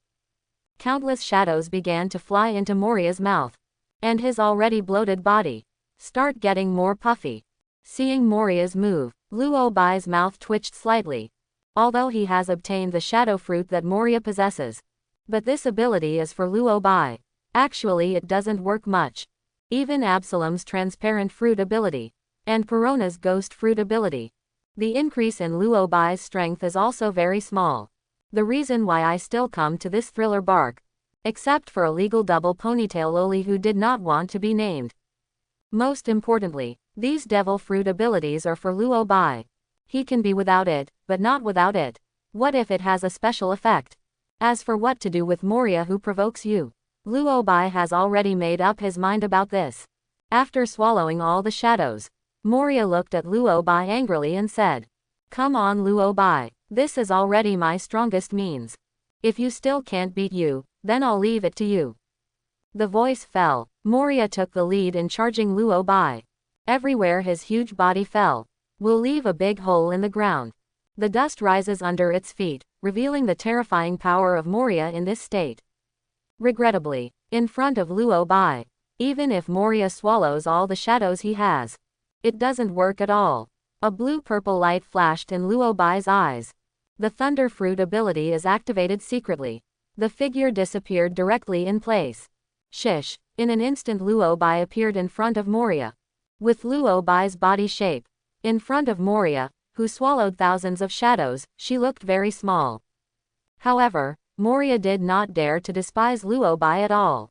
Countless shadows began to fly into Moria's mouth. And his already bloated body start getting more puffy. Seeing Moria's move, Luobai's mouth twitched slightly. Although he has obtained the shadow fruit that Moria possesses. But this ability is for Luobai. Actually it doesn't work much. Even Absalom's transparent fruit ability. And Perona's ghost fruit ability. The increase in Luobai's strength is also very small. The reason why I still come to this thriller bark. Except for a legal double ponytail loli who did not want to be named. Most importantly, these devil fruit abilities are for Luobai. He can be without it, but not without it. What if it has a special effect? As for what to do with Moria who provokes you, Luobai has already made up his mind about this. After swallowing all the shadows, Moria looked at Luobai angrily and said, Come on Luobai, this is already my strongest means. If you still can't beat you, then I'll leave it to you. The voice fell. Moria took the lead in charging Luo Bai. Everywhere his huge body fell. Will leave a big hole in the ground. The dust rises under its feet, revealing the terrifying power of Moria in this state. Regrettably, in front of Luo Bai, even if Moria swallows all the shadows he has, it doesn't work at all. A blue-purple light flashed in Luo Bai's eyes. The Thunder Fruit ability is activated secretly. The figure disappeared directly in place. Shish! In an instant Luo Bai appeared in front of Moria. With Luo Bai's body shape, in front of Moria, who swallowed thousands of shadows, she looked very small. However, Moria did not dare to despise Luo Bai at all.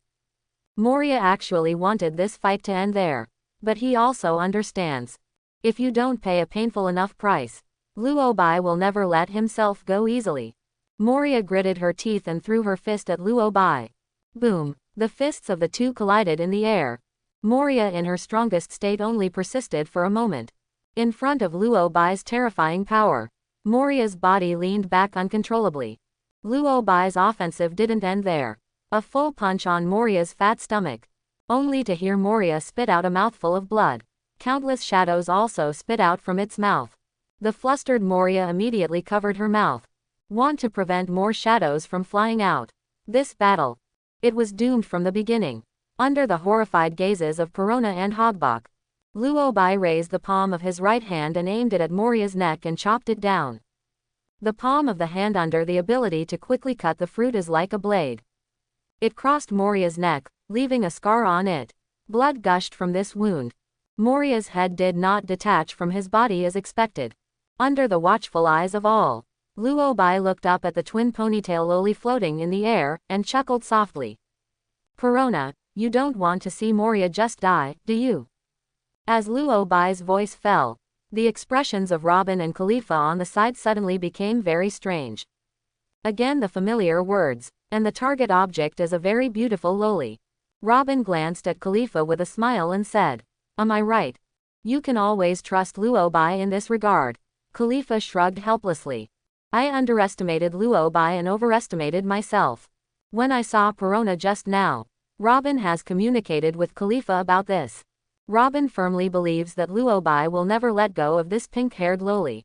Moria actually wanted this fight to end there. But he also understands. If you don't pay a painful enough price, Luo Bai will never let himself go easily. Moria gritted her teeth and threw her fist at Luo Bai. Boom! The fists of the two collided in the air. Moria in her strongest state only persisted for a moment. In front of Luo Bai's terrifying power, Moria's body leaned back uncontrollably. Luo Bai's offensive didn't end there. A full punch on Moria's fat stomach. Only to hear Moria spit out a mouthful of blood. Countless shadows also spit out from its mouth. The flustered Moria immediately covered her mouth. Want to prevent more shadows from flying out. This battle. It was doomed from the beginning. Under the horrified gazes of Perona and Hogbok, Luo Bai raised the palm of his right hand and aimed it at Moria's neck and chopped it down. The palm of the hand under the ability to quickly cut the fruit is like a blade. It crossed Moria's neck, leaving a scar on it. Blood gushed from this wound. Moria's head did not detach from his body as expected. Under the watchful eyes of all, Luo Bai looked up at the twin ponytail loli floating in the air, and chuckled softly. Perona, you don't want to see Moria just die, do you? As Luo Bai's voice fell, the expressions of Robin and Khalifa on the side suddenly became very strange. Again the familiar words, and the target object is a very beautiful loli. Robin glanced at Khalifa with a smile and said, "Am I right? You can always trust Luo Bai in this regard." Khalifa shrugged helplessly. "I underestimated Luo Bai and overestimated myself. When I saw Perona just now, Robin has communicated with Khalifa about this. Robin firmly believes that Luo Bai will never let go of this pink-haired loli.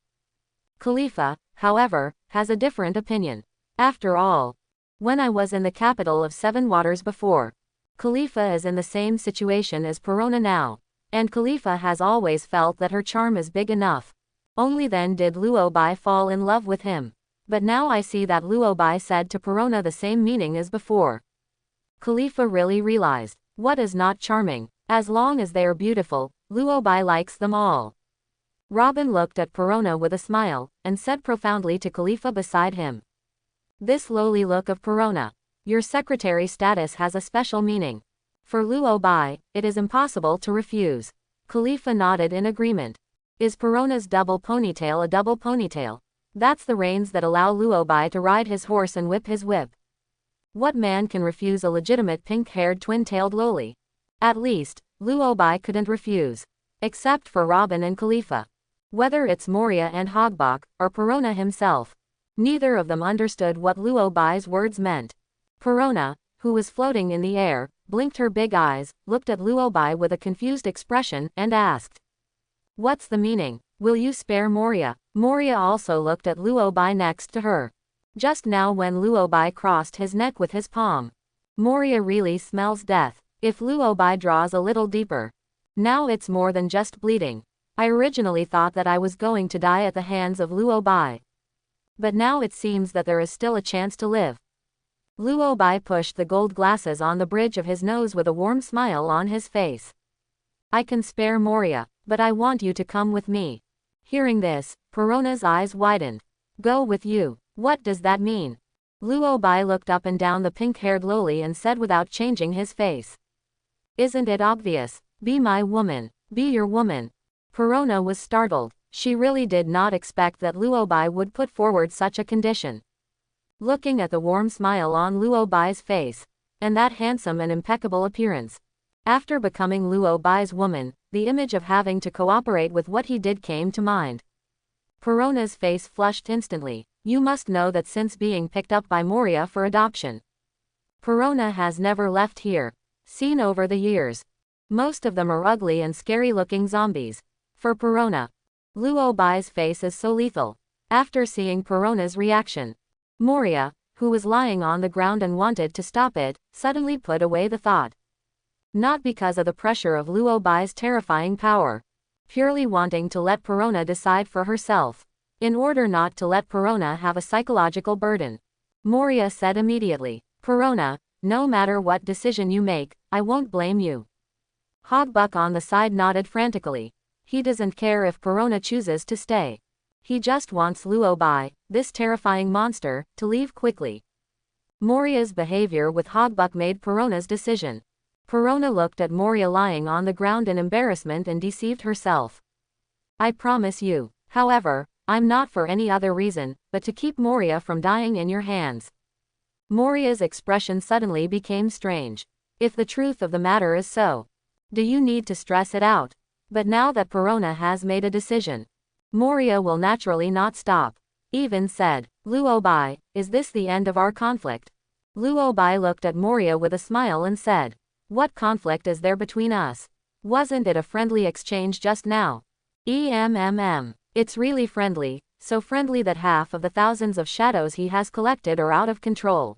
Khalifa, however, has a different opinion. After all, when I was in the capital of Seven Waters before, Khalifa is in the same situation as Perona now, and Khalifa has always felt that her charm is big enough. Only then did Luo Bai fall in love with him. But now I see that Luo Bai said to Perona the same meaning as before." Khalifa really realized, what is not charming? As long as they are beautiful, Luo Bai likes them all. Robin looked at Perona with a smile, and said profoundly to Khalifa beside him. "This lowly look of Perona. Your secretary status has a special meaning. For Luo Bai, it is impossible to refuse." Khalifa nodded in agreement. "Is Perona's double ponytail a double ponytail? That's the reins that allow Luo Bai to ride his horse and whip his whip. What man can refuse a legitimate pink-haired twin-tailed loli? At least, Luo Bai couldn't refuse. Except for Robin and Khalifa. Whether it's Moria and Hogbok, or Perona himself. Neither of them understood what Luo Bai's words meant. Perona, who was floating in the air, blinked her big eyes, looked at Luo Bai with a confused expression, and asked, "What's the meaning? Will you spare Moria?" Moria also looked at Luo Bai next to her. Just now when Luo Bai crossed his neck with his palm. Moria really smells death. If Luo Bai draws a little deeper. Now it's more than just bleeding. I originally thought that I was going to die at the hands of Luo Bai. But now it seems that there is still a chance to live. Luo Bai pushed the gold glasses on the bridge of his nose with a warm smile on his face. "I can spare Moria, but I want you to come with me." Hearing this, Perona's eyes widened. "Go with you? What does that mean?" Luo Bai looked up and down the pink-haired loli and said without changing his face. "Isn't it obvious? Be my woman. Be your woman." Perona was startled. She really did not expect that Luo Bai would put forward such a condition. Looking at the warm smile on Luo Bai's face, and that handsome and impeccable appearance. After becoming Luo Bai's woman, the image of having to cooperate with what he did came to mind. Perona's face flushed instantly. You must know that since being picked up by Moria for adoption, Perona has never left here. Seen over the years, most of them are ugly and scary-looking zombies. For Perona, Luo Bai's face is so lethal. After seeing Perona's reaction, Moria, who was lying on the ground and wanted to stop it, suddenly put away the thought. Not because of the pressure of Luo Bai's terrifying power, purely wanting to let Perona decide for herself. In order not to let Perona have a psychological burden, Moria said immediately, Perona, no matter what decision you make, I won't blame you. Hogbuck on the side nodded frantically. He doesn't care if Perona chooses to stay. He just wants Luo Bai, this terrifying monster, to leave quickly. Moria's behavior with Hogbuck made Perona's decision. Perona looked at Moria lying on the ground in embarrassment and deceived herself. I promise you, however, I'm not for any other reason, but to keep Moria from dying in your hands. Moria's expression suddenly became strange. If the truth of the matter is so, do you need to stress it out? But now that Perona has made a decision, Moria will naturally not stop. Even said, Luo Bai, is this the end of our conflict? Luo Bai looked at Moria with a smile and said, what conflict is there between us? Wasn't it a friendly exchange just now? It's really friendly, so friendly that half of the thousands of shadows he has collected are out of control.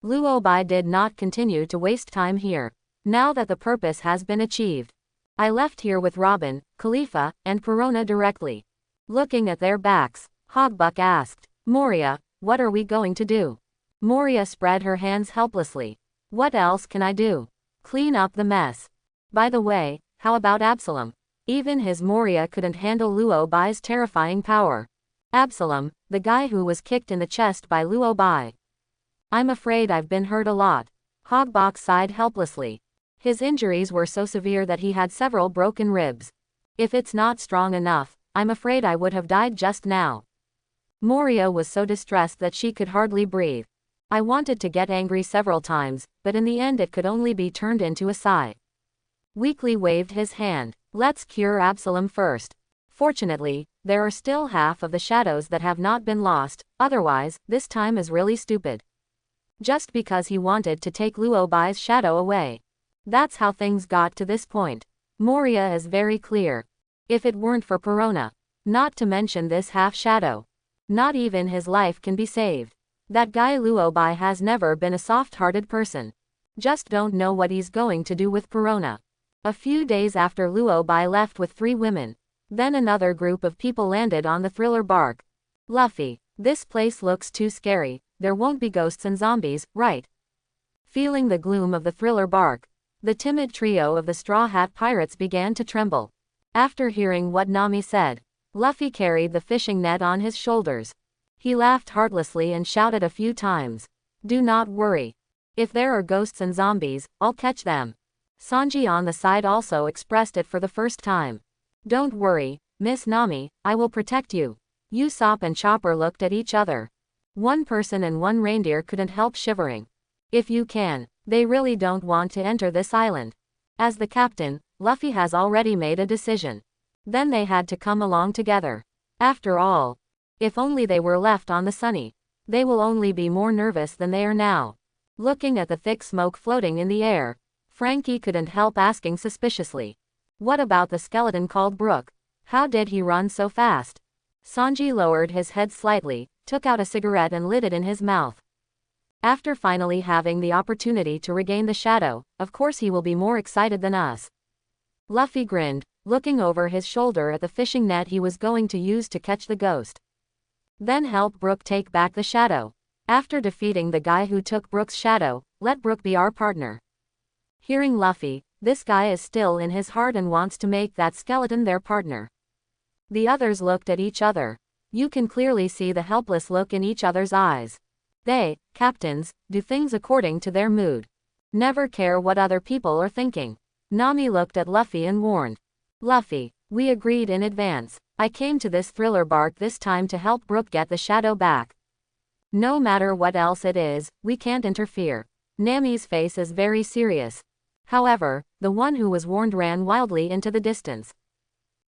Luo Bai did not continue to waste time here. Now that the purpose has been achieved, I left here with Robin, Khalifa, and Perona directly. Looking at their backs, Hogbuck asked, Moria, what are we going to do? Moria spread her hands helplessly. What else can I do? Clean up the mess. By the way, how about Absalom? Even his Moria couldn't handle Luo Bai's terrifying power. Absalom, the guy who was kicked in the chest by Luo Bai. I'm afraid I've been hurt a lot. Hogbuck sighed helplessly. His injuries were so severe that he had several broken ribs. If it's not strong enough, I'm afraid I would have died just now. Moria was so distressed that she could hardly breathe. I wanted to get angry several times, but in the end it could only be turned into a sigh. Weakly waved his hand. Let's cure Absalom first. Fortunately, there are still half of the shadows that have not been lost, otherwise, this time is really stupid. Just because he wanted to take Luo Bai's shadow away. That's how things got to this point. Moria is very clear. If it weren't for Perona, not to mention this half-shadow, not even his life can be saved. That guy Luo Bai has never been a soft-hearted person. Just don't know what he's going to do with Perona. A few days after Luo Bai left with 3 women, then another group of people landed on the thriller bark. Luffy, this place looks too scary, there won't be ghosts and zombies, right? Feeling the gloom of the thriller bark, the timid trio of the Straw Hat Pirates began to tremble. After hearing what Nami said, Luffy carried the fishing net on his shoulders. He laughed heartlessly and shouted a few times. Do not worry. If there are ghosts and zombies, I'll catch them. Sanji on the side also expressed it for the first time. Don't worry, Miss Nami, I will protect you. Usopp and Chopper looked at each other. One person and one reindeer couldn't help shivering. If you can, they really don't want to enter this island. As the captain, Luffy has already made a decision. Then they had to come along together. After all, if only they were left on the Sunny, they will only be more nervous than they are now. Looking at the thick smoke floating in the air, Frankie couldn't help asking suspiciously. What about the skeleton called Brook? How did he run so fast? Sanji lowered his head slightly, took out a cigarette and lit it in his mouth. After finally having the opportunity to regain the shadow, of course he will be more excited than us. Luffy grinned, looking over his shoulder at the fishing net he was going to use to catch the ghost. Then help Brook take back the shadow. After defeating the guy who took Brook's shadow, let Brook be our partner. Hearing Luffy, this guy is still in his heart and wants to make that skeleton their partner. The others looked at each other. You can clearly see the helpless look in each other's eyes. They, captains, do things according to their mood. Never care what other people are thinking. Nami looked at Luffy and warned. Luffy, we agreed in advance. I came to this thriller bark this time to help Brook get the shadow back. No matter what else it is, we can't interfere. Nami's face is very serious. However, the one who was warned ran wildly into the distance.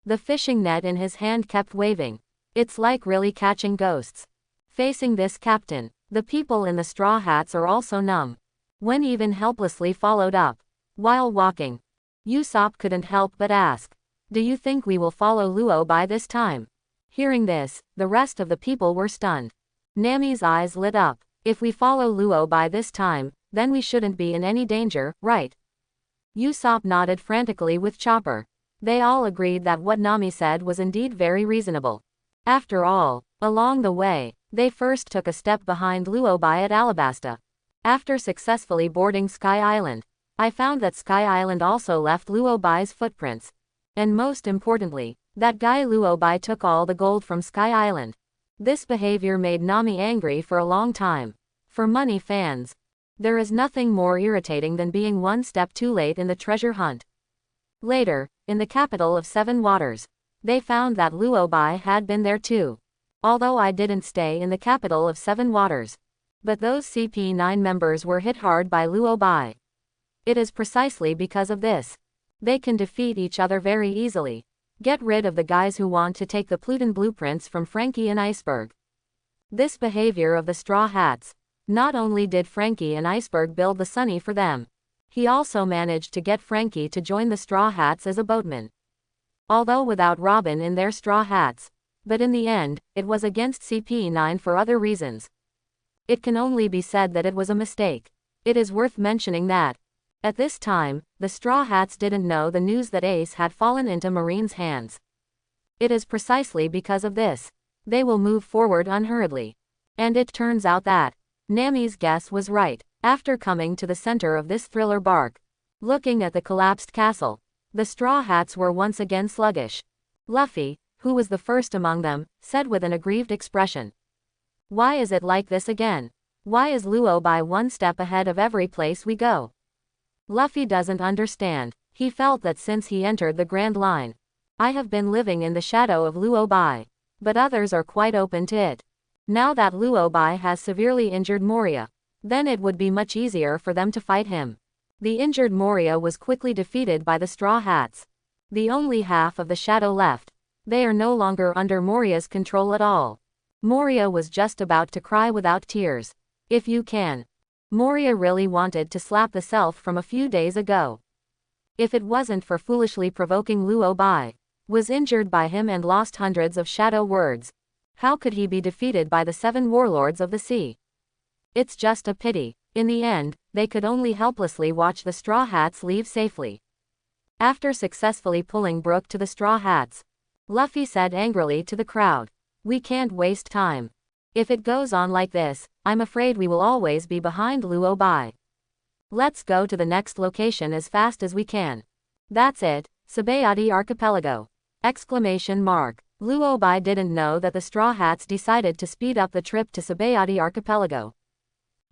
The fishing net in his hand kept waving. It's like really catching ghosts. Facing this captain, the people in the straw hats are also numb. When even helplessly followed up. While walking, Usopp couldn't help but ask, "Do you think we will follow Luo by this time?" Hearing this, the rest of the people were stunned. Nami's eyes lit up. "If we follow Luo by this time, then we shouldn't be in any danger, right?" Usopp nodded frantically with Chopper. They all agreed that what Nami said was indeed very reasonable. After all, along the way, they first took a step behind Luobai at Alabasta. After successfully boarding Sky Island, I found that Sky Island also left Luobai's footprints. And most importantly, that guy Luobai took all the gold from Sky Island. This behavior made Nami angry for a long time. For money fans, there is nothing more irritating than being one step too late in the treasure hunt. Later, in the capital of Seven Waters, they found that Luobai had been there too. Although I didn't stay in the capital of Seven Waters. But those CP9 members were hit hard by Luobai. It is precisely because of this. They can defeat each other very easily. Get rid of the guys who want to take the Pluton blueprints from Frankie and Iceberg. This behavior of the Straw Hats. Not only did Frankie and Iceberg build the Sunny for them, he also managed to get Frankie to join the Straw Hats as a boatman. Although without Robin in their Straw Hats. But in the end, it was against CP9 for other reasons. It can only be said that it was a mistake. It is worth mentioning that, at this time, the Straw Hats didn't know the news that Ace had fallen into Marine's hands. It is precisely because of this. They will move forward unhurriedly. And it turns out that Nami's guess was right. After coming to the center of this thriller bark, looking at the collapsed castle, the Straw Hats were once again sluggish. Luffy, who was the first among them, said with an aggrieved expression, "Why is it like this again? Why is Luobai one step ahead of every place we go?" Luffy doesn't understand. He felt that since he entered the Grand Line, I have been living in the shadow of Luobai. But others are quite open to it. Now that Luobai has severely injured Moria, then it would be much easier for them to fight him. The injured Moria was quickly defeated by the Straw Hats. The only half of the shadow left. They are no longer under Moria's control at all. Moria was just about to cry without tears. If you can. Moria really wanted to slap the self from a few days ago. If it wasn't for foolishly provoking Luobai, was injured by him and lost hundreds of shadow words. How could he be defeated by the 7 warlords of the sea? It's just a pity. In the end, they could only helplessly watch the Straw Hats leave safely. After successfully pulling Brook to the Straw Hats, Luffy said angrily to the crowd, "We can't waste time. If it goes on like this, I'm afraid we will always be behind Luobai. Let's go to the next location as fast as we can." That's it, Sabayati Archipelago! Exclamation mark. Luobai didn't know that the Straw Hats decided to speed up the trip to Sabayati Archipelago.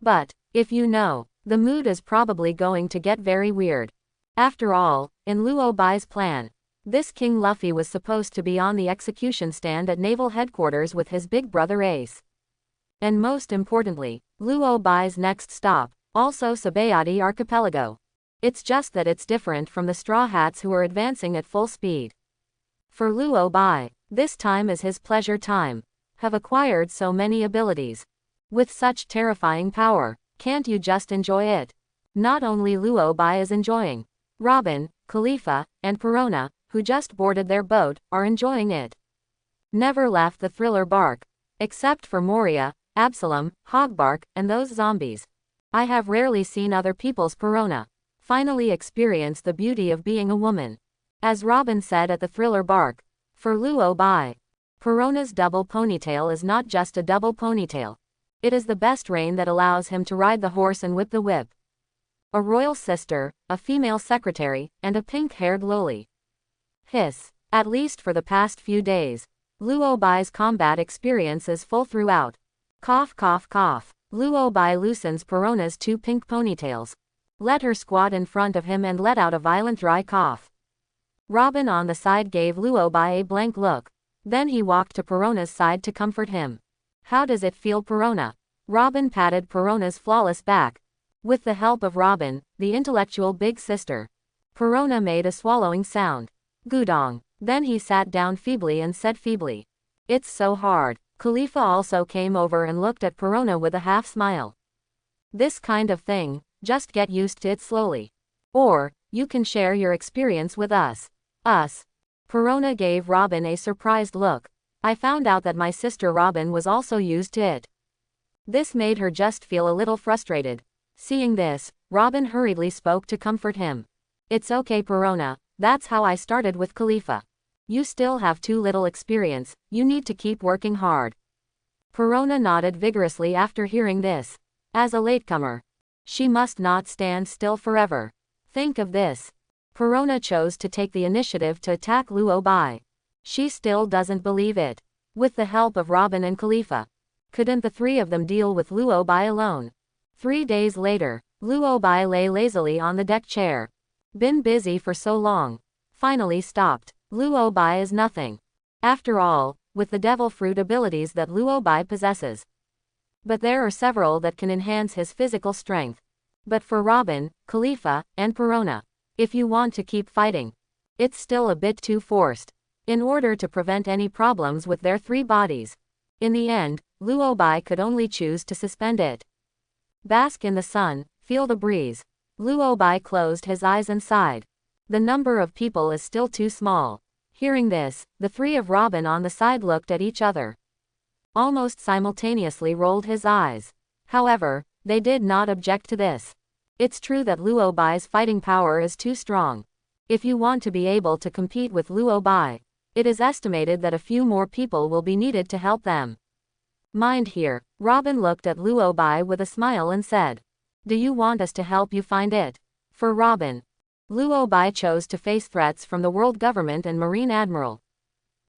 But, if you know, the mood is probably going to get very weird. After all, in Luobai's plan, this King Luffy was supposed to be on the execution stand at Naval Headquarters with his big brother Ace. And most importantly, Luobai's next stop, also Sabayati Archipelago. It's just that it's different from the Straw Hats who are advancing at full speed. For Luobai, this time is his pleasure time. Have acquired so many abilities. With such terrifying power, can't you just enjoy it? Not only Luobai is enjoying. Robin, Khalifa, and Perona, who just boarded their boat, are enjoying it. Never left the thriller bark. Except for Moria, Absalom, Hogbark, and those zombies. I have rarely seen other people's Perona finally experience the beauty of being a woman. As Robin said at the thriller bark, for Luobai, Perona's double ponytail is not just a double ponytail. It is the best rein that allows him to ride the horse and whip the whip. A royal sister, a female secretary, and a pink-haired loli. Hiss. At least for the past few days, Luobai's combat experience is full throughout. Cough cough cough. Luobai loosens Perona's 2 pink ponytails. Let her squat in front of him and let out a violent dry cough. Robin on the side gave Luobai a blank look. Then he walked to Perona's side to comfort him. "How does it feel, Perona?" Robin patted Perona's flawless back. With the help of Robin, the intellectual big sister, Perona made a swallowing sound. Gudong. Then he sat down feebly and said feebly, "It's so hard. Khalifa also came over and looked at Perona with a half smile. This kind of thing, just get used to it slowly. Or, you can share your experience with us. Us. Perona gave Robin a surprised look. I found out that my sister Robin was also used to it. This made her just feel a little frustrated. Seeing this, Robin hurriedly spoke to comfort him. It's okay, Perona, that's how I started with Khalifa. You still have too little experience, you need to keep working hard. Perona nodded vigorously after hearing this. As a latecomer, she must not stand still forever. Think of this. Perona chose to take the initiative to attack Luo Bai. She still doesn't believe it. With the help of Robin and Khalifa, couldn't the three of them deal with Luo Bai alone? 3 days later, Luo Bai lay lazily on the deck chair. Been busy for so long. Finally stopped. Luo Bai is nothing. After all, with the devil fruit abilities that Luo Bai possesses. But there are several that can enhance his physical strength. But for Robin, Khalifa, and Perona, if you want to keep fighting, it's still a bit too forced. In order to prevent any problems with their 3 bodies. In the end, Luo Bai could only choose to suspend it. Bask in the sun, feel the breeze. Luo Bai closed his eyes and sighed. The number of people is still too small. Hearing this, the 3 of Robin on the side looked at each other. Almost simultaneously rolled his eyes. However, they did not object to this. It's true that Luo Bai's fighting power is too strong. If you want to be able to compete with Luo Bai, it is estimated that a few more people will be needed to help them. Mind here, Robin looked at Luo Bai with a smile and said, do you want us to help you find it? For Robin, Luo Bai chose to face threats from the world government and Marine Admiral.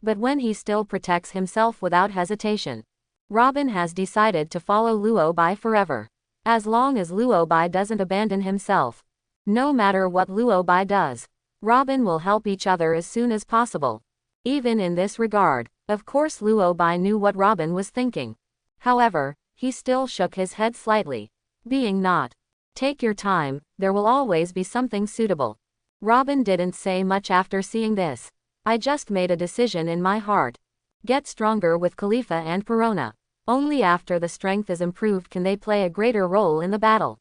But when he still protects himself without hesitation, Robin has decided to follow Luo Bai forever. As long as Luo Bai doesn't abandon himself. No matter what Luo Bai does, Robin will help each other as soon as possible. Even in this regard, of course Luo Bai knew what Robin was thinking. However, he still shook his head slightly. Being not. Take your time, there will always be something suitable. Robin didn't say much after seeing this. I just made a decision in my heart. Get stronger with Khalifa and Perona. Only after the strength is improved can they play a greater role in the battle.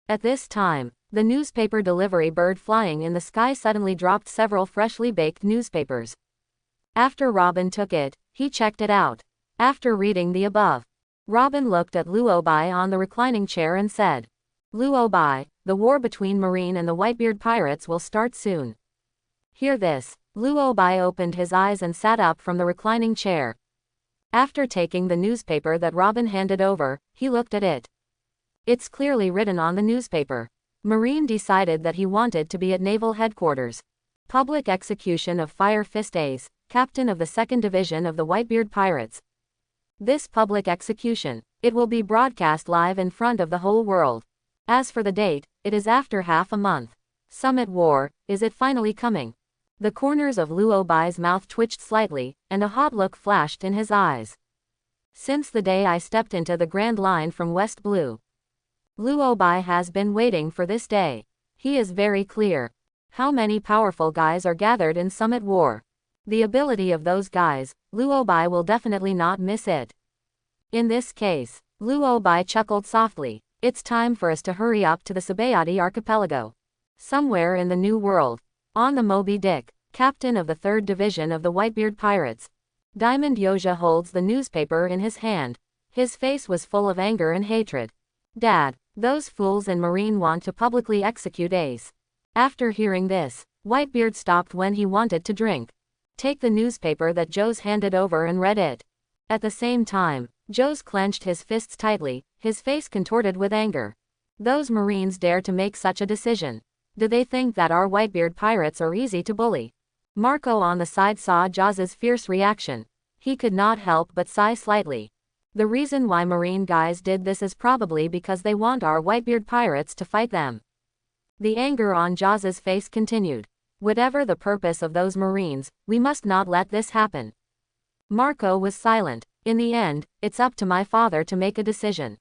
At this time, the newspaper delivery bird flying in the sky suddenly dropped several freshly baked newspapers. After Robin took it, he checked it out. After reading the above, Robin looked at Luo Bai on the reclining chair and said, Luo Bai, the war between Marine and the Whitebeard pirates will start soon. Hear this. Luo Bai opened his eyes and sat up from the reclining chair. After taking the newspaper that Robin handed over, he looked at it. It's clearly written on the newspaper. Marine decided that he wanted to be at Naval Headquarters. Public execution of Fire Fist Ace, captain of the 2nd Division of the Whitebeard Pirates. This public execution, it will be broadcast live in front of the whole world. As for the date, it is after half a month. Summit War, is it finally coming? The corners of Luo Bai's mouth twitched slightly, and a hot look flashed in his eyes. Since the day I stepped into the Grand Line from West Blue, Luo Bai has been waiting for this day. He is very clear. How many powerful guys are gathered in Summit War? The ability of those guys, Luo Bai will definitely not miss it. In this case, Luo Bai chuckled softly. It's time for us to hurry up to the Sabayati archipelago. Somewhere in the New World. On the Moby Dick, captain of the 3rd Division of the Whitebeard Pirates. Diamond Yoja holds the newspaper in his hand. His face was full of anger and hatred. Dad, those fools in Marine want to publicly execute Ace. After hearing this, Whitebeard stopped when he wanted to drink. Take the newspaper that Joe's handed over and read it. At the same time, Joe's clenched his fists tightly, his face contorted with anger. Those Marines dare to make such a decision. Do they think that our Whitebeard pirates are easy to bully? Marco on the side saw Jaws' fierce reaction. He could not help but sigh slightly. The reason why Marine guys did this is probably because they want our Whitebeard pirates to fight them. The anger on Jaws' face continued. Whatever the purpose of those Marines, we must not let this happen. Marco was silent. In the end, it's up to my father to make a decision.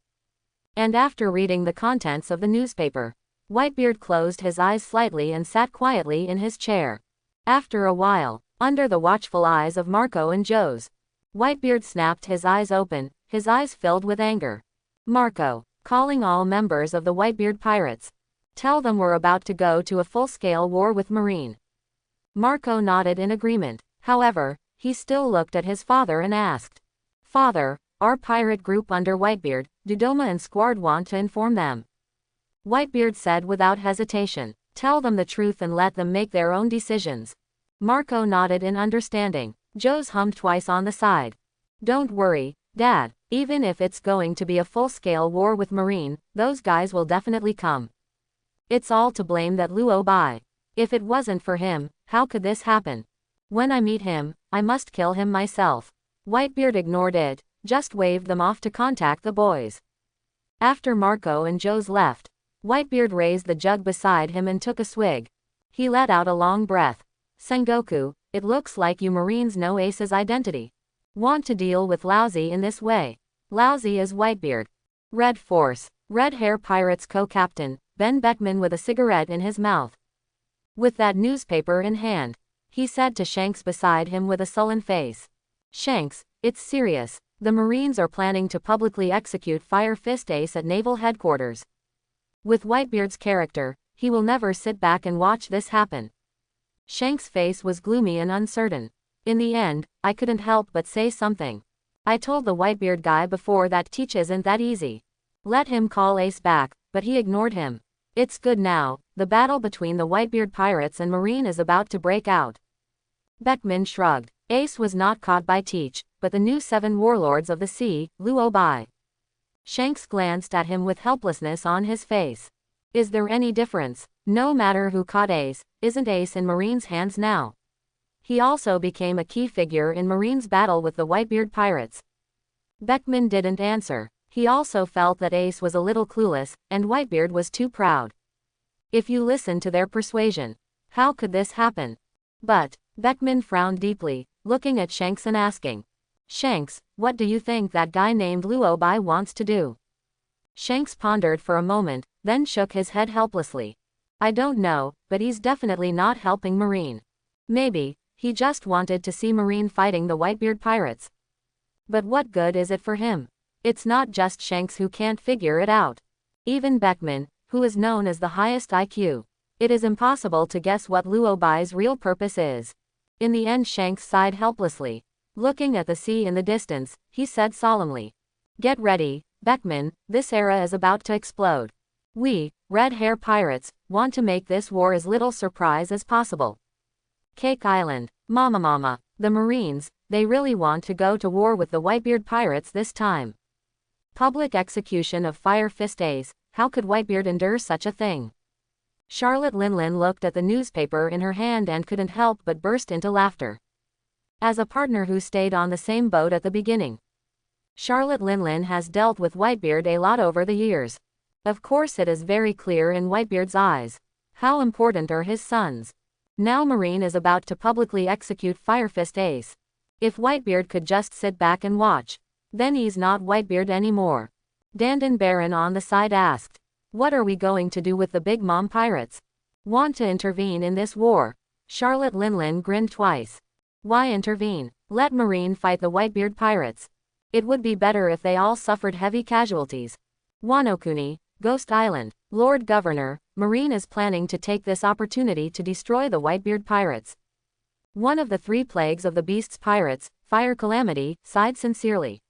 And after reading the contents of the newspaper, Whitebeard closed his eyes slightly and sat quietly in his chair. After a while, under the watchful eyes of Marco and Joe's, Whitebeard snapped his eyes open, his eyes filled with anger. Marco, calling all members of the Whitebeard pirates. Tell them we're about to go to a full-scale war with Marine. Marco nodded in agreement. However, he still looked at his father and asked, Father, our pirate group under Whitebeard, Dodoma and Squard want to inform them. Whitebeard said without hesitation, tell them the truth and let them make their own decisions. Marco nodded in understanding. Joe's hummed twice on the side. Don't worry, Dad, even if it's going to be a full-scale war with Marine, those guys will definitely come. It's all to blame that Luo Bai. If it wasn't for him, how could this happen? When I meet him, I must kill him myself. Whitebeard ignored it, just waved them off to contact the boys. After Marco and Joe's left, Whitebeard raised the jug beside him and took a swig. He let out a long breath. Sengoku, it looks like you Marines know Ace's identity. Want to deal with Lousy in this way. Lousy is Whitebeard. Red Force, Red Hair Pirates co-captain, Ben Beckman with a cigarette in his mouth. With that newspaper in hand, he said to Shanks beside him with a sullen face. Shanks, it's serious. The Marines are planning to publicly execute Fire Fist Ace at Naval Headquarters. With Whitebeard's character, he will never sit back and watch this happen. Shanks' face was gloomy and uncertain. In the end, I couldn't help but say something. I told the Whitebeard guy before that teach isn't that easy. Let him call Ace back, but he ignored him. It's good now, the battle between the Whitebeard pirates and Marine is about to break out. Beckman shrugged. Ace was not caught by Teach, but the new 7 warlords of the sea, Luo Bai. Shanks glanced at him with helplessness on his face. Is there any difference? No matter who caught Ace, isn't Ace in Marine's hands now? He also became a key figure in Marine's battle with the Whitebeard pirates. Beckman didn't answer. He also felt that Ace was a little clueless, and Whitebeard was too proud. If you listen to their persuasion, how could this happen? But, Beckman frowned deeply, looking at Shanks and asking, Shanks, what do you think that guy named Luo Bai wants to do? Shanks pondered for a moment, then shook his head helplessly. I don't know, but he's definitely not helping Marine. Maybe, he just wanted to see Marine fighting the Whitebeard pirates. But what good is it for him? It's not just Shanks who can't figure it out. Even Beckman, who is known as the highest IQ. It is impossible to guess what Luo Bai's real purpose is. In the end Shanks sighed helplessly. Looking at the sea in the distance, he said solemnly. Get ready, Beckman, this era is about to explode. We, Red Hair Pirates, want to make this war as little surprise as possible. Cake Island, Mama, the Marines, they really want to go to war with the Whitebeard pirates this time. Public execution of Fire Fist Ace, how could Whitebeard endure such a thing? Charlotte Linlin looked at the newspaper in her hand and couldn't help but burst into laughter. As a partner who stayed on the same boat at the beginning, Charlotte Linlin has dealt with Whitebeard a lot over the years. Of course it is very clear in Whitebeard's eyes. How important are his sons? Now Marine is about to publicly execute Fire Fist Ace. If Whitebeard could just sit back and watch, then he's not Whitebeard anymore. Dandan Baron on the side asked, what are we going to do with the Big Mom pirates? Want to intervene in this war? Charlotte Linlin grinned twice. Why intervene? Let Marine fight the Whitebeard pirates. It would be better if they all suffered heavy casualties. Wanokuni, Ghost Island, Lord Governor, Marine is planning to take this opportunity to destroy the Whitebeard pirates. One of the 3 plagues of the Beast's pirates, Fire Calamity, sighed sincerely.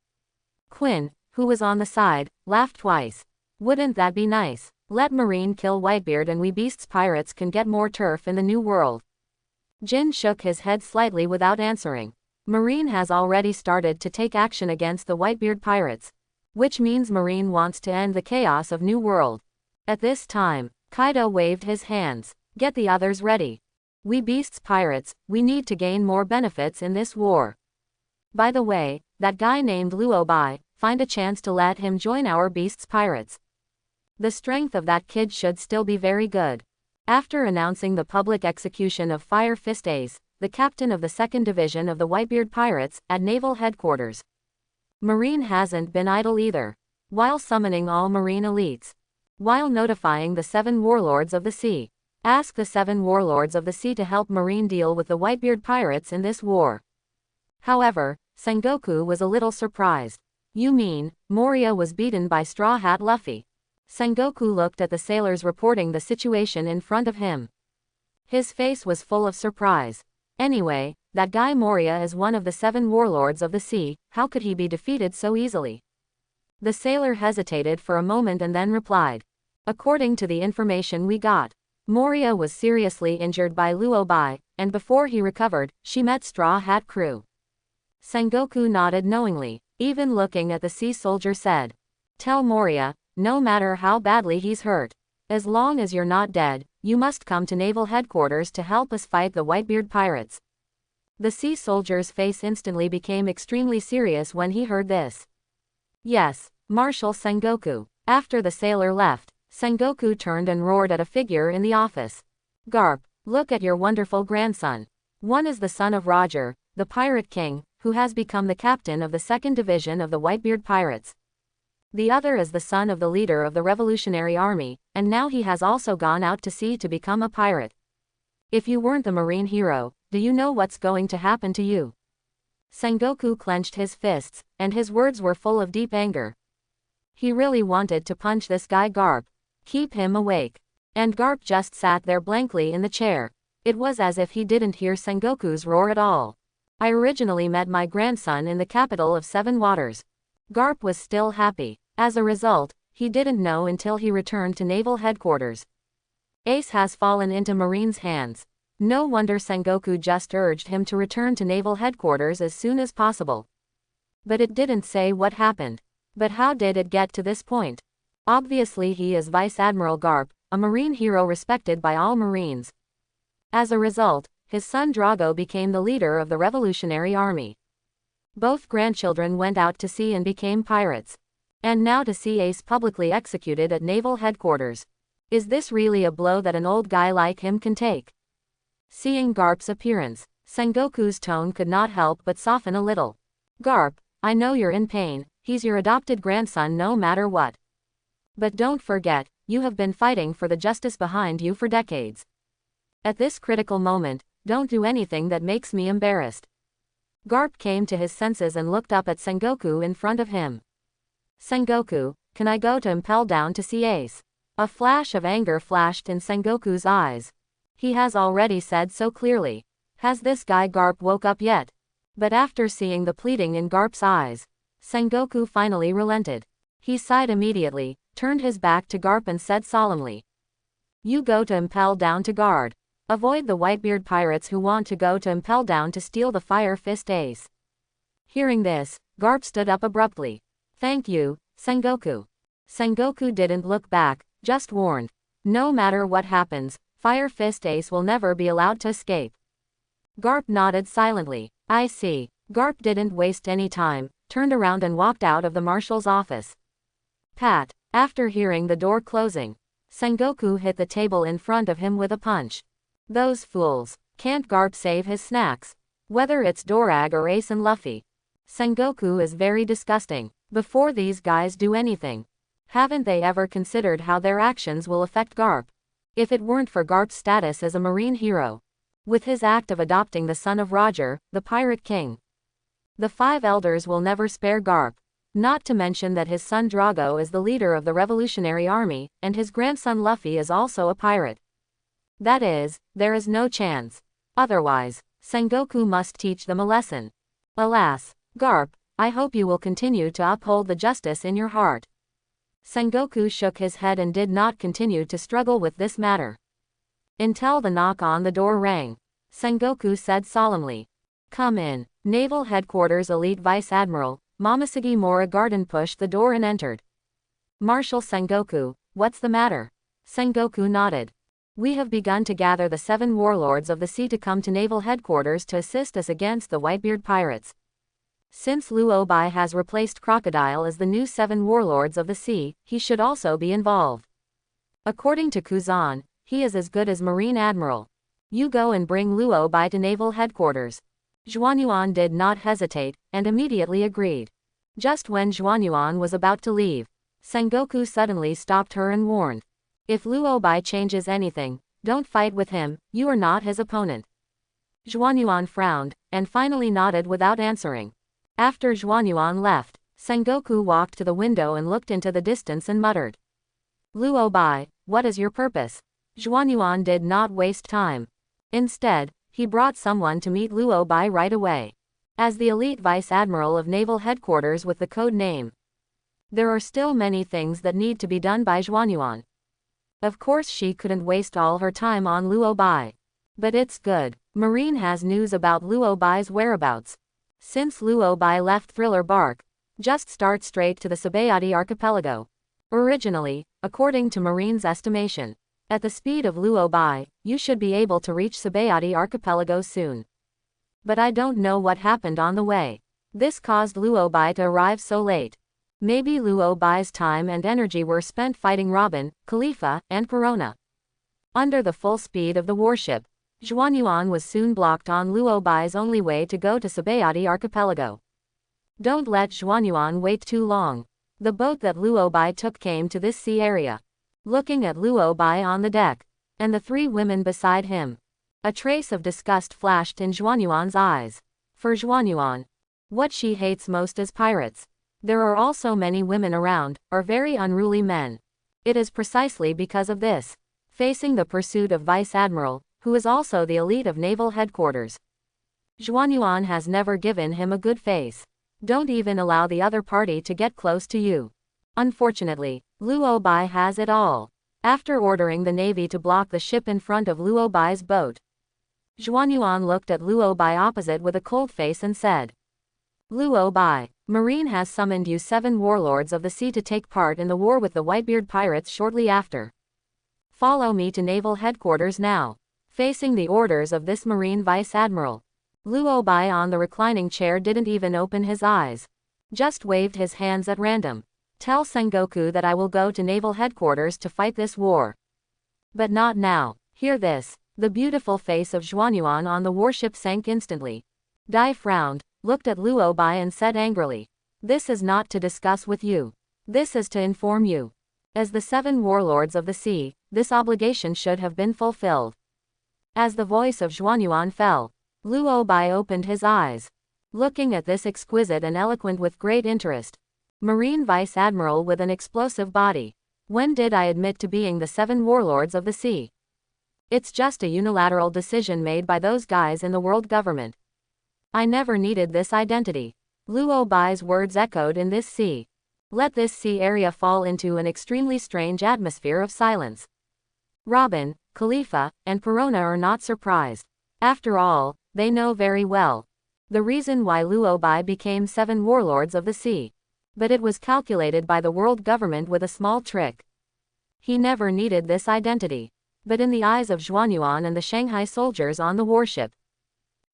Quinn, who was on the side, laughed twice. Wouldn't that be nice? Let Marine kill Whitebeard and we Beast's pirates can get more turf in the new world. Jin shook his head slightly without answering. Marine has already started to take action against the Whitebeard pirates, which means Marine wants to end the chaos of New World. At this time, Kaido waved his hands. Get the others ready. We Beast's pirates, we need to gain more benefits in this war. By the way, that guy named Luo Bai, find a chance to let him join our Beast's pirates. The strength of that kid should still be very good. After announcing the public execution of Fire Fist Ace, the captain of the 2nd Division of the Whitebeard Pirates, at Naval Headquarters, Marine hasn't been idle either. While summoning all Marine elites, while notifying the 7 warlords of the sea, ask the 7 warlords of the sea to help Marine deal with the Whitebeard pirates in this war. However, Sengoku was a little surprised. You mean, Moria was beaten by Straw Hat Luffy? Sengoku looked at the sailors reporting the situation in front of him. His face was full of surprise. Anyway, that guy Moria is one of the 7 warlords of the sea, how could he be defeated so easily? The sailor hesitated for a moment and then replied. According to the information we got, Moria was seriously injured by Luobai, and before he recovered, she met Straw Hat crew. Sengoku nodded knowingly, even looking at the sea soldier said. Tell Moria, no matter how badly he's hurt, as long as you're not dead, you must come to naval headquarters to help us fight the Whitebeard pirates. The sea soldier's face instantly became extremely serious when he heard this. Yes, Marshal Sengoku. After the sailor left, Sengoku turned and roared at a figure in the office. Garp, look at your wonderful grandson. One is the son of Roger, the pirate king, who has become the captain of the 2nd Division of the Whitebeard pirates. The other is the son of the leader of the Revolutionary Army, and now he has also gone out to sea to become a pirate. If you weren't the marine hero, do you know what's going to happen to you? Sengoku clenched his fists, and his words were full of deep anger. He really wanted to punch this guy Garp. Keep him awake. And Garp just sat there blankly in the chair. It was as if he didn't hear Sengoku's roar at all. I originally met my grandson in the capital of 7 Waters. Garp was still happy. As a result, he didn't know until he returned to naval headquarters. Ace has fallen into Marine's hands. No wonder Sengoku just urged him to return to naval headquarters as soon as possible. But it didn't say what happened. But how did it get to this point? Obviously he is Vice Admiral Garp, a marine hero respected by all Marines. As a result, his son Drago became the leader of the Revolutionary Army. Both grandchildren went out to sea and became pirates. And now to see Ace publicly executed at naval headquarters. Is this really a blow that an old guy like him can take? Seeing Garp's appearance, Sengoku's tone could not help but soften a little. Garp, I know you're in pain, he's your adopted grandson no matter what. But don't forget, you have been fighting for the justice behind you for decades. At this critical moment, don't do anything that makes me embarrassed. Garp came to his senses and looked up at Sengoku in front of him. Sengoku, can I go to Impel Down to see Ace? A flash of anger flashed in Sengoku's eyes. He has already said so clearly. Has this guy Garp woke up yet? But after seeing the pleading in Garp's eyes, Sengoku finally relented. He sighed immediately, turned his back to Garp and said solemnly. You go to Impel Down to guard. Avoid the Whitebeard pirates who want to go to Impel Down to steal the Fire Fist Ace. Hearing this, Garp stood up abruptly. Thank you, Sengoku. Sengoku didn't look back, just warned. No matter what happens, Fire Fist Ace will never be allowed to escape. Garp nodded silently. I see. Garp didn't waste any time, turned around and walked out of the marshal's office. Pat. After hearing the door closing, Sengoku hit the table in front of him with a punch. Those fools. Can't Garp save his snacks? Whether it's Dorag or Ace and Luffy. Sengoku is very disgusting. Before these guys do anything, haven't they ever considered how their actions will affect Garp? If it weren't for Garp's status as a marine hero, with his act of adopting the son of Roger, the Pirate King, the 5 elders will never spare Garp. Not to mention that his son Drago is the leader of the Revolutionary Army, and his grandson Luffy is also a pirate. That is, there is no chance. Otherwise, Sengoku must teach them a lesson. Alas, Garp, I hope you will continue to uphold the justice in your heart. Sengoku shook his head and did not continue to struggle with this matter. Until the knock on the door rang. Sengoku said solemnly. Come in. Naval Headquarters Elite Vice Admiral, Momoshige Mora Garden pushed the door and entered. Marshal Sengoku, what's the matter? Sengoku nodded. We have begun to gather the 7 warlords of the sea to come to naval headquarters to assist us against the Whitebeard pirates. Since Luobai has replaced Crocodile as the new 7 warlords of the sea, he should also be involved. According to Kuzan, he is as good as Marine Admiral. You go and bring Luobai to naval headquarters. Zhuanyuan did not hesitate, and immediately agreed. Just when Zhuanyuan was about to leave, Sengoku suddenly stopped her and warned. If Luobai changes anything, don't fight with him, you are not his opponent. Zhuanyuan frowned, and finally nodded without answering. After Zhuanyuan left, Sengoku walked to the window and looked into the distance and muttered. Luo Bai, what is your purpose? Zhuanyuan did not waste time. Instead, he brought someone to meet Luo Bai right away. As the elite vice admiral of naval headquarters with the code name, there are still many things that need to be done by Zhuanyuan. Of course she couldn't waste all her time on Luo Bai. But it's good. Marine has news about Luo Bai's whereabouts. Since Luo Bai left Thriller Bark, just start straight to the Sabayati archipelago. Originally, according to Marine's estimation, at the speed of Luo Bai, you should be able to reach Sabayati archipelago soon. But I don't know what happened on the way. This caused Luo Bai to arrive so late. Maybe Luo Bai's time and energy were spent fighting Robin, Khalifa, and Corona. Under the full speed of the warship, Zhuanyuan was soon blocked on Luo Bai's only way to go to Sabayati archipelago. Don't let Zhuanyuan wait too long. The boat that Luo Bai took came to this sea area. Looking at Luo Bai on the deck, and the three women beside him, a trace of disgust flashed in Zhuanyuan's eyes. For Zhuanyuan, what she hates most is pirates. There are also many women around, or very unruly men. It is precisely because of this, facing the pursuit of Vice Admiral, who is also the elite of naval headquarters, Zhuanyuan has never given him a good face. Don't even allow the other party to get close to you. Unfortunately, Luo Bai has it all. After ordering the navy to block the ship in front of Luo Bai's boat, Zhuanyuan looked at Luo Bai opposite with a cold face and said, Luo Bai, Marine has summoned you 7 warlords of the sea to take part in the war with the Whitebeard pirates shortly after. Follow me to naval headquarters now. Facing the orders of this Marine Vice Admiral, Luo Bai on the reclining chair didn't even open his eyes. Just waved his hands at random. Tell Sengoku that I will go to naval headquarters to fight this war. But not now. Hear this. The beautiful face of Zhuanyuan on the warship sank instantly. Dai frowned, looked at Luo Bai and said angrily, this is not to discuss with you. This is to inform you. As the 7 warlords of the sea, this obligation should have been fulfilled. As the voice of Zhuanyuan fell, Luo Bai opened his eyes, looking at this exquisite and eloquent with great interest. Marine Vice Admiral with an explosive body. When did I admit to being the 7 warlords of the sea? It's just a unilateral decision made by those guys in the world government. I never needed this identity. Luo Bai's words echoed in this sea. Let this sea area fall into an extremely strange atmosphere of silence. Robin, Khalifa, and Perona are not surprised. After all, they know very well the reason why Luo Bai became 7 warlords of the sea. But it was calculated by the world government with a small trick. He never needed this identity. But in the eyes of Zhuanyuan and the Shanghai soldiers on the warship,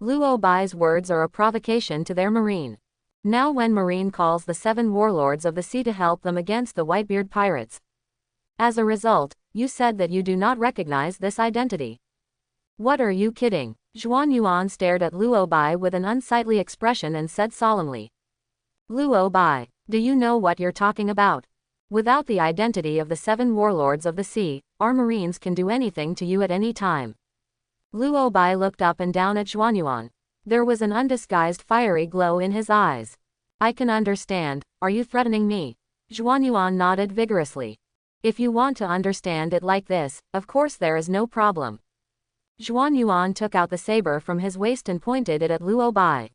Luo Bai's words are a provocation to their marine. Now when Marine calls the 7 warlords of the sea to help them against the Whitebeard pirates. As a result, you said that you do not recognize this identity. What are you kidding? Zhuanyuan stared at Luo Bai with an unsightly expression and said solemnly. Luo Bai, do you know what you're talking about? Without the identity of the 7 warlords of the sea, our marines can do anything to you at any time. Luo Bai looked up and down at Zhuanyuan. There was an undisguised fiery glow in his eyes. I can understand. Are you threatening me? Zhuanyuan nodded vigorously. If you want to understand it like this, of course there is no problem. Zhuanyuan took out the saber from his waist and pointed it at Luo Bai.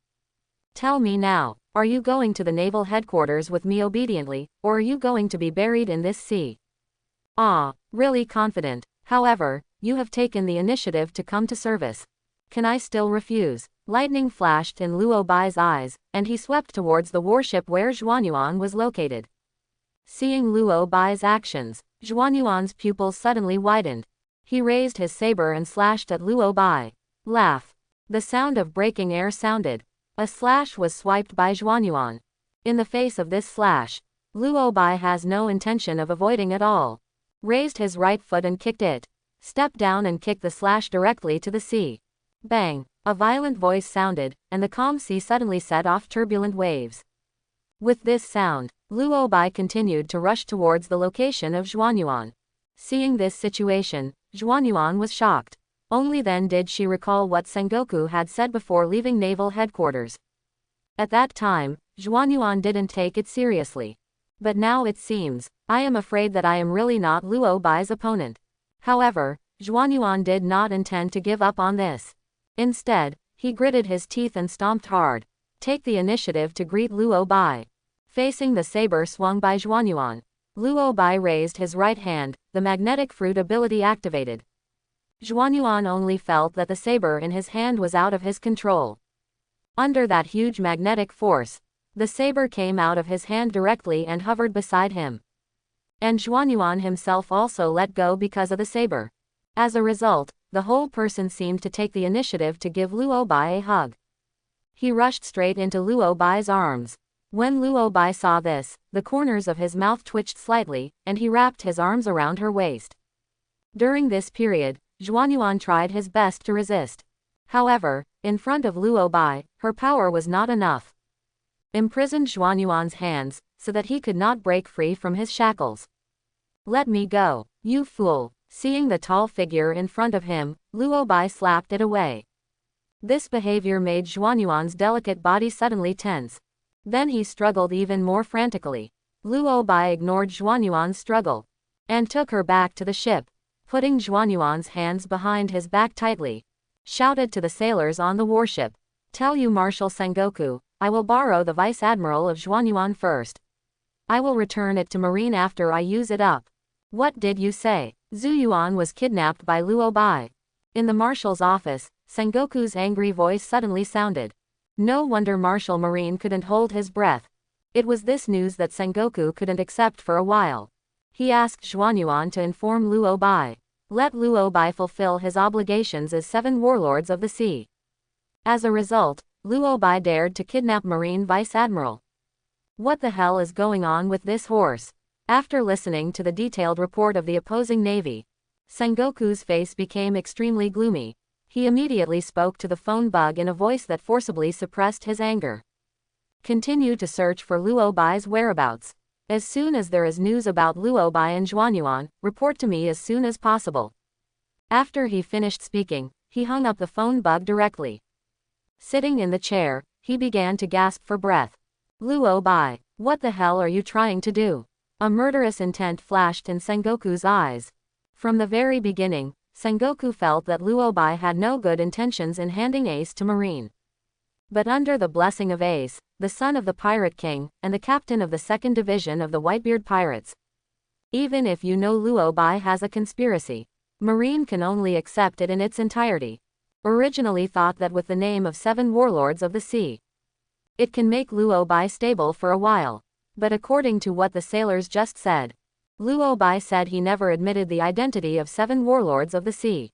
Tell me now, are you going to the naval headquarters with me obediently, or are you going to be buried in this sea? Ah, really confident. However, you have taken the initiative to come to service. Can I still refuse? Lightning flashed in Luo Bai's eyes, and he swept towards the warship where Zhuanyuan was located. Seeing Luo Bai's actions, Zhuanyuan's pupils suddenly widened. He raised his saber and slashed at Luo Bai. Laugh. The sound of breaking air sounded. A slash was swiped by Zhuanyuan. In the face of this slash, Luo Bai has no intention of avoiding at all. Raised his right foot and kicked it. Stepped down and kicked the slash directly to the sea. Bang! A violent voice sounded, and the calm sea suddenly set off turbulent waves. With this sound, Luo Bai continued to rush towards the location of Zhuanyuan. Seeing this situation, Zhuanyuan was shocked. Only then did she recall what Sengoku had said before leaving naval headquarters. At that time, Zhuanyuan didn't take it seriously. But now it seems, I am afraid that I am really not Luo Bai's opponent. However, Zhuanyuan did not intend to give up on this. Instead, he gritted his teeth and stomped hard. Take the initiative to greet Luo Bai. Facing the saber swung by Zhuanyuan, Luo Bai raised his right hand, the magnetic fruit ability activated. Zhuanyuan only felt that the saber in his hand was out of his control. Under that huge magnetic force, the saber came out of his hand directly and hovered beside him. And Zhuanyuan himself also let go because of the saber. As a result, the whole person seemed to take the initiative to give Luo Bai a hug. He rushed straight into Luo Bai's arms. When Luo Bai saw this, the corners of his mouth twitched slightly, and he wrapped his arms around her waist. During this period, Zhuanyuan tried his best to resist. However, in front of Luo Bai, her power was not enough. Imprisoned Zhuanyuan's hands, so that he could not break free from his shackles. Let me go, you fool. Seeing the tall figure in front of him, Luo Bai slapped it away. This behavior made Zhuanyuan's delicate body suddenly tense. Then he struggled even more frantically. Luo Bai ignored Zhuanyuan's struggle and took her back to the ship, putting Zhuanyuan's hands behind his back tightly. Shouted to the sailors on the warship, "Tell you Marshal Sengoku, I will borrow the Vice Admiral of Zhuanyuan first. I will return it to Marine after I use it up." What did you say? Zuyuan was kidnapped by Luo Bai. In the Marshal's office, Sengoku's angry voice suddenly sounded. No wonder Marshal Marine couldn't hold his breath. It was this news that Sengoku couldn't accept for a while. He asked Zhuanyuan to inform Luo Bai. Let Luo Bai fulfill his obligations as 7 warlords of the sea. As a result, Luo Bai dared to kidnap Marine Vice Admiral. What the hell is going on with this horse? After listening to the detailed report of the opposing navy, Sengoku's face became extremely gloomy. He immediately spoke to the phone bug in a voice that forcibly suppressed his anger. Continue to search for Luo Bai's whereabouts. As soon as there is news about Luo Bai and Zhuanyuan, report to me as soon as possible. After he finished speaking, he hung up the phone bug directly. Sitting in the chair, he began to gasp for breath. Luo Bai, what the hell are you trying to do? A murderous intent flashed in Sengoku's eyes. From the very beginning, Sengoku felt that Luo Bai had no good intentions in handing Ace to Marine. But under the blessing of Ace, the son of the Pirate King, and the captain of the 2nd Division of the Whitebeard Pirates. Even if you know Luo Bai has a conspiracy, Marine can only accept it in its entirety. Originally thought that with the name of 7 warlords of the sea, it can make Luo Bai stable for a while. But according to what the sailors just said, Luo Bai said he never admitted the identity of 7 warlords of the sea.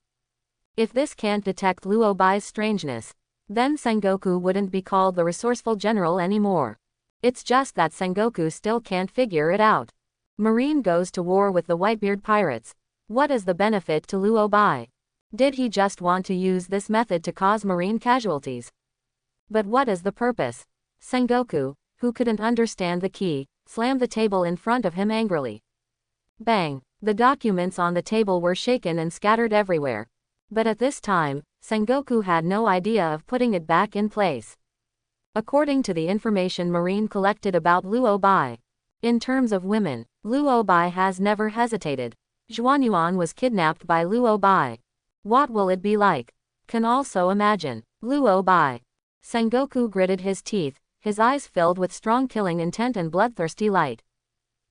If this can't detect Luo Bai's strangeness, then Sengoku wouldn't be called the resourceful general anymore. It's just that Sengoku still can't figure it out. Marine goes to war with the Whitebeard Pirates. What is the benefit to Luo Bai? Did he just want to use this method to cause Marine casualties? But what is the purpose? Sengoku, who couldn't understand the key, slammed the table in front of him angrily. Bang! The documents on the table were shaken and scattered everywhere. But at this time, Sengoku had no idea of putting it back in place. According to the information Marine collected about Luo Bai, in terms of women, Luo Bai has never hesitated. Zhuanyuan was kidnapped by Luo Bai. What will it be like? Can also imagine. Luo Bai. Sengoku gritted his teeth, his eyes filled with strong killing intent and bloodthirsty light.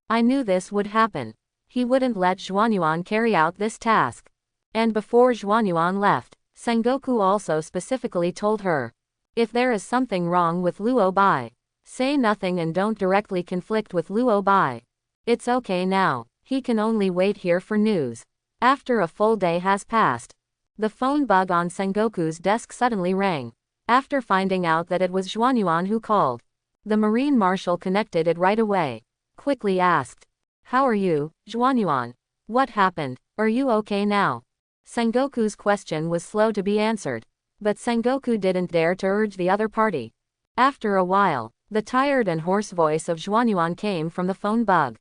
I knew this would happen. He wouldn't let Zhuanyuan carry out this task. And before Zhuanyuan left, Sengoku also specifically told her, if there is something wrong with Luo Bai, say nothing and don't directly conflict with Luo Bai. It's okay now, he can only wait here for news. After a full day has passed, the phone bug on Sengoku's desk suddenly rang. After finding out that it was Zhuanyuan who called, the Marine Marshal connected it right away. Quickly asked, how are you, Zhuanyuan? What happened? Are you okay now? Sengoku's question was slow to be answered, but Sengoku didn't dare to urge the other party. After a while, the tired and hoarse voice of Zhuanyuan came from the phone bug.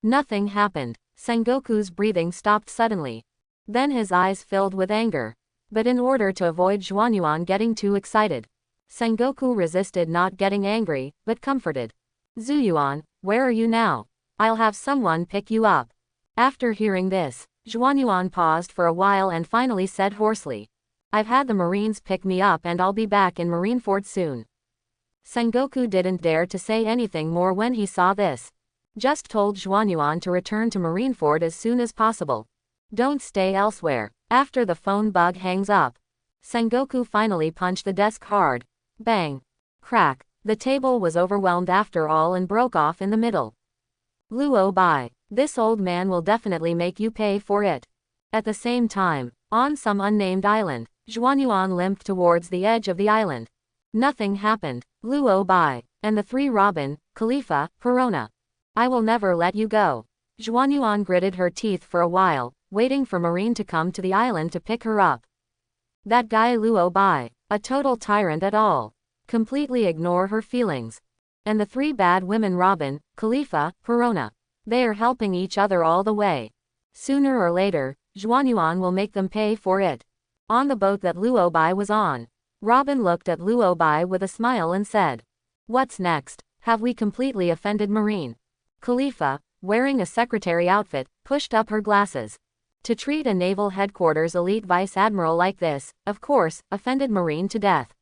Nothing happened. Sengoku's breathing stopped suddenly. Then his eyes filled with anger. But in order to avoid Zhuanyuan getting too excited, Sengoku resisted not getting angry, but comforted. Zuyuan, where are you now? I'll have someone pick you up. After hearing this, Zhuanyuan paused for a while and finally said hoarsely. I've had the Marines pick me up and I'll be back in Marineford soon. Sengoku didn't dare to say anything more when he saw this. Just told Zhuanyuan to return to Marineford as soon as possible. Don't stay elsewhere. After the phone bug hangs up, Sengoku finally punched the desk hard. Bang. Crack. The table was overwhelmed after all and broke off in the middle. Luo Bai. This old man will definitely make you pay for it. At the same time, on some unnamed island, Zhuanyuan limped towards the edge of the island. Nothing happened. Luo Bai, and the three Robin, Khalifa, Perona. I will never let you go. Zhuanyuan gritted her teeth for a while, waiting for Marine to come to the island to pick her up. That guy Luo Bai, a total tyrant at all. Completely ignore her feelings. And the three bad women Robin, Khalifa, Perona. They are helping each other all the way. Sooner or later, Zhuanyuan will make them pay for it. On the boat that Luo Bai was on, Robin looked at Luo Bai with a smile and said, What's next? Have we completely offended Marine? Khalifa, wearing a secretary outfit, pushed up her glasses. To treat a naval headquarters elite vice admiral like this, of course, offended Marine to death.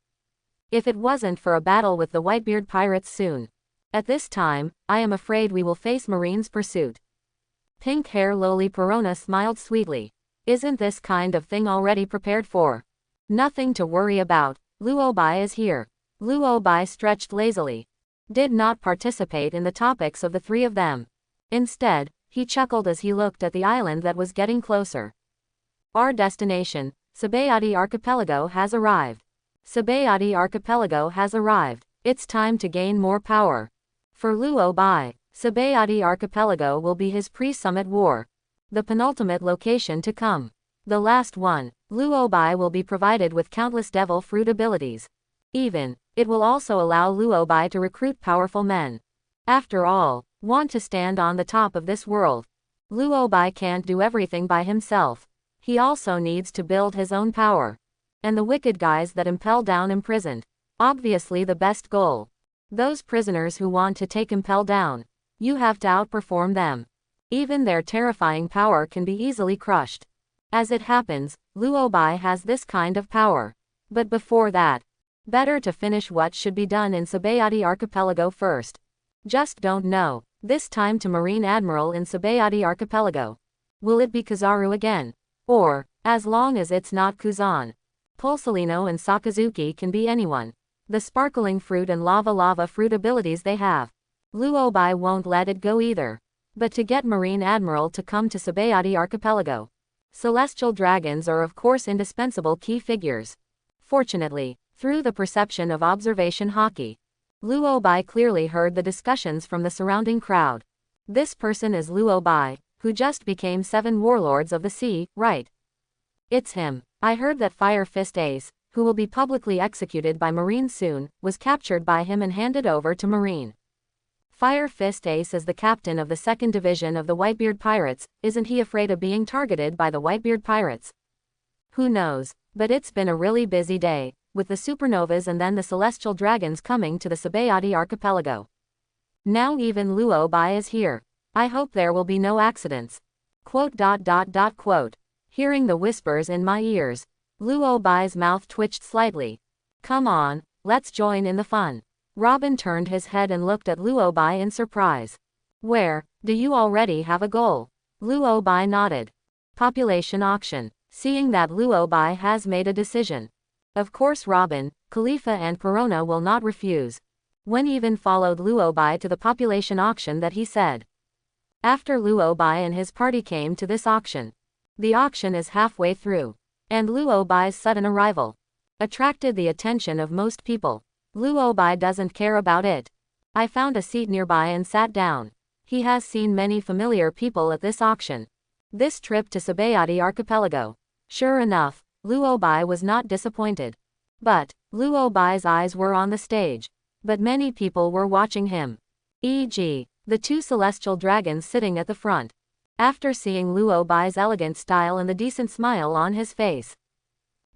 If it wasn't for a battle with the Whitebeard pirates soon. At this time, I am afraid we will face Marine's pursuit. Pink hair Loli Perona smiled sweetly. Isn't this kind of thing already prepared for? Nothing to worry about. Luo Bai is here. Luo Bai stretched lazily. Did not participate in the topics of the three of them. Instead, he chuckled as he looked at the island that was getting closer. Our destination, Sabayati Archipelago, has arrived. Sabayati Archipelago has arrived. It's time to gain more power. For Luo Bai, Sabayati Archipelago will be his pre-summit war. The penultimate location to come. The last one. Luo Bai will be provided with countless devil fruit abilities. It will also allow Luo Bai to recruit powerful men. After all, want to stand on the top of this world. Luo Bai can't do everything by himself. He also needs to build his own power. And the wicked guys that Impel down imprisoned. Obviously the best goal. Those prisoners who want to take Impel down. You have to outperform them. Even their terrifying power can be easily crushed. As it happens, Luo Bai has this kind of power. But before that, better to finish what should be done in Sabayati Archipelago first. Just don't know. This time to Marine Admiral in Sabayati Archipelago. Will it be Kizaru again? Or, as long as it's not Kuzan. Pulsalino and Sakazuki can be anyone. The sparkling fruit and lava fruit abilities they have. Luo Bai won't let it go either. But to get Marine Admiral to come to Sabayati Archipelago, celestial dragons are of course indispensable key figures. Fortunately, through the perception of observation hockey, Luo Bai clearly heard the discussions from the surrounding crowd. This person is Luo Bai, who just became 7 warlords of the sea, right? It's him. I heard that Fire Fist Ace, who will be publicly executed by Marine soon, was captured by him and handed over to Marine. Fire Fist Ace is the captain of the 2nd Division of the Whitebeard Pirates. Isn't he afraid of being targeted by the Whitebeard Pirates? Who knows, but it's been a really busy day, with the supernovas and then the celestial dragons coming to the Sabayati Archipelago. Now even Luo Bai is here. I hope there will be no accidents. Quote. Hearing the whispers in my ears, Luo Bai's mouth twitched slightly. Come on, let's join in the fun. Robin turned his head and looked at Luo Bai in surprise. Where, do you already have a goal? Luo Bai nodded. Population auction. Seeing that Luo Bai has made a decision. Of course Robin, Khalifa and Perona will not refuse. When even followed Luo Bai to the population auction that he said. After Luo Bai and his party came to this auction. The auction is halfway through. And Luo Bai's sudden arrival attracted the attention of most people. Luo Bai doesn't care about it. I found a seat nearby and sat down. He has seen many familiar people at this auction. This trip to Sabayati Archipelago. Sure enough, Luo Bai was not disappointed. But, Luo Bai's eyes were on the stage. But many people were watching him. E.g., the 2 celestial dragons sitting at the front. After seeing Luo Bai's elegant style and the decent smile on his face,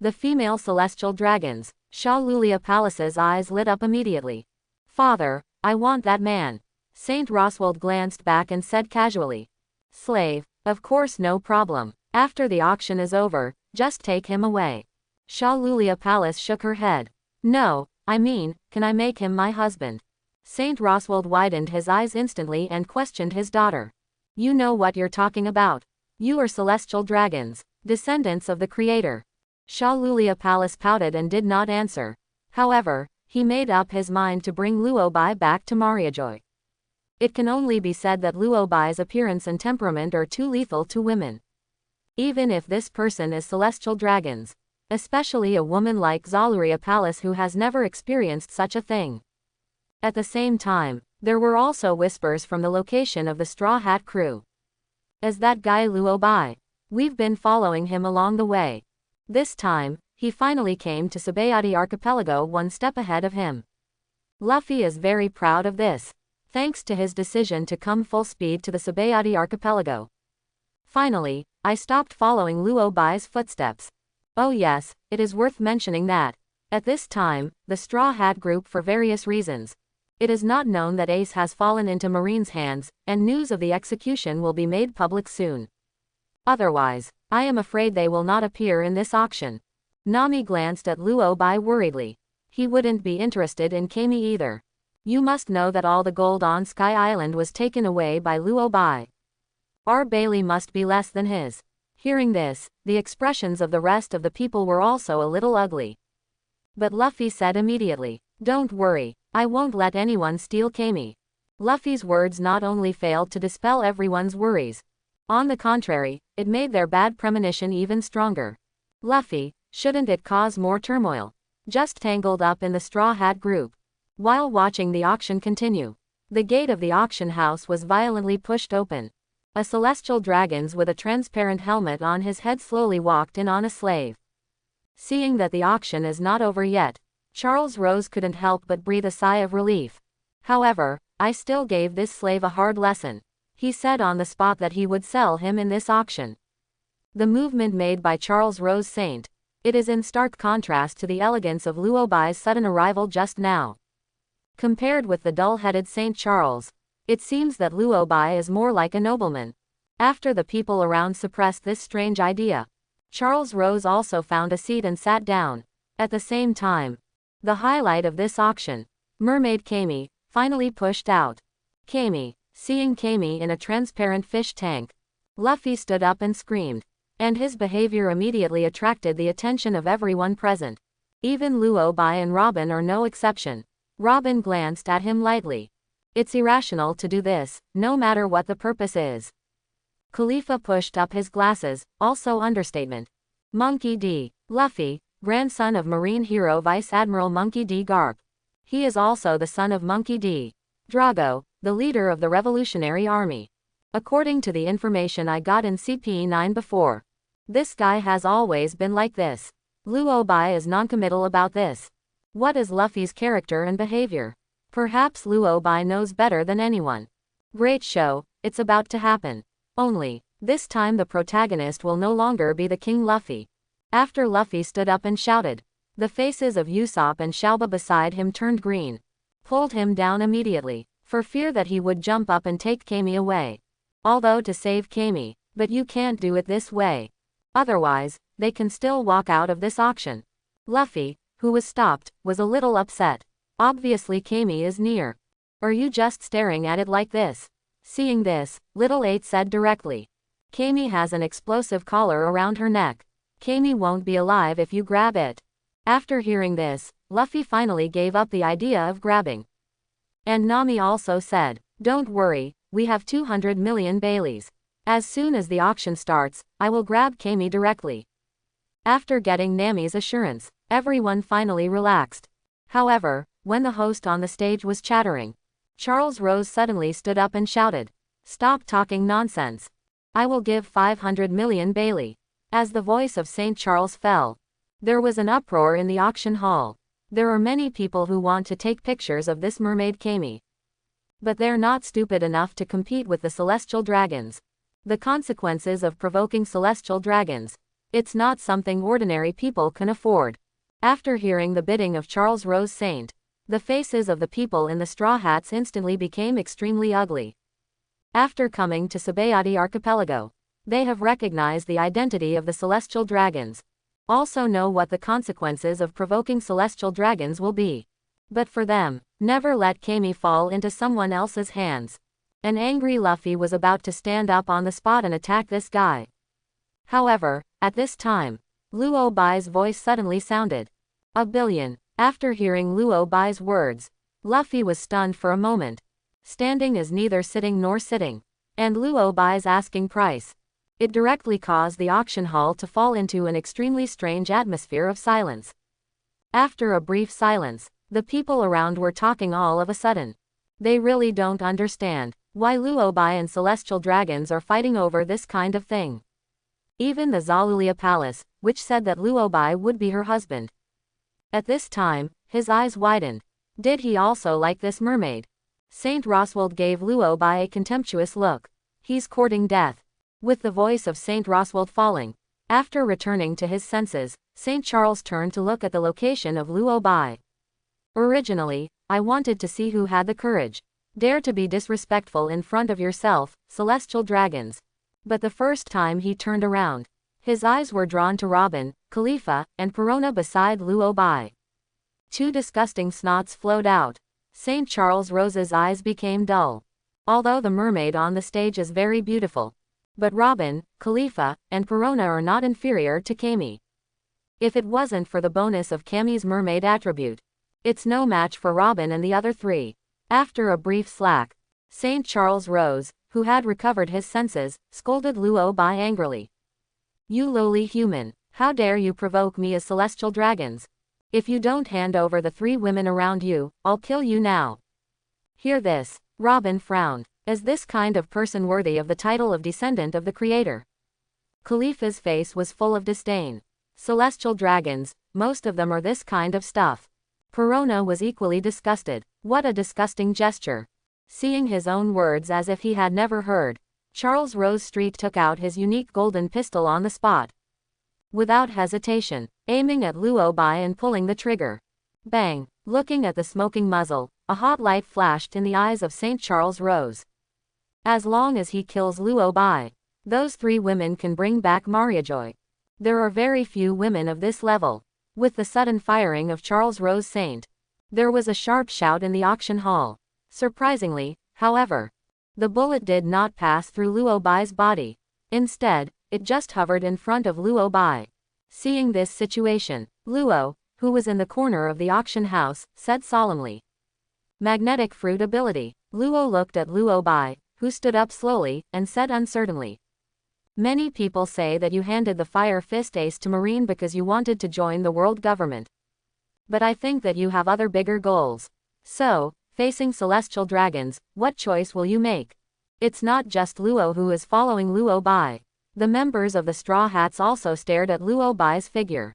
The female celestial dragons. Shah Lulia Palace's eyes lit up immediately. Father, I want that man. Saint Roswald glanced back and said casually. Slave, of course no problem. After the auction is over, just take him away. Shah Lulia Palace shook her head. No, I mean, can I make him my husband? Saint Roswald widened his eyes instantly and questioned his daughter. You know what you're talking about. You are celestial dragons, descendants of the Creator. Shah Lulia Palace pouted and did not answer. However, he made up his mind to bring Luobai back to Mariajoy. It can only be said that Luobai's appearance and temperament are too lethal to women. Even if this person is celestial dragons. Especially a woman like Zaluria Palace who has never experienced such a thing. At the same time, there were also whispers from the location of the Straw Hat crew. Is that guy Luobai? We've been following him along the way. This time, he finally came to Sabayati Archipelago one step ahead of him. Luffy is very proud of this. Thanks to his decision to come full speed to the Sabayati Archipelago. Finally, I stopped following Luobai's footsteps. Oh yes, it is worth mentioning that, at this time, the Straw Hat Group for various reasons. It is not known that Ace has fallen into Marine's hands, and news of the execution will be made public soon. Otherwise, I am afraid they will not appear in this auction. Nami glanced at Luobai worriedly. He wouldn't be interested in Kami either. You must know that all the gold on Sky Island was taken away by Luobai. Our Bailey must be less than his. Hearing this, the expressions of the rest of the people were also a little ugly. But Luffy said immediately, don't worry, I won't let anyone steal Kami. Luffy's words not only failed to dispel everyone's worries. On the contrary, it made their bad premonition even stronger. Luffy, shouldn't it cause more turmoil? Just tangled up in the Straw Hat Group. While watching the auction continue, the gate of the auction house was violently pushed open. A celestial dragons with a transparent helmet on his head slowly walked in on a slave. Seeing that the auction is not over yet, Charles Rose couldn't help but breathe a sigh of relief. However, I still gave this slave a hard lesson. He said on the spot that he would sell him in this auction. The movement made by Charles Rose Saint. It is in stark contrast to the elegance of Luobai's sudden arrival just now. Compared with the dull-headed Saint Charles, it seems that Luobai is more like a nobleman. After the people around suppressed this strange idea, Charles Rose also found a seat and sat down. At the same time, the highlight of this auction, Mermaid Kami, finally pushed out. Kami, seeing Kami in a transparent fish tank, Luffy stood up and screamed, and his behavior immediately attracted the attention of everyone present. Even Luobai and Robin are no exception. Robin glanced at him lightly. It's irrational to do this, no matter what the purpose is. Khalifa pushed up his glasses, also understatement. Monkey D. Luffy, grandson of Marine hero Vice Admiral Monkey D. Garp. He is also the son of Monkey D. Drago, the leader of the Revolutionary Army. According to the information I got in CP9 before, this guy has always been like this. Luobai is noncommittal about this. What is Luffy's character and behavior? Perhaps Luobai knows better than anyone. Great show, it's about to happen. Only, this time the protagonist will no longer be the King Luffy. After Luffy stood up and shouted, the faces of Usopp and Xiaoba beside him turned green. Pulled him down immediately, for fear that he would jump up and take Kami away. Although to save Kami, but you can't do it this way. Otherwise, they can still walk out of this auction. Luffy, who was stopped, was a little upset. Obviously Kami is near. Are you just staring at it like this? Seeing this, Little 8 said directly. Kami has an explosive collar around her neck. Kami won't be alive if you grab it. After hearing this, Luffy finally gave up the idea of grabbing. And Nami also said, don't worry, we have 200 million Baileys. As soon as the auction starts, I will grab Kami directly. After getting Nami's assurance, everyone finally relaxed. However, when the host on the stage was chattering, Charles Rose suddenly stood up and shouted, stop talking nonsense. I will give 500 million Bailey. As the voice of St. Charles fell, there was an uproar in the auction hall. There are many people who want to take pictures of this mermaid Kami. But they're not stupid enough to compete with the celestial dragons. The consequences of provoking celestial dragons. It's not something ordinary people can afford. After hearing the bidding of Charles Rose Saint, the faces of the people in the straw hats instantly became extremely ugly. After coming to Sabayati Archipelago, they have recognized the identity of the celestial dragons. Also know what the consequences of provoking celestial dragons will be. But for them, never let Kami fall into someone else's hands. An angry Luffy was about to stand up on the spot and attack this guy. However, at this time, Luo Bai's voice suddenly sounded. A billion. After hearing Luo Bai's words, Luffy was stunned for a moment. Standing is neither sitting nor sitting. And Luo Bai's asking price. It directly caused the auction hall to fall into an extremely strange atmosphere of silence. After a brief silence, the people around were talking all of a sudden. They really don't understand why Luo Bai and celestial dragons are fighting over this kind of thing. Even the Zalulia Palace, which said that Luo Bai would be her husband. At this time, his eyes widened. Did he also like this mermaid? Saint Roswald gave Luo Bai a contemptuous look. He's courting death. With the voice of Saint Roswald falling, after returning to his senses, Saint Charles turned to look at the location of Luo Bai. Originally, I wanted to see who had the courage. Dare to be disrespectful in front of yourself, celestial dragons. But the first time he turned around, his eyes were drawn to Robin, Khalifa, and Perona beside Luo Bai. Two disgusting snots flowed out. St. Charles Rose's eyes became dull. Although the mermaid on the stage is very beautiful, but Robin, Khalifa, and Perona are not inferior to Kami. If it wasn't for the bonus of Kami's mermaid attribute, it's no match for Robin and the other three. After a brief slack, St. Charles Rose, who had recovered his senses, scolded Luo Bai angrily. You lowly human, how dare you provoke me as celestial dragons? If you don't hand over the three women around you, I'll kill you now. Hear this. Robin frowned. Is this kind of person worthy of the title of descendant of the creator? Khalifa's face was full of disdain. Celestial dragons, most of them are this kind of stuff. Perona was equally disgusted. What a disgusting gesture. Seeing his own words as if he had never heard, Charles Rose Street took out his unique golden pistol on the spot. Without hesitation, aiming at Luo Bai and pulling the trigger. Bang! Looking at the smoking muzzle, a hot light flashed in the eyes of St. Charles Rose. As long as he kills Luo Bai, those three women can bring back Mariajoy. There are very few women of this level. With the sudden firing of Charles Rose Saint, there was a sharp shout in the auction hall. Surprisingly, however, the bullet did not pass through Luo Bai's body. Instead, it just hovered in front of Luo Bai. Seeing this situation, Luo, who was in the corner of the auction house, said solemnly. Magnetic fruit ability. Luo looked at Luo Bai, who stood up slowly, and said uncertainly. Many people say that you handed the Fire Fist Ace to Marine because you wanted to join the world government. But I think that you have other bigger goals. So, facing celestial dragons, what choice will you make? It's not just Luo who is following Luo Bai. The members of the Straw Hats also stared at Luo Bai's figure.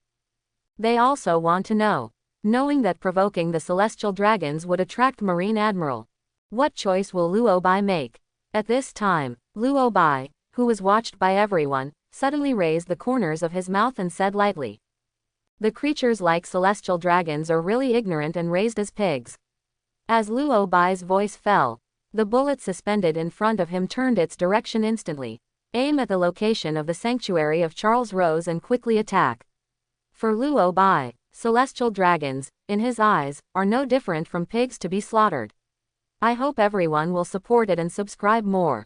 They also want to know, knowing that provoking the celestial dragons would attract Marine Admiral. What choice will Luo Bai make? At this time, Luo Bai, who was watched by everyone, suddenly raised the corners of his mouth and said lightly. The creatures like celestial dragons are really ignorant and raised as pigs. As Luo Bai's voice fell, the bullet suspended in front of him turned its direction instantly. Aim at the location of the sanctuary of Charles Rose and quickly attack. For Luo Bai, celestial dragons, in his eyes, are no different from pigs to be slaughtered. I hope everyone will support it and subscribe more.